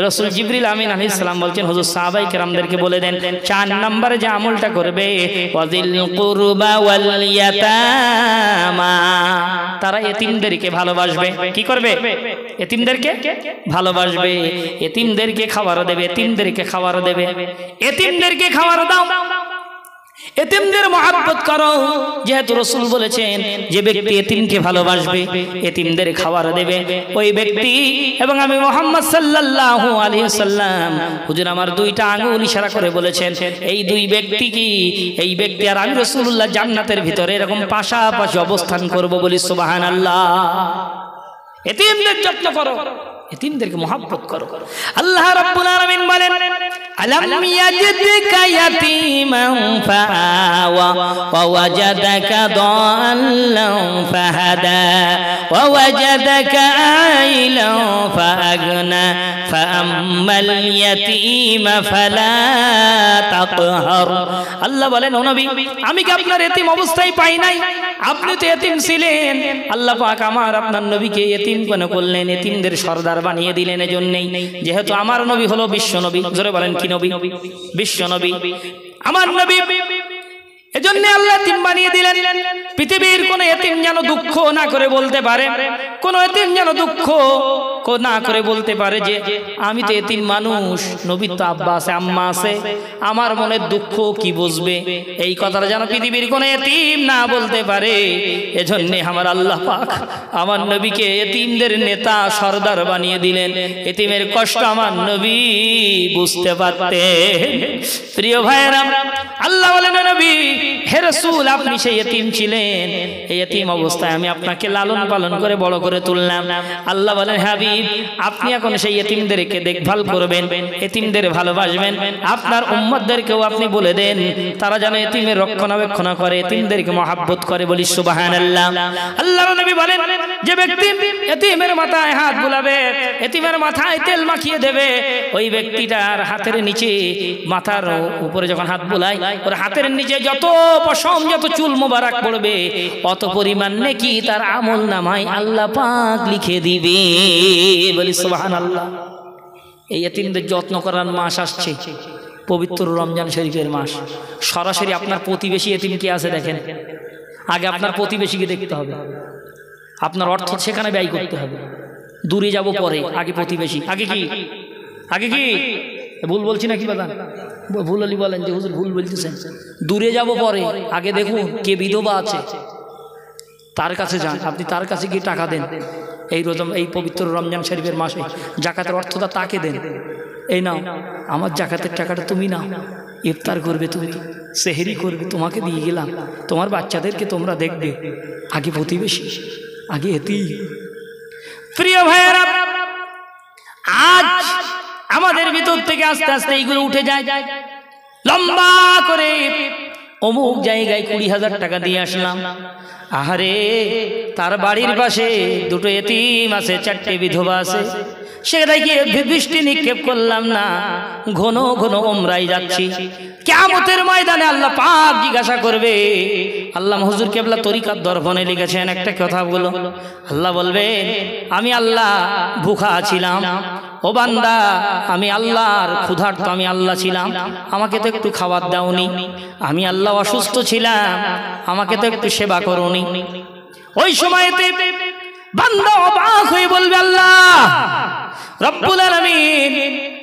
রাসূল জিবরিল আমিন আলাইহিস সালাম বলছেন, হুজুর সাহাবায়ে কেরামদেরকে বলে দেন 4 নম্বরে যে আমলটা করবে, ওয়াজিল কুরবা ওয়াল ইয়াতামা, তারা এতিমদেরকে ভালোবাসবে। কি করবে? এতিমদেরকে ভালোবাসবে, এতিমদেরকে খাবার দেবে, এতিমদেরকে খাবার দেবে, এতিমদেরকে খাবার দাও, এতিমদের মহব্বত করো। যেহেতু রাসূল বলেছেন যে ব্যক্তি এতিমকে ভালোবাসবে, এতিমদের খাবার দেবে, ওই ব্যক্তি এবং আমি মুহাম্মদ সাল্লাল্লাহু আলাইহি ওয়াসাল্লাম হুজুর আমার 2টা আঙ্গুল ইশারা করে বলেছেন, এই 2 ব্যক্তি কি, এই ব্যক্তি আর আমি রাসূলুল্লাহ জান্নাতের ভিতরে এরকম পাশাপাশি অবস্থান করব। বলি সুবহানাল্লাহ। এতিমদের যত্ন করো, এতিমদেরকে মহব্বত করো। আল্লাহ রাব্বুল আলামিন বলেন, ألم يجدك يتيما فآوى ووجدك ضالا فهدى ووجدك عائلا فأغنى فأما اليتيم فلا تقهر আল্লাহ বলেন ও নবী আমি কি আপনার এতিম অবস্থায় পাই নাই আপনি তো এতিম ছিলেন আল্লাহ পাক আমার আপনার নবীকে এতিম কেন করলেন এতিমদের সরদার বানিয়ে দিলেন এজন্যই যেহেতু আমার নবী হলো বিশ্ব নবী জোরে বলেন কি নবী বিশ্ব নবী আমার নবী এজন্য আল্লাহ এতিম বানিয়ে দিলেন পৃথিবীর কোন এতিম যেন দুঃখ না করে বলতে পারে কোন এতিম যেন দুঃখ না করে বলতে পারে যে আমি তো এতিম মানুষ নবীর তো আব্বা আছে আম্মা আছে আমার মনের দুঃখ কি বুঝবে এই কথাটা যেন পৃথিবীর কোন এতিম না বলতে পারে এজন্য আমার আল্লাহ পাক আমার নবীকে এতিমদের নেতা সরদার বানিয়ে দিলেন এতিমের কষ্ট আমার নবী বুঝতে পারতেন প্রিয় ভাইরা আল্লাহ বলেন নবী হে রাসূল আপনি সেই এতিম ছিলেন এই এতিম অবস্থায় আমি আপনাকে লালন পালন করে বড় করে তুললাম আল্লাহ বলেন হাবিব আপনি এখন সেই এতিমদেরকে দেখভাল করবেন এতিমদের ভালোবাসবেন আপনার উম্মতদেরকেও আপনি বলে দেন তারা যেন এতিমের রক্ষণাবেক্ষণ করে এতিমদেরকে মহব্বত করে বলি সুবহানাল্লাহ আল্লাহর নবী বলেন যে ব্যক্তি এতিমের মাথায় হাত বুলাবে এতিমের মাথায় তেল মাখিয়ে দেবে ওই ব্যক্তিটার হাতের নিচে মাথার উপরে যখন হাত বুলায় ওর হাতের নিচে যত পশম যত চুল মোবারক পড়বে অত পরিমাণ নেকি তার আমল নামায় আল্লাহ পাক লিখে দিবে বলি সুবহানাল্লাহ এই এতিমদের যত্ন করার মাস আসছে পবিত্র রমজান শরীফের মাস সরাসরি আপনার প্রতিবেশী এতিম কে আছে দেখেন আগে আপনার প্রতিবেশীকে দেখতে হবে আপনার অর্থ সেখানে ব্যয় করতে হবে দূরে যাব পরে আগে প্রতিবেশী আগে কি ভুল বলছি নাকি বাদান ভুল হলি বলেন যে হুজুর ভুল বলতেছেন দূরে যাব পরে আগে দেখুন কে বিধবা আছে তার কাছে যান আপনি তার কাছে গিয়ে টাকা দেন এই পবিত্র রমজান শরীফের মাসে জাকাতের অর্থটা তাকে দেন এই নাও আমার জাকাতের টাকাটা তুমি নাও ইফতার করবে তুমি সেহরি করবে তোমাকে দিয়ে গেলাম তোমার বাচ্চাদেরকে তোমরা দেখবে আগে প্রতিবেশী আগে এতিম প্রিয় ভাইয়েরা আজ আমাদের ভিতর থেকে আস্তে আস্তে এইগুলো উঠে যায় লম্বা করে অমুক জায়গায় 20,000 টাকা দিয়ে আসলাম আহারে তার বাড়ির পাশে দুটো এতিম আছে 4টে বিধবা আছে সেটাই গিয়ে বৃষ্টি নিক্ষেপ করলাম না ঘন ঘন ওমরায় যাচ্ছি কিয়ামতের ময়দানে আল্লাহ পাক জিজ্ঞাসা করবে আল্লাহ হুজুর কেবলা তরিকার দর্পণে লিখেছেন একটা কথা বলো আল্লাহ বলবেন আমি আল্লাহ ভুখা ছিলাম ও বান্দা আমি আল্লাহর ক্ষুধার্ত আমি আল্লাহ ছিলাম আমাকে তো একটু খাবার দাওনি আমি আল্লাহ অসুস্থ ছিলাম আমাকে তো একটু সেবা করোনি ওই সময়তে বান্দা অবাক হয়ে বলবে আল্লাহ রব্বুল আলামিন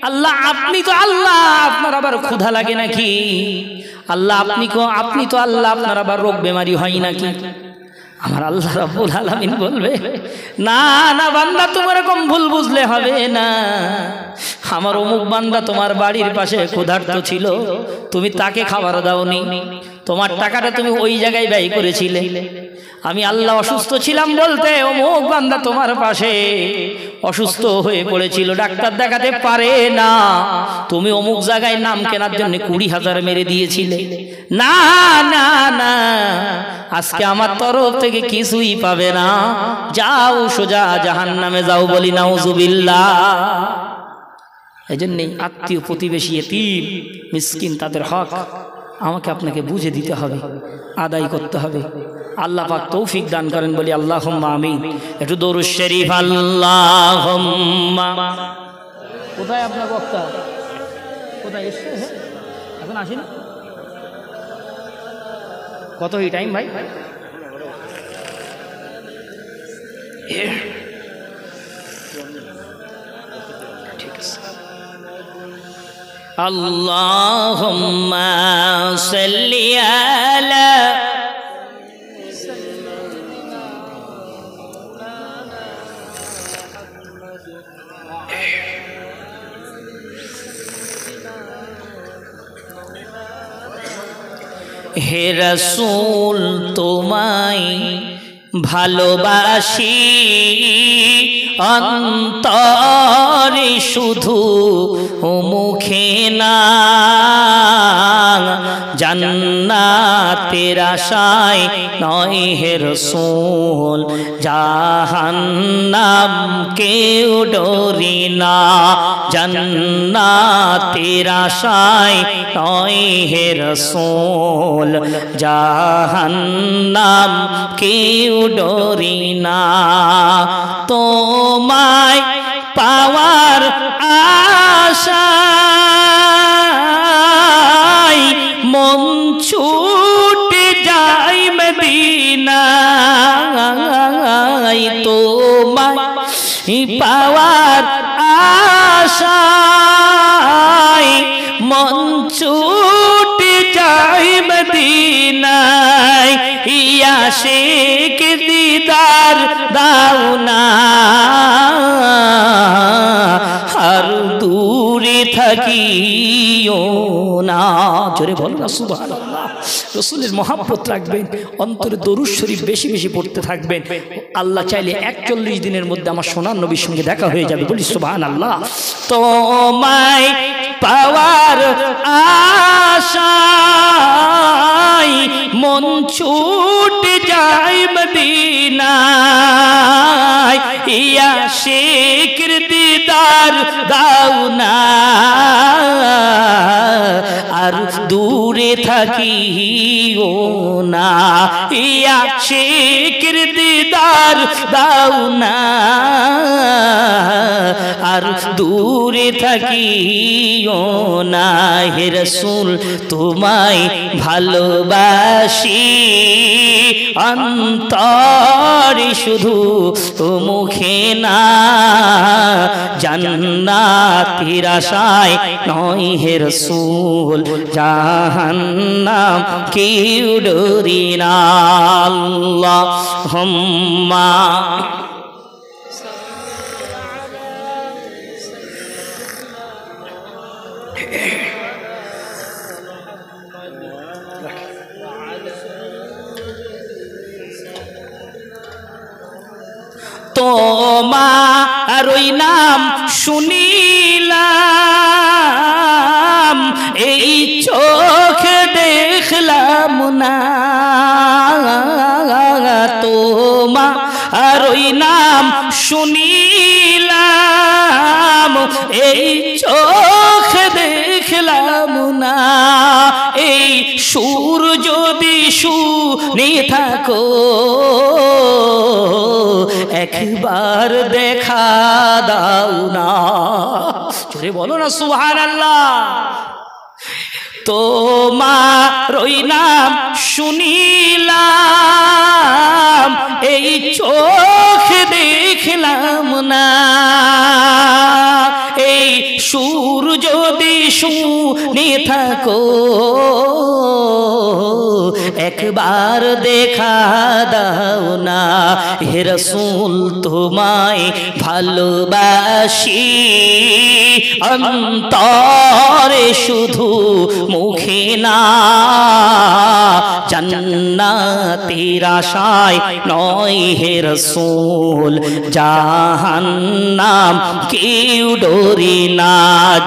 আল্লাহ আপনি তো আল্লাহ আপনার আবার ক্ষুধা লাগে নাকি আল্লাহ আপনি তো আল্লাহ আপনার আবার রোগ বেমারি হয় নাকি আমার আল্লাহ রব্বুল আলামিন বলবে না না বান্দা তোমার এরকম ভুল বুঝলে হবে না আমার অমুক বান্দা তোমার বাড়ির পাশে ক্ষুধার্ত ছিল তুমি তাকে খাবার দাওনি তোমার টাকাটা তুমি ওই জায়গায় ব্যয় করেছিলে আমি আল্লাহ অসুস্থ ছিলাম বলতে অমুক বান্দা তোমার পাশে অসুস্থ হয়ে পড়েছিল ডাক্তার দেখাতে পারে না তুমি অমুক জায়গায় নাম কেনার জন্য 20,000 মেরে দিয়েছিলে না না না আজকে আমার তরফ থেকে কিছুই পাবে না যাও সোজা জাহান্নামে যাও বলি নাউজুবিল্লাহ এজন্যই আত্মীয় প্রতিবেশী এতিম মিসকিন তাদের হক আমাকে আপনাকে বুঝে দিতে হবে আদায় করতে হবে আল্লাহ পাক তৌফিক দান করেন বলি আল্লাহুম্মা আমিন একটু দরুদ শরীফ আল্লাহুম্মা কোথায় আপনার বক্তা কোথায় এসে এখন আসেন কত এই টাইম ভাই ঠিক আছে আল্লাহুম্মা সাল্লি আলা হে রাসূল তোমায় ভালোবাসি অন্তরে শুধু মুখে না জান্নাতের আশায় নয় হে রাসূল জাহান্নাম কেউ ডরি না জান্নাতের আশায় নয় হে রাসূল জাহান্নাম কেউ ডরি না তোমায় পাওয়ার আশায় মন ছুটে যায় মদিনায় তোমায় পাওয়ার আশায় মন ছুটে যায় মদিনায় আশিক দিদার দাও না আর দূরে থাকিও না জোরে বলো না সুবহানাল্লাহ রাসূলের মহব্বত রাখবেন অন্তরে দরুদ শরীফ বেশি বেশি পড়তে থাকবেন আল্লাহ চাইলে 41 দিনের মধ্যে আমার সোনার নবীর সঙ্গে দেখা হয়ে যাবে বলি সুবহানাল্লাহ তোমায় পাওয়ার আশায় মন ছুটে যায় মদিনায় আশিকের দিদার দাও না আর দূরে থাকিও না আশিকের দিদার দাও না আর দূরে থাকিও না হে রাসূল তোমায় ভালোবাসি অন্তরে শুধু মুখে না জান্নাতের আশায় নয় হে রাসূল জাহান্নাম কেউ ডরি না আল্লাহুম্মা তোমার ওই নাম শুনিলাম এই চোখ দেখলাম না তোমার ওই নাম শুনিলাম এই চোখ দেখলাম না এই সুর যদি শুনে থাকো একবার দেখা দাও না জোরে বলো না সুবহানাল্লাহ তোমার ওই নাম শুনিলাম এই চোখ দেখলাম না এই সুর যদি শুনে থাকো একবার দেখা দাও না হে রাসূল তোমায় ভালোবাসি অন্তরে শুধু মুখে না জান্নাতের আশায় নয় হে রাসূল জাহান্নাম কেউ ডরি না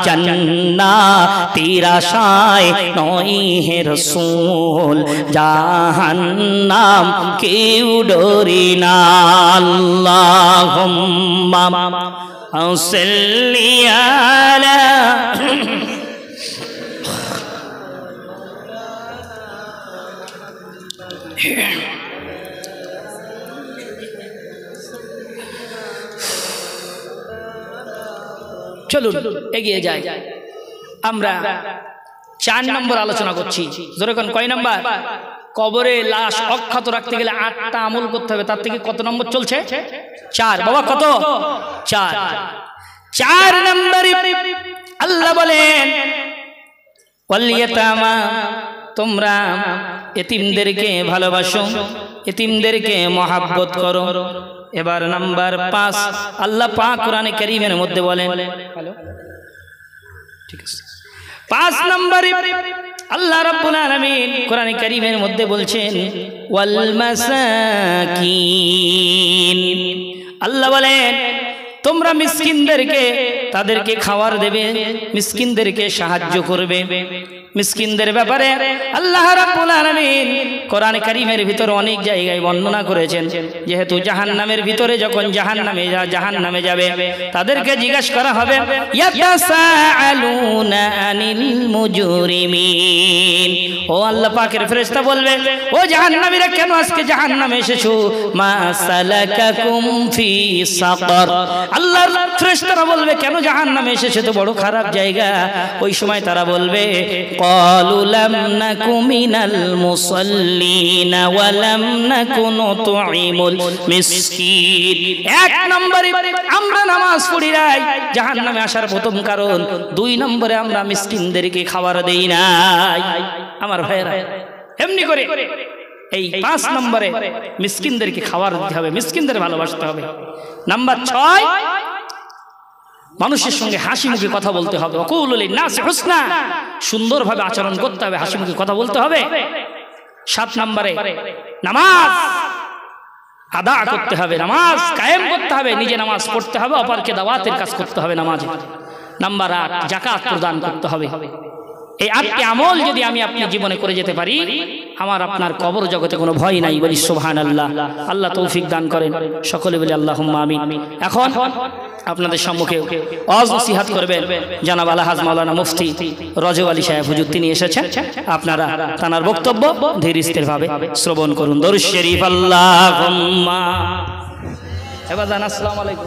জান্নাতের আশায় নয় হে রাসূল জাহান্নাম কেউ ডরি না আল্লাহুম্মা সাল্লি আলা চলুন এগিয়ে যাই আমরা 4 নম্বর আলোচনা করছি জোরে কোন কয় নাম্বার কবরে লাশ অক্ষত রাখতে গেলে 8টা আমল করতে হবে তার থেকে কত নম্বর চলছে 4 বাবা কত 4 নম্বরে আল্লাহ বলেন ওয়ালিয়াতামা তোমরা এতিমদেরকে ভালোবাসো এতিমদেরকে মহব্বত করো এবার নাম্বার 5 আল্লাহ পাক কোরআনে কারীমের মধ্যে বলেন হ্যালো ঠিক আছে 5 নম্বরে আল্লাহ রাব্বুল আলামিন কোরআনে কারীমের মধ্যে বলছেন ওয়াল মাসাকিন আল্লাহ বলেন তোমরা মিসকিনদেরকে তাদেরকে খাবার দেবে, মিসকিনদেরকে সাহায্য করবে। মিসকিনদের ব্যাপারে আল্লাহ রাব্বুল আলামিন কোরআন কারীমের ভিতরে অনেক জায়গায় বর্ণনা করেছেন। যেহেতু জাহান্নামের ভিতরে যখন জাহান্নামে যাবে তাদেরকে জিজ্ঞাসা করা হবে, ইয়াতাসাআলুনা আনিল মুজরিমিন। ও আল্লাহ পাকের ফেরেশতা বলবে, ও জাহান্নামীরা কেন আজকে জাহান্নামে এসেছো? মা সালাকাকুম ফি সাকার। আল্লাহর ফেরেশতারা বলবে, কেন জাহান্নামে এসেছো? তো বড় খারাপ জায়গা। ওই সময় তারা বলবে, ক্বালু লাম নাকু মিনাল মুসাল্লিনা ওয়া লাম নাকু নুতঈমুল মিসকিন। এক নম্বরে আমরা নামাজ পড়ি নাই, জাহান্নামে আসার প্রথম কারণ। দুই নম্বরে আমরা মিসকিনদেরকে খাবার দেই নাই। আমার ভাইরা, এমনি করে এই 5 নম্বরে মিসকিনদেরকে খাবার দিতে হবে, মিসকিনদের ভালোবাসতে হবে। নাম্বার 6, মানুষের সঙ্গে হাসি মুখে কথা বলতে হবে। ওয়াকুলু লিন-নাসি হুসনা, সুন্দরভাবে আচরণ করতে হবে, হাসি মুখে কথা বলতে হবে। 7 নম্বরে নামাজ আদা করতে হবে, নামাজ কায়েম করতে হবে, নিজে নামাজ পড়তে হবে, অপরকে দাওয়াতের কাজ করতে হবে নামাজে। নাম্বার 8, যাকাত প্রদান করতে হবে। এই 8টি আমল যদি আমি আপনি জীবনে করে যেতে পারি, আমার আপনার কবর জগতে কোনো ভয় নাই। বলি সুবহানাল্লাহ। আল্লাহ তৌফিক দান করেন, সকলে বলি আল্লাহুম্মা আমিন। এখন আপনাদের সম্মুখে ওয়াজ নসিহত করবেন জনাব আলহাজ মাওলানা মুফতি রজব আলী সাহেব হুজুর। তিনি এসেছেন, আপনারা তার বক্তব্য ধীর স্থিরভাবে শ্রবণ করুন। দরুদ শরীফ। আল্লাহুম্মা। এবার জান আসসালামু আলাইকুম।